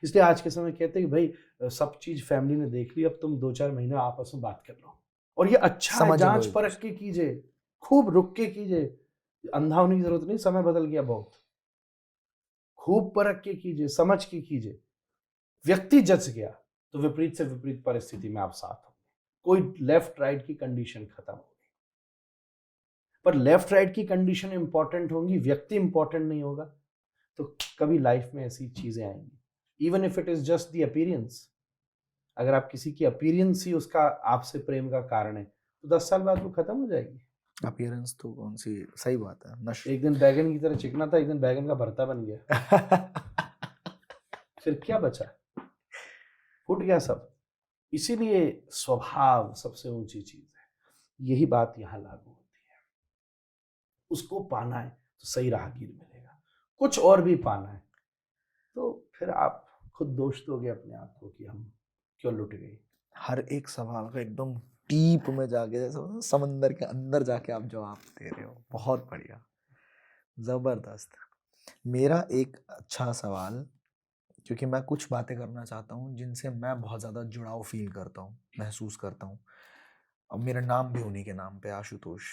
[SPEAKER 2] इसलिए आज के समय कहते हैं कि भाई सब चीज फैमिली ने देख ली, अब तुम 2-4 महीने आपस में बात कर लो, और ये अच्छा है, जांच परख के कीजिए, खूब रुक के कीजिए, अंधा होने की जरूरत नहीं, समय बदल गया बहुत। खूब परख के कीजिए, समझ के कीजिए। व्यक्ति जच गया तो विपरीत से विपरीत परिस्थिति में आप साथ होंगे। कोई लेफ्ट राइट की कंडीशन खत्म होगी, पर लेफ्ट राइट की कंडीशन इंपॉर्टेंट होंगी, व्यक्ति इंपॉर्टेंट नहीं होगा, तो कभी लाइफ में ऐसी चीजें आएंगी। Even if it is just the appearance, अगर आप किसी की अपीयरेंस ही उसका आपसे प्रेम का कारण है तो 10 साल बाद वो खत्म हो जाएगी।
[SPEAKER 1] अपीयरेंस तो कौन सी, सही बात है।
[SPEAKER 2] एक दिन बैगन की तरह चिकना था, एक दिन बैगन का भरता बन गया। फिर क्या बचा? फूट गया सब। इसीलिए स्वभाव सबसे ऊंची चीज है। यही बात यहाँ लागू होती है। उसको पाना है तो सही राहगीर मिलेगा, कुछ और भी पाना है तो फिर आप खुद दोष दोगे अपने आप को कि हम क्यों लुट गए।
[SPEAKER 1] हर एक सवाल का एकदम डीप में जाके, जैसे होता है ना, समंदर के अंदर जाके आप जवाब दे रहे हो। बहुत बढ़िया, जबरदस्त। मेरा एक अच्छा सवाल, क्योंकि मैं कुछ बातें करना चाहता हूँ जिनसे मैं बहुत ज़्यादा जुड़ाव फील करता हूँ, महसूस करता हूँ। अब मेरा नाम भी उन्हीं के नाम पे, आशुतोष।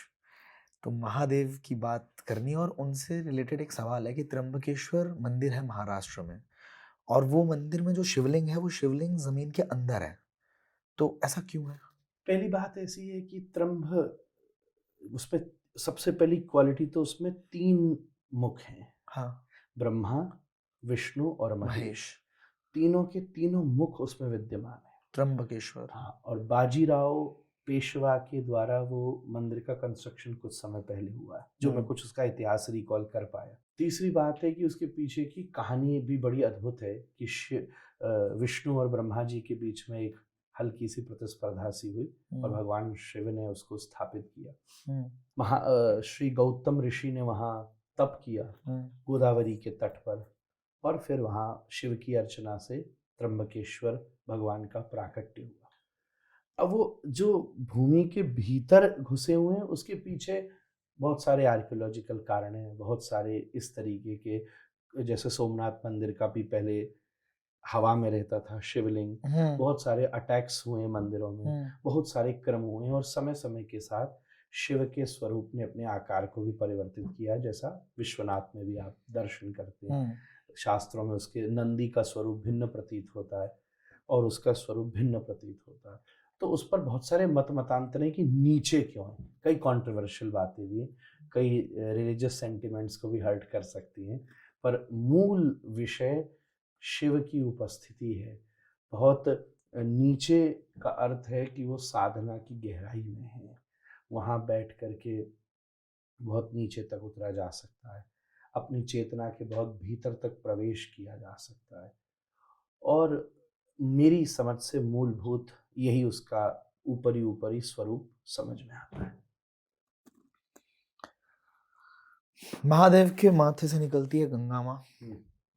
[SPEAKER 1] तो महादेव की बात करनी है और उनसे रिलेटेड एक सवाल है कि त्र्यंबकेश्वर मंदिर है महाराष्ट्र में, और वो मंदिर में जो शिवलिंग है वो शिवलिंग जमीन के अंदर है, तो ऐसा क्यों है?
[SPEAKER 2] पहली बात ऐसी है कि त्रंभ, उसमें सबसे पहली क्वालिटी तो उसमें 3 मुख हैं।
[SPEAKER 1] हाँ।
[SPEAKER 2] ब्रह्मा, विष्णु और महेश।
[SPEAKER 1] महेश।
[SPEAKER 2] तीनों के तीनों मुख उसमें विद्यमान है।
[SPEAKER 1] त्र्यंबकेश्वर।
[SPEAKER 2] हाँ, और बाजीराव पेशवा के द्वारा वो मंदिर का कंस्ट्रक्शन कुछ समय पहले हुआ है, जो मैं कुछ उसका इतिहास रिकॉल कर पाया। तीसरी बात है कि उसके पीछे की कहानी भी बड़ी अद्भुत है कि विष्णु और ब्रह्मा जी के बीच में एक हल्की सी प्रतिस्पर्धा सी हुई और भगवान शिव ने उसको स्थापित किया। श्री गौतम ऋषि ने वहाँ तप किया गोदावरी के तट पर, और फिर वहाँ शिव की अर्चना से त्र्यंबकेश्वर भगवान का प्राकट्य हुआ। अब वो जो भूमि के भीतर घुसे हुए हैं उसके पीछे बहुत सारे आर्कियोलॉजिकल कारण हैं, बहुत सारे इस तरीके के, जैसे सोमनाथ मंदिर का भी पहले हवा में रहता था शिवलिंग, बहुत सारे अटैक्स हुए मंदिरों में, बहुत सारे क्रम हुए और समय समय के साथ शिव के स्वरूप ने अपने आकार को भी परिवर्तित किया, जैसा विश्वनाथ में भी आप दर्शन करते हैं। शास्त्रों में उसके नंदी का स्वरूप भिन्न प्रतीत होता है और उसका स्वरूप भिन्न प्रतीत होता है। तो उस पर बहुत सारे मतांतर हैं कि नीचे क्यों है। कई कंट्रोवर्शियल बातें भी हैं, कई रिलीजियस सेंटिमेंट्स को भी हर्ट कर सकती हैं, पर मूल विषय शिव की उपस्थिति है। बहुत नीचे का अर्थ है कि वो साधना की गहराई में है, वहाँ बैठ करके बहुत नीचे तक उतरा जा सकता है, अपनी चेतना के बहुत भीतर तक प्रवेश किया जा सकता है। और मेरी समझ से मूलभूत यही उसका ऊपरी ऊपरी स्वरूप समझ में आता है।
[SPEAKER 1] महादेव के माथे से निकलती है गंगा माँ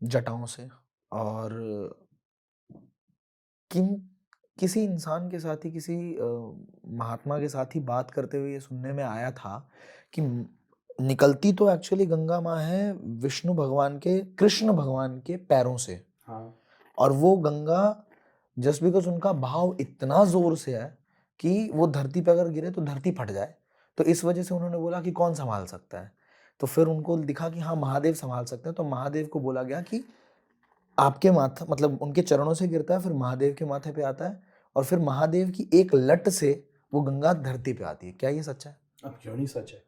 [SPEAKER 1] जटाओं से, और किसी इंसान के साथ ही, किसी महात्मा के साथ ही बात करते हुए ये सुनने में आया था कि निकलती तो एक्चुअली गंगा माँ है विष्णु भगवान के, कृष्ण भगवान के पैरों से।
[SPEAKER 2] हाँ।
[SPEAKER 1] और वो गंगा जस्ट बिकॉज उनका भाव इतना जोर से है कि वो धरती पे अगर गिरे तो धरती फट जाए, तो इस वजह से उन्होंने बोला कि कौन संभाल सकता है। तो फिर उनको दिखा कि हाँ महादेव संभाल सकते हैं, तो महादेव को बोला गया कि आपके माथा, मतलब उनके चरणों से गिरता है, फिर महादेव के माथे पे आता है, और फिर महादेव की एक लट से वो गंगा धरती पे आती है। क्या ये सच है?
[SPEAKER 2] अब क्यों नहीं सच है।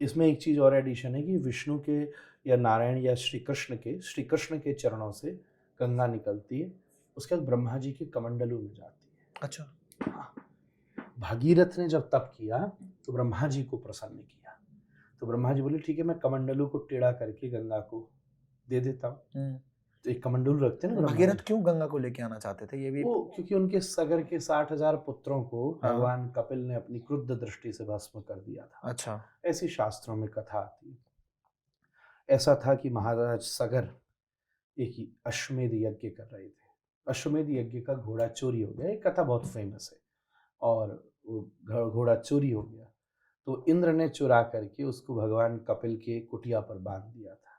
[SPEAKER 2] इसमें एक चीज और एडिशन है कि विष्णु के या नारायण या श्री कृष्ण के चरणों से गंगा निकलती है, उसके बाद ब्रह्मा जी के कमंडलू में जाती है।
[SPEAKER 1] अच्छा।
[SPEAKER 2] हाँ। भागीरथ ने जब तप किया तो ब्रह्मा जी को प्रसन्न किया, तो ब्रह्मा जी बोले ठीक है, मैं कमंडलू को टेढ़ा करके गंगा को दे देता हूँ। तो एक कमंडलू रखते हैं ना।
[SPEAKER 1] भगीरथ क्यों गंगा को लेके आना चाहते थे? ये भी
[SPEAKER 2] वो क्योंकि उनके सगर के 60,000 पुत्रों को
[SPEAKER 1] हाँ।
[SPEAKER 2] भगवान कपिल ने अपनी क्रुद्ध दृष्टि से भस्म कर दिया था।
[SPEAKER 1] अच्छा।
[SPEAKER 2] ऐसी शास्त्रों में कथा आती है। ऐसा था कि महाराज सगर एक ही अश्वमेध यज्ञ कर रहे थे। अश्वमेध यज्ञ का घोड़ा चोरी हो गया, एक कथा बहुत फेमस है, और वो घोड़ा चोरी हो गया तो इंद्र ने चुरा करके उसको भगवान कपिल के कुटिया पर बांध दिया था।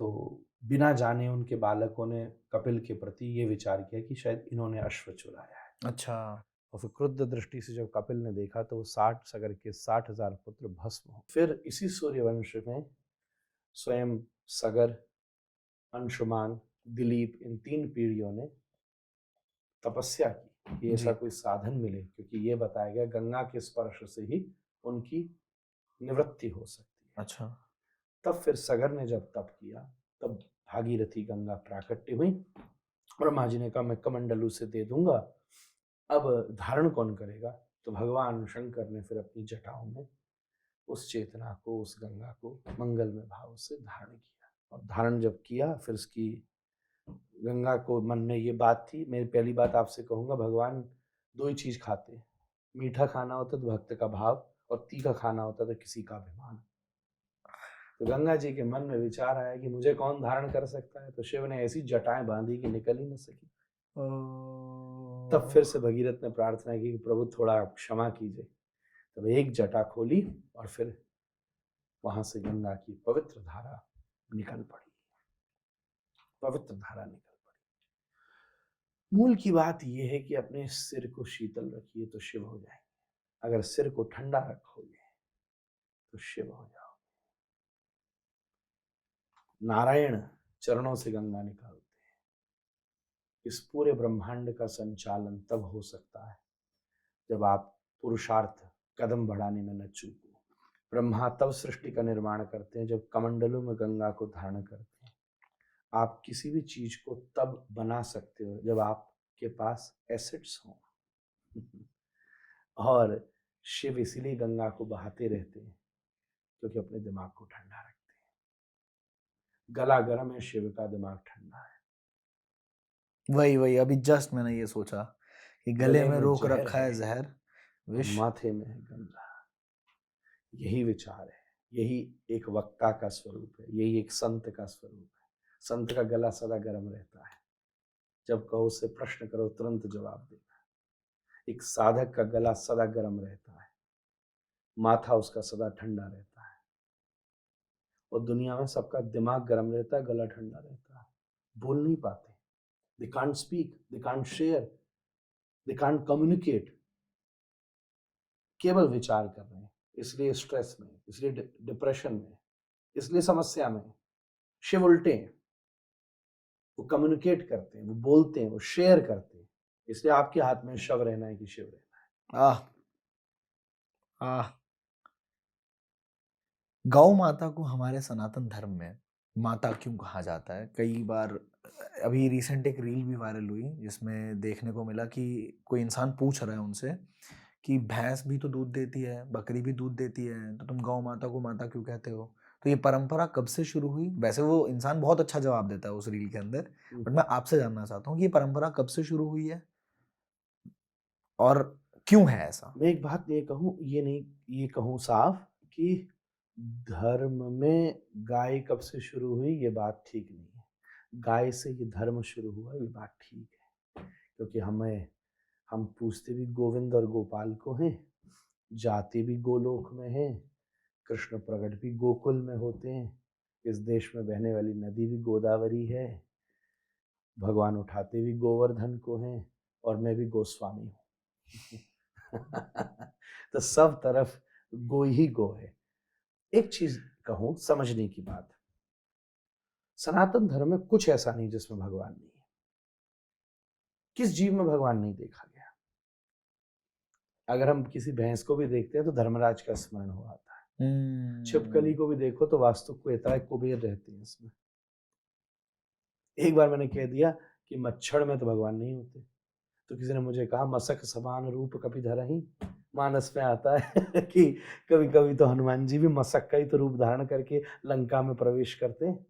[SPEAKER 2] तो बिना जाने उनके बालकों ने कपिल के प्रति ये विचार किया कि शायद इन्होंने अश्व चुराया है।
[SPEAKER 1] अच्छा।
[SPEAKER 2] और फिर क्रुद्ध दृष्टि से जब कपिल ने देखा तो वो 60 सगर के 60,000 पुत्र भस्म हो। फिर इसी सूर्यवंश में स्वयं सगर, अंशुमान, दिलीप, इन 3 पीढ़ियों ने तपस्या की कि ऐसा कोई साधन मिले, क्योंकि ये बताया गया गंगा के स्पर्श से ही उनकी निवृत्ति हो सकती है।
[SPEAKER 1] अच्छा।
[SPEAKER 2] तब फिर सगर ने जब तप किया तब भागीरथी गंगा प्राकट्य हुई। ब्रह्मा जी ने कहा मैं कमंडलू से दे दूंगा, अब धारण कौन करेगा? तो भगवान शंकर ने फिर अपनी जटाओं में उस चेतना को, उस गंगा को मंगलमय भाव से धारण किया, और धारण जब किया फिर उसकी गंगा को मन में ये बात थी। मेरी पहली बात आपसे कहूँगा, भगवान दो ही चीज़ खाते हैं, मीठा खाना होता तो भक्त का भाव, और तीखा खाना होता तो किसी का अभिमान। तो गंगा जी के मन में विचार आया कि मुझे कौन धारण कर सकता है, तो शिव ने ऐसी जटाएं बांधी कि निकल ही न सकी। तब फिर से भगीरथ ने प्रार्थना की कि प्रभु थोड़ा क्षमा कीजिए। तब एक जटा खोली और फिर वहां से गंगा की पवित्र धारा निकल पड़ी, पवित्र धारा निकल पड़ी। मूल की बात यह है कि अपने सिर को शीतल रखिए तो शिव हो जाएंगे, अगर सिर को ठंडा रखोगे तो शिव हो जाओगे। नारायण चरणों से गंगा निकालते हैं। इस पूरे ब्रह्मांड का संचालन तब हो सकता है जब आप पुरुषार्थ कदम बढ़ाने में न चूको। ब्रह्मा तब सृष्टि का निर्माण करते हैं जब कमंडलों में गंगा को धारण करते हैं। आप किसी भी चीज को तब बना सकते हो जब आपके पास एसेट्स हों। और शिव इसीलिए गंगा को बहाते रहते हैं क्योंकि अपने दिमाग को ठंडा रखते हैं। गला गर्म है, शिव का दिमाग ठंडा है।
[SPEAKER 1] वही अभी जस्ट मैंने ये सोचा कि गले में रोक रखा है जहर, विष
[SPEAKER 2] माथे में है गंगा। यही विचार है, यही एक वक्ता का स्वरूप है, यही एक संत का स्वरूप है। संत का गला सदा गर्म रहता है, जब कहो उससे प्रश्न करो तुरंत जवाब देगा। एक साधक का गला सदा गर्म रहता है, माथा उसका सदा ठंडा रहता है। और दुनिया में सबका दिमाग गर्म रहता है, गला ठंडा रहता है। बोल नहीं पाते, they can't speak, they can't share, they can't communicate। केवल विचार कर रहे हैं, इसलिए स्ट्रेस में, इसलिए डिप्रेशन में, इसलिए समस्या में। शिव उल्टे हैं, वो कम्युनिकेट करते हैं, वो बोलते हैं, वो शेयर करते हैं। इसलिए आपके हाथ में शव रहना है कि शिव रहना है।
[SPEAKER 1] गौ माता को हमारे सनातन धर्म में माता क्यों कहा जाता है? कई बार अभी रिसेंट एक रील भी वायरल हुई जिसमें देखने को मिला कि कोई इंसान पूछ रहा है उनसे कि भैंस भी तो दूध देती है, बकरी भी दूध देती है, तो तुम गौ माता को माता क्यों कहते हो? तो ये परंपरा कब से शुरू हुई? वैसे वो इंसान बहुत अच्छा जवाब देता है उस रील के अंदर, बट मैं आपसे जानना चाहता हूँ कि ये परंपरा कब से शुरू हुई है और क्यों है ऐसा?
[SPEAKER 2] मैं एक बात ये कहूँ, ये कहूँ साफ कि धर्म में गाय कब से शुरू हुई ये बात ठीक नहीं है। गाय से ये धर्म शुरू हुआ ये बात ठीक है, क्योंकि हम पूछते भी गोविंद और गोपाल को हैं, जाते भी गोलोक में हैं, कृष्ण प्रकट भी गोकुल में होते हैं, इस देश में बहने वाली नदी भी गोदावरी है, भगवान उठाते भी गोवर्धन को हैं, और मैं भी गोस्वामी हूँ। तो सब तरफ गो ही गो है। एक चीज कहूं समझने की बात, सनातन धर्म में कुछ ऐसा नहीं जिसमें भगवान नहीं है। किस जीव में भगवान नहीं देखा गया? अगर हम किसी भैंस को भी देखते हैं तो धर्मराज का स्मरण हो आता है। छिपकली को भी देखो तो वास्तु को इतना कुबेर रहते हैं इसमें। एक बार मैंने कह दिया कि मच्छर में तो भगवान नहीं होते, तो किसी ने मुझे कहा मसक समान रूप कभी धरही। मानस में आता है कि कभी कभी तो हनुमान जी भी मसक का ही तो रूप धारण करके लंका में प्रवेश करते हैं।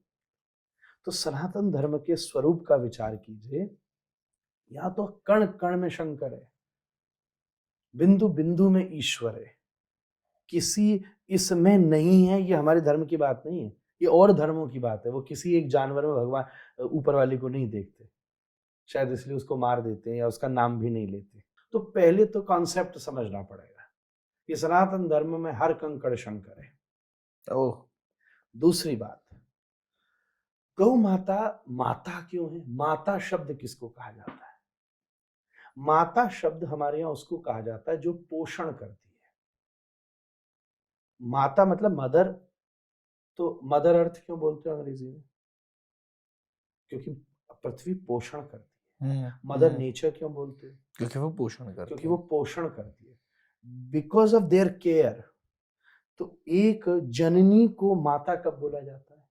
[SPEAKER 2] तो सनातन धर्म के स्वरूप का विचार कीजिए, या तो कण कण में शंकर है, बिंदु बिंदु में ईश्वर है। किसी इसमें नहीं है, ये हमारे धर्म की बात नहीं है, ये और धर्मों की बात है। वो किसी एक जानवर में भगवान ऊपर वाले को नहीं देखते, शायद इसलिए उसको मार देते हैं या उसका नाम भी नहीं लेते। तो पहले तो कॉन्सेप्ट समझना पड़ेगा कि सनातन धर्म में हर कंकड़ शंकर है।
[SPEAKER 1] ओह,
[SPEAKER 2] दूसरी बात, गौ माता माता क्यों है? माता शब्द किसको कहा जाता है? माता शब्द हमारे यहाँ उसको कहा जाता है जो पोषण करती है। माता मतलब मदर, तो मदर अर्थ क्यों बोलते हैं अंग्रेजी में? क्योंकि पृथ्वी पोषण करती है। मदर नेचर क्यों बोलते हैं?
[SPEAKER 1] क्योंकि वो पोषण करती है।
[SPEAKER 2] क्योंकि वो पोषण करती है, बिकॉज ऑफ देयर केयर। तो एक जननी को माता कब बोला जाता है?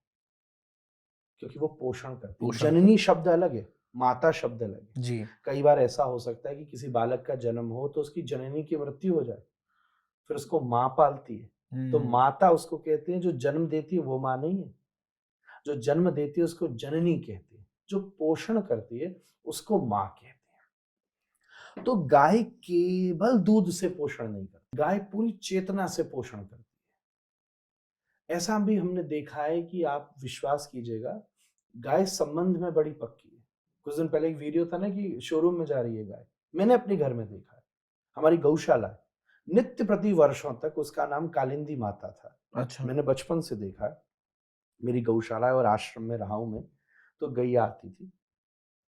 [SPEAKER 2] क्योंकि वो पोषण करती है। जननी शब्द अलग है, माता शब्द अलग है
[SPEAKER 1] जी।
[SPEAKER 2] कई बार ऐसा हो सकता है कि किसी बालक का जन्म हो तो उसकी जननी की मृत्यु हो जाए, फिर उसको माँ पालती है। तो माता उसको कहते हैं, जो जन्म देती है वो माँ नहीं है, जो जन्म देती है उसको जननी कहते हैं, जो पोषण करती है उसको माँ कहते हैं। तो गाय केवल दूध से पोषण नहीं करती, गाय पूरी चेतना से पोषण करती है। ऐसा भी हमने देखा है कि आप विश्वास कीजिएगा, गाय संबंध में बड़ी पक्की है। कुछ दिन पहले एक वीडियो था ना कि शोरूम में जा रही है गाय, मैंने अपने घर में देखा है। हमारी गौशाला है, नित्य प्रति वर्षों तक उसका नाम कालिंदी माता था।
[SPEAKER 1] अच्छा।
[SPEAKER 2] मैंने बचपन से देखा है, मेरी गौशाला है और आश्रम में रहा हूं मैं, तो गैया आती थी,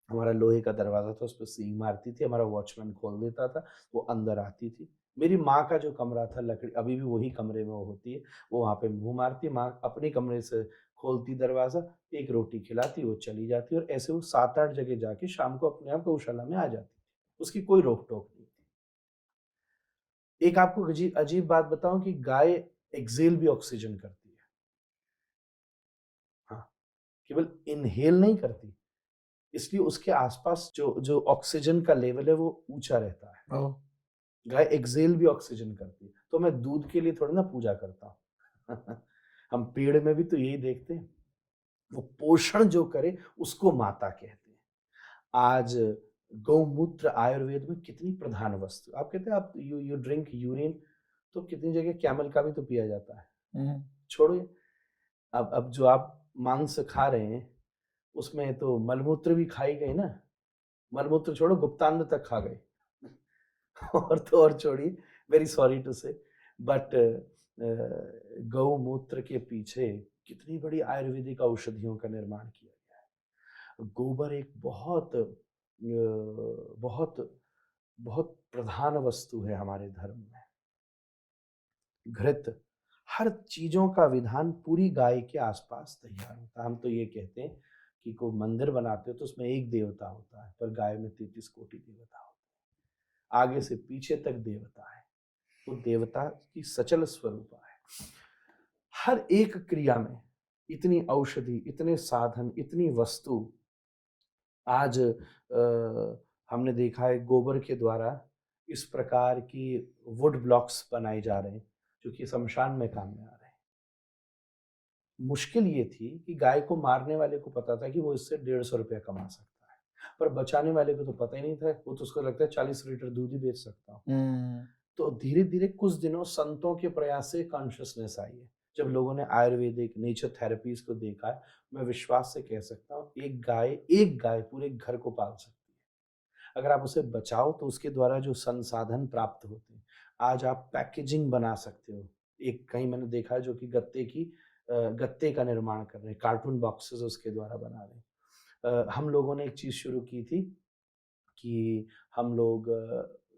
[SPEAKER 2] हमारा लोहे का दरवाजा था, उस पर सींग मारती थी, हमारा वॉचमैन खोल देता था, वो अंदर आती थी। मेरी माँ का जो कमरा था लकड़ी, अभी भी वही कमरे में वो होती है, वो वहाँ पे मुंह मारती, माँ अपने कमरे से खोलती दरवाजा, एक रोटी खिलाती, वो चली जाती, और ऐसे वो 7-8 जगह जाके शाम को अपने आप गौशाला में आ जाती, उसकी कोई रोक टोक नहीं थी। एक आपको अजीब अजीब बात बताऊं कि गाय एक्सेल भी ऑक्सीजन करती है। हाँ, केवल इनहेल नहीं करती, इसलिए उसके आसपास जो जो ऑक्सीजन का लेवल है वो ऊंचा रहता है।
[SPEAKER 1] ओह।
[SPEAKER 2] गाय एक्सेल भी ऑक्सीजन करती है। तो मैं दूध के लिए थोड़ी ना पूजा करता हूँ हम पेड़ में भी तो यही देखते हैं, वो पोषण जो करे उसको माता कहते हैं। आज गौमूत्र आयुर्वेद में कितनी प्रधान वस्तु, आप कहते हैं आप यू यू ड्रिंक यूरिन, तो कितनी जगह कैमल का भी तो पिया जाता है। छोड़िए, अब जो आप मांस खा रहे हैं उसमें तो मलमूत्र भी खाई गई ना, मलमूत्र छोड़ो गुप्तांग तक खा गए और तो और छोड़िए, वेरी सॉरी टू से, बट गौमूत्र के पीछे कितनी बड़ी आयुर्वेदिक औषधियों का निर्माण किया गया है। गोबर एक बहुत बहुत प्रधान वस्तु है हमारे धर्म में। घृत, हर चीजों का विधान पूरी गाय के आसपास तैयार होता है। हम तो ये कहते हैं कि कोई मंदिर बनाते हो तो उसमें एक देवता होता है, पर गाय में 33 कोटि देवता होते हैं, आगे से पीछे तक देवता है, वो देवता की सचल स्वरूप है। हर एक क्रिया में इतनी औषधि, इतने साधन, इतनी वस्तु। आज हमने देखा है गोबर के द्वारा इस प्रकार की वुड ब्लॉक्स बनाए जा रहे हैं जो कि शमशान में काम में आ रहे हैं। मुश्किल ये थी कि गाय को मारने वाले को पता था कि वो इससे 150 रुपया कमा सकता है, पर बचाने वाले को तो पता ही नहीं था, वो तो उसको लगता है 40 लीटर दूध ही बेच सकता हूँ। तो धीरे धीरे कुछ दिनों संतों के प्रयास से कॉन्शियसनेस आई है। जब लोगों ने आयुर्वेदिक नेचर थेरेपीज को देखा है, मैं विश्वास से कह सकता हूँ एक गाय पूरे घर को पाल सकती है। अगर आप उसे बचाओ तो उसके द्वारा जो संसाधन प्राप्त होते हैं, आज आप पैकेजिंग बना सकते हो। एक कहीं मैंने देखा है जो कि गत्ते का निर्माण कर रहे हैं, कार्टून बॉक्सेस उसके द्वारा बना रहे हैं। हम लोगों ने एक चीज शुरू की थी कि हम लोग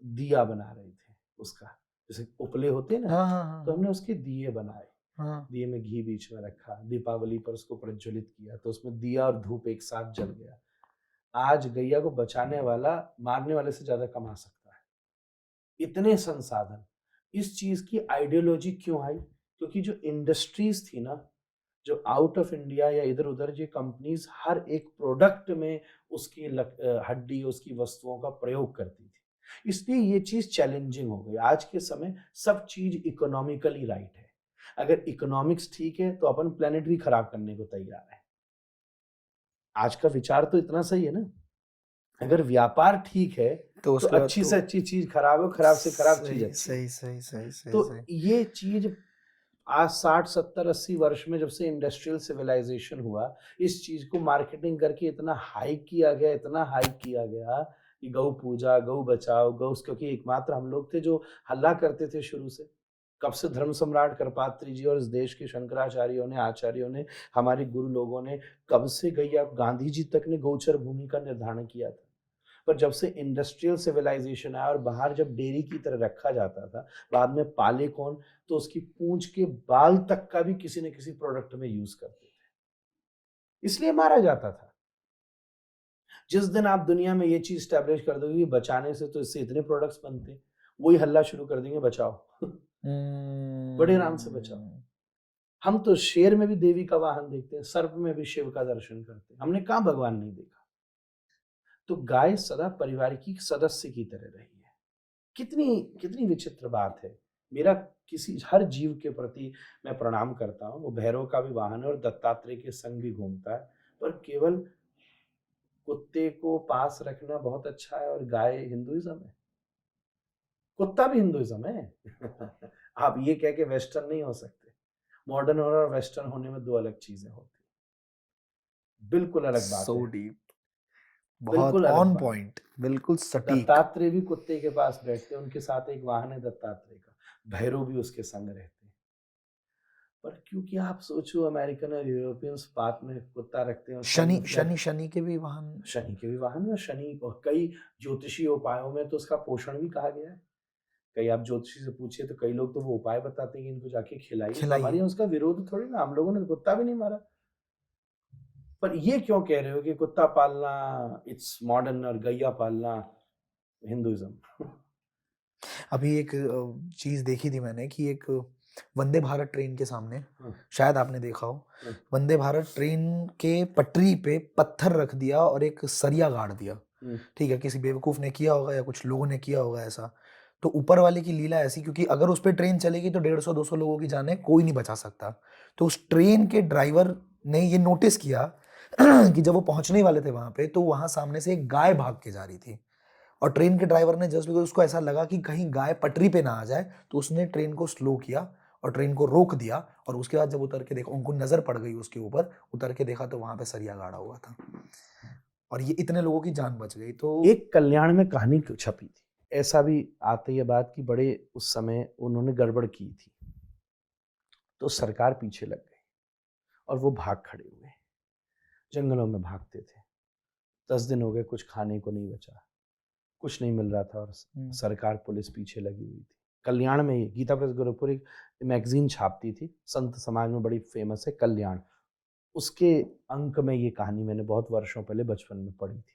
[SPEAKER 2] दिया बना रहे थे उसका, जैसे उपले होते हैं ना,
[SPEAKER 1] हाँ हाँ हाँ
[SPEAKER 2] तो हमने उसके दिए बनाए,
[SPEAKER 1] हाँ।
[SPEAKER 2] दिए में घी बीच में रखा, दीपावली पर उसको प्रज्वलित किया, तो उसमें दिया और धूप एक साथ जल गया। आज गैया को बचाने वाला मारने वाले से ज्यादा कमा सकता है, इतने संसाधन। इस चीज की आइडियोलॉजी क्यों आई? क्योंकि जो इंडस्ट्रीज थी ना, जो आउट ऑफ इंडिया या इधर उधर जो कंपनीज हर एक प्रोडक्ट में उसकी हड्डी, उसकी वस्तुओं का प्रयोग करती थी, इसलिए ये चीज चैलेंजिंग हो गई। आज के समय सब चीज इकोनॉमिकली राइट है। अगर इकोनॉमिक्स ठीक है तो अपन प्लेनेट भी खराब करने को तैयार है। आज का विचार तो इतना सही है ना, अगर व्यापार ठीक है
[SPEAKER 1] तो
[SPEAKER 2] तो
[SPEAKER 1] उसके बाद
[SPEAKER 2] अच्छी
[SPEAKER 1] तो
[SPEAKER 2] से अच्छी चीज खराब हो, खराब से खराब चीज
[SPEAKER 1] सही
[SPEAKER 2] अच्छी है।
[SPEAKER 1] सही सही सही सही
[SPEAKER 2] तो
[SPEAKER 1] सही।
[SPEAKER 2] ये चीज आज 60 70 80 वर्ष में जब से इंडस्ट्रियल सिविलाइजेशन हुआ, इस चीज को मार्केटिंग करके इतना हाई किया गया, इतना हाई किया गया कि गौ पूजा, गौ बचाओ, गौ, क्योंकि एकमात्र हम लोग थे जो हल्ला करते थे शुरू से। कब से धर्म सम्राट करपात्री जी और इस देश के शंकराचार्यों ने, आचार्यों ने, हमारे गुरु लोगों ने कब से गैया, गांधी जी तक ने गौचर भूमि का निर्धारण किया था। पर जब से इंडस्ट्रियल सिविलाइजेशन आया और बाहर जब डेयरी की तरह रखा जाता था, बाद में पाले कौन, तो उसकी पूंछ के बाल तक का भी किसी न किसी प्रोडक्ट में यूज करते थे, इसलिए मारा जाता था। जिस दिन आप दुनिया में ये चीज स्टैब्लिश कर दोगे कि बचाने से तो इससे इतने प्रोडक्ट्स बनते, वही हल्ला शुरू कर देंगे, बचाओ बड़े आराम से बचाओ। हम तो शेर में भी देवी का वाहन देखते हैं, सर्प में भी शिव का दर्शन करते हैं, हमने कहाँ भगवान नहीं देखा। तो गाय सदा परिवार की सदस्य की तरह रही है। कितनी कितनी विचित्र बात है। मेरा किसी हर जीव के प्रति मैं प्रणाम करता हूँ, वो भैरव का भी वाहन है और दत्तात्रेय के संग भी घूमता है, पर केवल कुत्ते को पास रखना बहुत अच्छा है और गाय हिंदुइज्म है। कुत्ता भी हिंदुइज्म है। आप ये कह के वेस्टर्न नहीं हो सकते। मॉडर्न और वेस्टर्न होने में दो अलग चीजें होती हैं। बिल्कुल अलग बात
[SPEAKER 1] सो
[SPEAKER 2] है।
[SPEAKER 1] डीप, बहुत
[SPEAKER 2] बिल्कुल अलग
[SPEAKER 1] ऑन
[SPEAKER 2] बात है।
[SPEAKER 1] पॉइंट, बिल्कुल सटीक।
[SPEAKER 2] दत्तात्रेय भी कुत्ते के पास बैठते हैं, उनके साथ एक वाहन है दत्तात्रेय का। भैरव भी उसके संग रहते हैं। पर क्योंकि आप सोचो अमेरिकन और यूरोपियंस पास में कुत्ता रखते हैं, उसका
[SPEAKER 1] शनि
[SPEAKER 2] जो
[SPEAKER 1] शनि शनि के भी वाहन।
[SPEAKER 2] शनि के भी वाहन है, और शनि और कई ज्योतिषीय उपायों में तो उसका पोषण भी कहा गया है। कई आप ज्योतिषी से पूछिए तो कई लोग तो वो उपाय बताते हैं कि इनको जाके खिलाइए, तो हमारे
[SPEAKER 1] खिलाइए।
[SPEAKER 2] यहाँ उसका विरोध थोड़ी ना, हम लोगों ने तो कुत्ता भी नहीं मारा। पर ये क्यों कह रहे हो कि कुत्ता पालना इट्स मॉडर्न और गैया पालना हिंदुइज्म?
[SPEAKER 1] अभी एक चीज देखी थी मैंने कि एक वंदे भारत ट्रेन के सामने,
[SPEAKER 2] हाँ,
[SPEAKER 1] शायद आपने देखा हो,
[SPEAKER 2] हाँ,
[SPEAKER 1] वंदे भारत ट्रेन के पटरी पे पत्थर रख दिया और एक सरिया गाड़ दिया।
[SPEAKER 2] हम्म,
[SPEAKER 1] ठीक है, किसी बेवकूफ ने किया होगा या कुछ लोगों ने किया होगा ऐसा। तो ऊपर वाले की लीला ऐसी, क्योंकि अगर उस पर ट्रेन चलेगी तो 150-200 लोगों की जानें कोई नहीं बचा सकता। तो उस ट्रेन के ड्राइवर ने ये नोटिस किया कि जब वो पहुंचने वाले थे वहां पे, तो वहां सामने से एक गाय भाग के जा रही थी। और ट्रेन के ड्राइवर ने जस्ट बिकॉज उसको ऐसा लगा कि कहीं गाय पटरी पे ना आ जाए, तो उसने ट्रेन को स्लो किया और ट्रेन को रोक दिया। और उसके बाद जब उतर के देखा, उनको नजर पड़ गई उसके ऊपर, उतर के देखा तो वहां पे सरिया गाड़ा हुआ था और ये इतने लोगों की जान बच गई। तो
[SPEAKER 2] एक कल्याण में कहानी छपी थी, ऐसा भी आती है बात कि बड़े उस समय उन्होंने गड़बड़ की थी, तो सरकार पीछे लग गई और वो भाग खड़े हुए, जंगलों में भागते थे। 10 दिन हो गए, कुछ खाने को नहीं बचा, कुछ नहीं मिल रहा था, और सरकार पुलिस पीछे लगी हुई थी। कल्याण में ही गीता प्रेस गोरखपुर एक मैगजीन छापती थी, संत समाज में बड़ी फेमस है कल्याण। उसके अंक में ये कहानी मैंने बहुत वर्षों पहले बचपन में पढ़ी थी,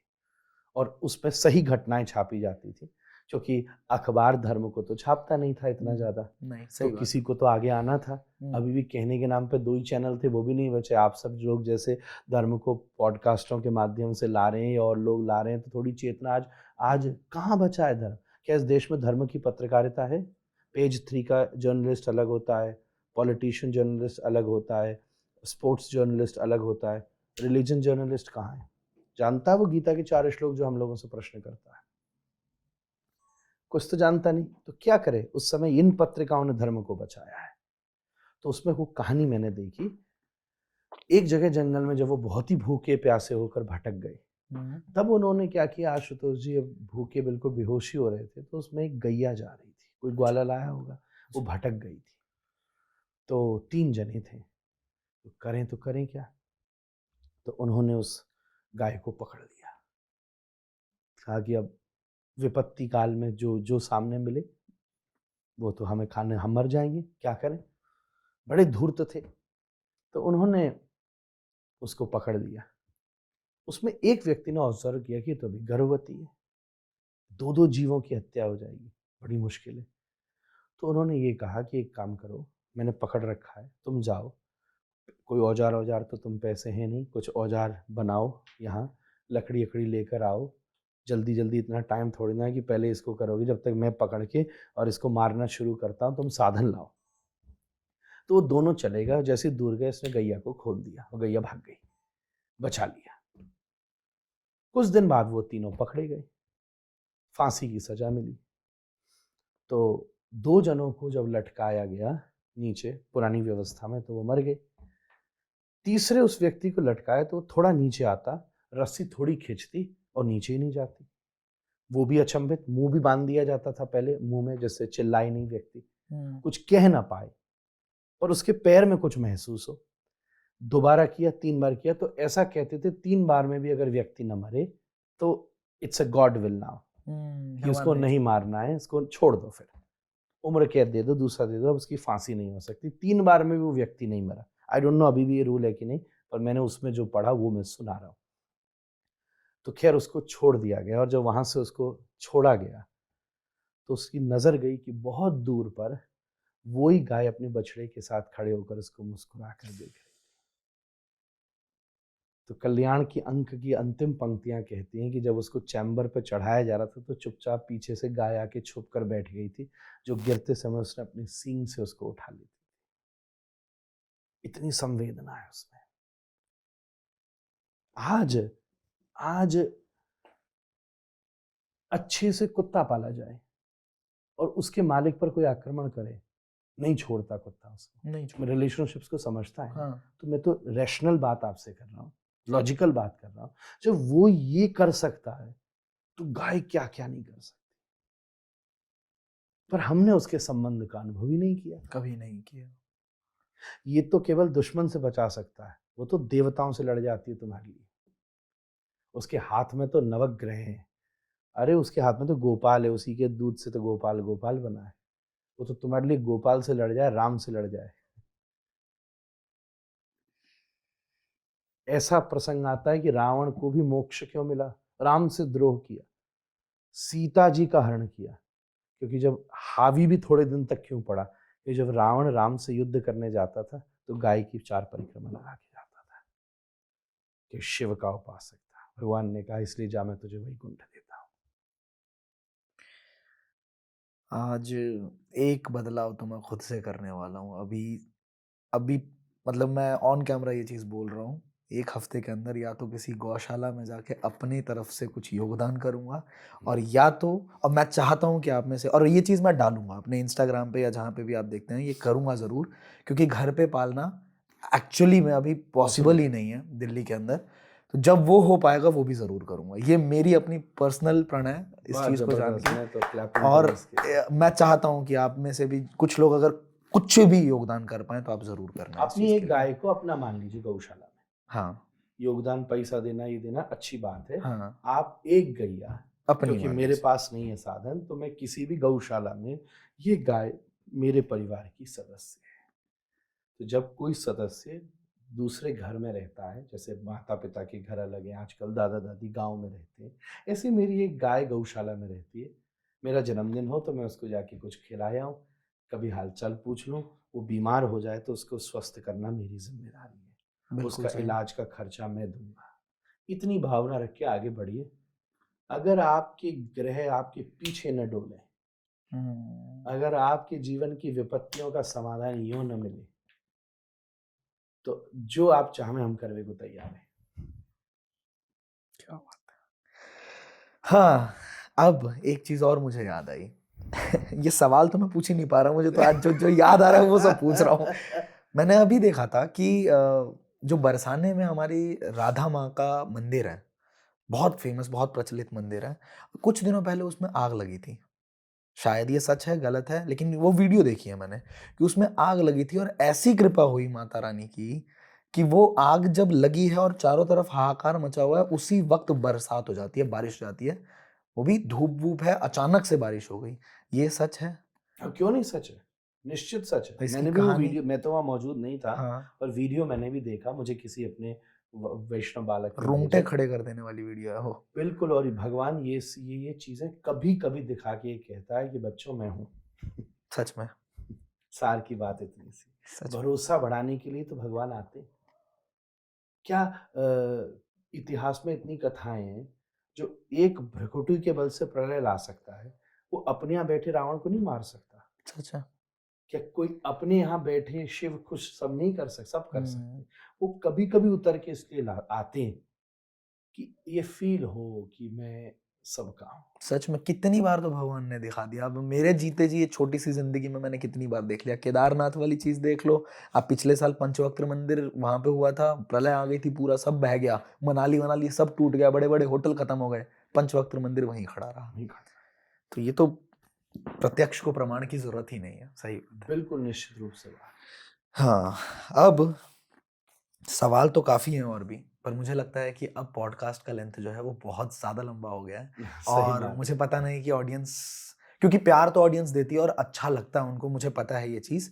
[SPEAKER 2] और उस पर सही घटनाएं छापी जाती थी, क्योंकि अखबार धर्म को तो छापता नहीं था इतना ज़्यादा,
[SPEAKER 1] नहीं,
[SPEAKER 2] तो
[SPEAKER 1] सही बात।
[SPEAKER 2] किसी को तो आगे आना था। अभी भी कहने के नाम पे 2 ही चैनल थे, वो भी नहीं बचे। आप सब लोग जैसे धर्म को पॉडकास्टों के माध्यम से ला रहे हैं और लोग ला रहे हैं, तो थोड़ी चेतना आज आज कहाँ बचा है धर्म? क्या इस देश में धर्म की पत्रकारिता है? पेज 3 का जर्नलिस्ट अलग होता है, पॉलिटिशियन जर्नलिस्ट अलग होता है, स्पोर्ट्स जर्नलिस्ट अलग होता है, रिलीजन जर्नलिस्ट कहाँ है? जानता है वो गीता के 4 श्लोक जो हम लोगों से प्रश्न करता है? कुछ तो जानता नहीं, तो क्या करे? उस समय इन पत्रिकाओं ने धर्म को बचाया है। तो उसमें वो कहानी मैंने देखी, एक जगह जंगल में जब वो बहुत ही भूखे प्यासे होकर भटक गए, तब उन्होंने क्या किया, आशुतोष जी अब भूखे बिल्कुल बेहोशी हो रहे थे, तो उसमें एक गैया जा रही थी, कोई ग्वाला लाया होगा, वो भटक गई थी। तो 3 जने थे, तो करें क्या? तो उन्होंने उस गाय को पकड़ लिया, कहा कि अब विपत्ति काल में जो जो सामने मिले वो तो हमें खाने, हम मर जाएंगे, क्या करें? बड़े धूर्त थे, तो उन्होंने उसको पकड़ लिया। उसमें एक व्यक्ति ने ऑब्जर्व किया कि तो अभी गर्भवती है, 2-2 जीवों की हत्या हो जाएगी, बड़ी मुश्किल है। तो उन्होंने ये कहा कि एक काम करो, मैंने पकड़ रखा है, तुम जाओ, कोई औजार औजार तो तुम पैसे हैं नहीं, कुछ औजार बनाओ, यहाँ लकड़ी अकड़ी लेकर आओ, जल्दी जल्दी, इतना टाइम थोड़ी ना है कि पहले इसको करोगे, जब तक मैं पकड़ के और इसको मारना शुरू करता हूँ, तुम साधन लाओ। तो वो दोनों चले गए, जैसे दूर गए इसने गैया को खोल दिया और गैया भाग गई, बचा लिया। कुछ दिन बाद वो तीनों पकड़े गए, फांसी की सजा मिली। तो 2 जनों को जब लटकाया गया नीचे पुरानी व्यवस्था में, तो वो मर गए। तीसरे उस व्यक्ति को लटकाया तो थोड़ा नीचे आता, रस्सी थोड़ी खींचती और नीचे ही नहीं जाती। वो भी अचंभित, मुंह भी बांध दिया जाता था पहले मुंह में, जिससे चिल्लाए नहीं व्यक्ति, कुछ कह ना पाए, और उसके पैर में कुछ महसूस हो। दोबारा किया, 3 बार किया, तो ऐसा कहते थे 3 बार में भी अगर व्यक्ति न मरे तो it's a God will now, कि उसको नहीं मारना है, इसको छोड़ दो, फिर उम्र कैद दे दो, दूसरा दे दो, अब उसकी फांसी नहीं हो सकती। 3 बार में भी वो व्यक्ति नहीं मरा। आई डोंट नो अभी भी ये रूल है कि नहीं, पर मैंने उसमें जो पढ़ा वो मैं सुना रहा हूँ। तो खैर उसको छोड़ दिया गया, और जब वहां से उसको छोड़ा गया तो उसकी नजर गई कि बहुत दूर पर वही गाय अपने बछड़े के साथ खड़े होकर उसको मुस्कुरा कर देख रही। तो कल्याण की अंक की अंतिम पंक्तियां कहती हैं कि जब उसको चैम्बर पर चढ़ाया जा रहा था तो चुपचाप पीछे से गाय आके छुप कर बैठ गई थी, जो गिरते समय उसने अपनी सींग से उसको उठा ली थी। इतनी संवेदना है उसमें। आज आज अच्छे से कुत्ता पाला जाए और उसके मालिक पर कोई आक्रमण करे, नहीं छोड़ता कुत्ता उसको,
[SPEAKER 1] नहीं
[SPEAKER 2] रिलेशनशिप्स को समझता है।
[SPEAKER 1] हाँ
[SPEAKER 2] तो मैं तो रैशनल बात आपसे कर रहा हूँ, लॉजिकल बात कर रहा हूँ। जब वो ये कर सकता है तो गाय क्या क्या नहीं कर सकती। पर हमने उसके संबंध का अनुभव ही नहीं किया,
[SPEAKER 1] कभी नहीं किया।
[SPEAKER 2] ये तो केवल दुश्मन से बचा सकता है, वो तो देवताओं से लड़ जाती है तुम्हारे लिए। उसके हाथ में तो नवग्रह हैं, अरे उसके हाथ में तो गोपाल है, उसी के दूध से तो गोपाल गोपाल बना है। वो तो तुम्हारे लिए गोपाल से लड़ जाए, राम से लड़ जाए। ऐसा प्रसंग आता है कि रावण को भी मोक्ष क्यों मिला, राम से द्रोह किया, सीता जी का हरण किया। क्योंकि जब हावी भी थोड़े दिन तक क्यों पड़ा, कि जब रावण राम से युद्ध करने जाता था तो गाय की 4 परिक्रमा लगा के जाता था कि शिव का उपासक था। भगवान ने कहा इसलिए जा मैं तुझे वैकुंठ देता हूँ।
[SPEAKER 1] आज एक बदलाव तो मैं खुद से करने वाला हूँ अभी अभी मतलब मैं ऑन कैमरा ये चीज़ बोल रहा हूँ, 1 हफ्ते के अंदर या तो किसी गौशाला में जाके अपनी तरफ से कुछ योगदान करूँगा, और या तो अब मैं चाहता हूँ कि आप में से, और ये चीज़ मैं डालूंगा अपने इंस्टाग्राम पे या जहाँ पे भी आप देखते हैं, ये करूँगा ज़रूर, क्योंकि घर पे पालना एक्चुअली में अभी पॉसिबल ही नहीं है दिल्ली के अंदर। तो जब वो हो पाएगा वो भी ज़रूर करूँगा, ये मेरी अपनी पर्सनल प्रण है इस
[SPEAKER 2] वाह,
[SPEAKER 1] चीज़ को जान
[SPEAKER 2] जबरदस्त,
[SPEAKER 1] के।
[SPEAKER 2] मैं तो clapping
[SPEAKER 1] और
[SPEAKER 2] करूँ इसके लिए।
[SPEAKER 1] मैं चाहता हूँ कि आप में से भी कुछ लोग अगर कुछ भी योगदान कर पाए तो आप जरूर करना इस
[SPEAKER 2] अपनी
[SPEAKER 1] चीज के
[SPEAKER 2] एक
[SPEAKER 1] लिए।
[SPEAKER 2] गाय को अपना मान लीजिए गौशाला में,
[SPEAKER 1] हाँ
[SPEAKER 2] योगदान पैसा देना ये देना अच्छी बात है।
[SPEAKER 1] हाँ
[SPEAKER 2] आप एक गैया,
[SPEAKER 1] अपनी
[SPEAKER 2] क्योंकि
[SPEAKER 1] मान
[SPEAKER 2] मेरे
[SPEAKER 1] लीजिए।
[SPEAKER 2] पास नहीं है साधन, तो मैं किसी भी गौशाला में, ये गाय मेरे परिवार की सदस्य है। तो जब कोई सदस्य दूसरे घर में रहता है, जैसे माता पिता के घर अलग हैं, आजकल दादा दादी गांव में रहते हैं, ऐसे मेरी एक गाय गौशाला में रहती है। मेरा जन्मदिन हो तो मैं उसको जाके कुछ खिलाया हूँ, कभी हालचाल पूछ लूँ। वो बीमार हो जाए तो उसको स्वस्थ करना मेरी जिम्मेदारी है,
[SPEAKER 1] बिल्कुल
[SPEAKER 2] उसका
[SPEAKER 1] सही।
[SPEAKER 2] इलाज का खर्चा मैं दूंगा। इतनी भावना रख के आगे बढ़िए। अगर आपके ग्रह आपके पीछे न डोले, अगर आपके जीवन की विपत्तियों का समाधान यूं न मिले, तो जो आप चाहें हम करने को तैयार हैं।
[SPEAKER 1] क्या बात है। हाँ, अब एक चीज और मुझे याद आई। ये सवाल तो मैं पूछ ही नहीं पा रहा हूँ, मुझे तो आज जो जो याद आ रहा है वो सब पूछ रहा हूँ। मैंने अभी देखा था कि जो बरसाने में हमारी राधा माँ का मंदिर है, बहुत फेमस बहुत प्रचलित मंदिर है, कुछ दिनों पहले उसमें आग लगी थी। शायद ये सच है गलत है, लेकिन वो वीडियो देखी है मैंने कि उसमें आग लगी थी, और ऐसी कृपा हुई माता रानी की कि वो आग जब लगी है और चारों तरफ हाहाकार मचा हुआ है, उसी वक्त बरसात हो जाती है, बारिश हो जाती है। वो भी धूप वूप है, अचानक से बारिश हो गई। ये सच है?
[SPEAKER 2] अब क्यों नहीं सच है, निश्चित सच है।
[SPEAKER 1] तो इसकी
[SPEAKER 2] मैंने भी वो
[SPEAKER 1] कहानी।
[SPEAKER 2] वीडियो, मैं तो वहाँ मौजूद नहीं था,
[SPEAKER 1] हाँ,
[SPEAKER 2] पर वीडियो मैंने भी देखा, मुझे किसी अपने वैष्णव बालक ने
[SPEAKER 1] रोंगटे
[SPEAKER 2] भेजा।
[SPEAKER 1] खड़े कर देने वाली वीडियो है वो।
[SPEAKER 2] बिल्कुल, और भगवान ये चीजें कभी कभी दिखा के कहता है कि बच्चों मैं हूँ।
[SPEAKER 1] सच में।
[SPEAKER 2] सार की बात इतनी सी,
[SPEAKER 1] सच में।
[SPEAKER 2] भरोसा बढ़ाने के लिए तो भगवान आते हैं। क्या इतिहास में इतनी कथाएं हैं, जो एक भ्रकुटी के बल से प्रलय ला सकता है, वो अपने यहाँ बैठे रावण को नहीं मार सकता।
[SPEAKER 1] सच है।
[SPEAKER 2] क्या कोई अपने यहाँ बैठे शिव खुश सब नहीं कर सकते? सब कर
[SPEAKER 1] हम्म।
[SPEAKER 2] सकते। वो कभी कभी उतर के इसलिए आते हैं कि ये फील हो कि मैं सबका हूँ।
[SPEAKER 1] सच में कितनी बार तो भगवान ने दिखा दिया। अब मेरे जीते जी ये छोटी सी जिंदगी में मैंने कितनी बार देख लिया। केदारनाथ वाली चीज देख लो आप, पिछले साल पंचवक्र मंदिर वहां पे हुआ था, प्रलय आ गई थी, पूरा सब बह गया, मनाली वनाली सब टूट गया, बड़े बड़े होटल खत्म हो गए, पंचवक्र मंदिर वहीं खड़ा रहा।
[SPEAKER 2] नहीं खड़ा।
[SPEAKER 1] तो ये तो प्रत्यक्ष को प्रमाण की जरूरत ही नहीं है। सही बात है।
[SPEAKER 2] बिल्कुल निश्चित रूप से बात।
[SPEAKER 1] हाँ, अब सवाल तो काफी हैं और भी, पर मुझे लगता है कि अब पॉडकास्ट का लेंथ जो है वो बहुत ज्यादा लंबा हो गया है।
[SPEAKER 2] सही
[SPEAKER 1] और
[SPEAKER 2] बात
[SPEAKER 1] मुझे
[SPEAKER 2] है।
[SPEAKER 1] पता नहीं कि ऑडियंस, क्योंकि प्यार तो ऑडियंस देती है और अच्छा लगता है उनको, मुझे पता है ये चीज।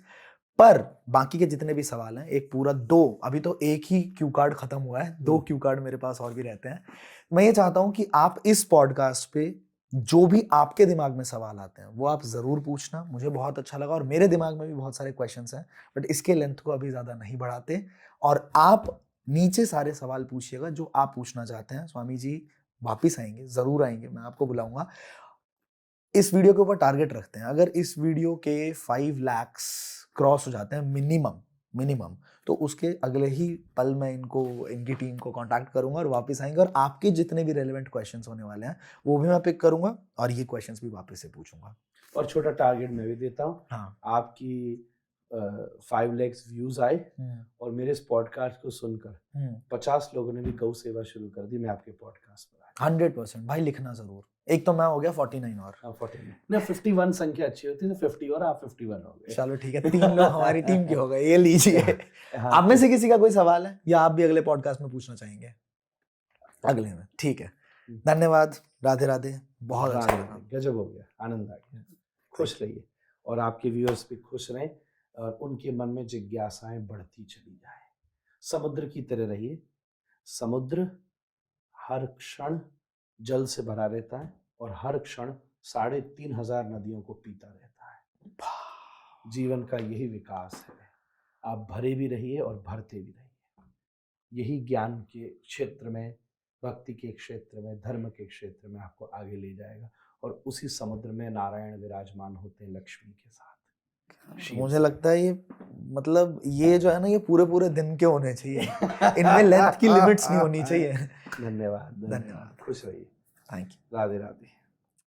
[SPEAKER 1] पर बाकी के जितने भी सवाल हैं, एक पूरा 2, अभी तो एक ही क्यू कार्ड खत्म हुआ है, 2 क्यू कार्ड मेरे पास और भी रहते हैं। मैं ये चाहता हूं कि आप इस पॉडकास्ट पे जो भी आपके दिमाग में सवाल आते हैं वो आप जरूर पूछना। मुझे बहुत अच्छा लगा, और मेरे दिमाग में भी बहुत सारे क्वेश्चंस हैं, बट इसके लेंथ को अभी ज्यादा नहीं बढ़ाते। और आप नीचे सारे सवाल पूछिएगा जो आप पूछना चाहते हैं। स्वामी जी वापिस आएंगे, जरूर आएंगे, मैं आपको बुलाऊंगा। इस वीडियो के ऊपर टारगेट रखते हैं, अगर इस वीडियो के 5 लाख क्रॉस हो जाते हैं मिनिमम, मिनिमम, तो उसके अगले ही पल मैं इनको, इनकी टीम को कांटेक्ट करूंगा और वापस आएंगे और आपके जितने भी रेलेवेंट क्वेश्चंस होने वाले हैं वो भी मैं पिक करूंगा और ये क्वेश्चंस भी वापस से पूछूंगा।
[SPEAKER 2] और छोटा टारगेट मैं भी देता हूँ,
[SPEAKER 1] हाँ।
[SPEAKER 2] आपकी 5 लाख व्यूज आए और मेरे इस पॉडकास्ट को सुनकर 50 लोगों ने भी गौ सेवा शुरू कर दी, मैं आपके पॉडकास्ट पर आया।
[SPEAKER 1] 100% भाई, लिखना जरूर। एक तो मैं हो गया 49 और
[SPEAKER 2] 49 ना, 51 संख्या अच्छी होती है, तो 50 और आप 51 हो गए।
[SPEAKER 1] चलो ठीक है, 3 लोग हमारी टीम के हो गए, ये लीजिए।
[SPEAKER 2] हाँ,
[SPEAKER 1] आप में से किसी का कोई सवाल है या आप भी अगले पॉडकास्ट में पूछना चाहेंगे? अगले में, ठीक है। धन्यवाद, राधे राधे, बहुत अच्छा लगा,
[SPEAKER 2] गजब हो गया, आनंद आ गया। खुश रहिए और आपके व्यूअर्स भी खुश रहें और उनके मन में जिज्ञासाएं बढ़ती चली जाए। समुद्र की तरह रहिए, समुद्र हर क्षण जल से भरा रहता है और हर क्षण 3500 नदियों को पीता रहता है। जीवन का यही विकास है, आप भरे भी रहिए और भरते भी रहिए। यही ज्ञान के क्षेत्र में, भक्ति के क्षेत्र में, धर्म के क्षेत्र में आपको आगे ले जाएगा और उसी समुद्र में नारायण विराजमान होते हैं लक्ष्मी के साथ।
[SPEAKER 1] मुझे लगता है ये, मतलब ये जो है ना, ये पूरे पूरे दिन के होने चाहिए, इनमें लेंथ की लिमिट्स नहीं होनी चाहिए।
[SPEAKER 2] धन्यवाद, खुश रहिए।
[SPEAKER 1] Thank you.
[SPEAKER 2] राधे राधे।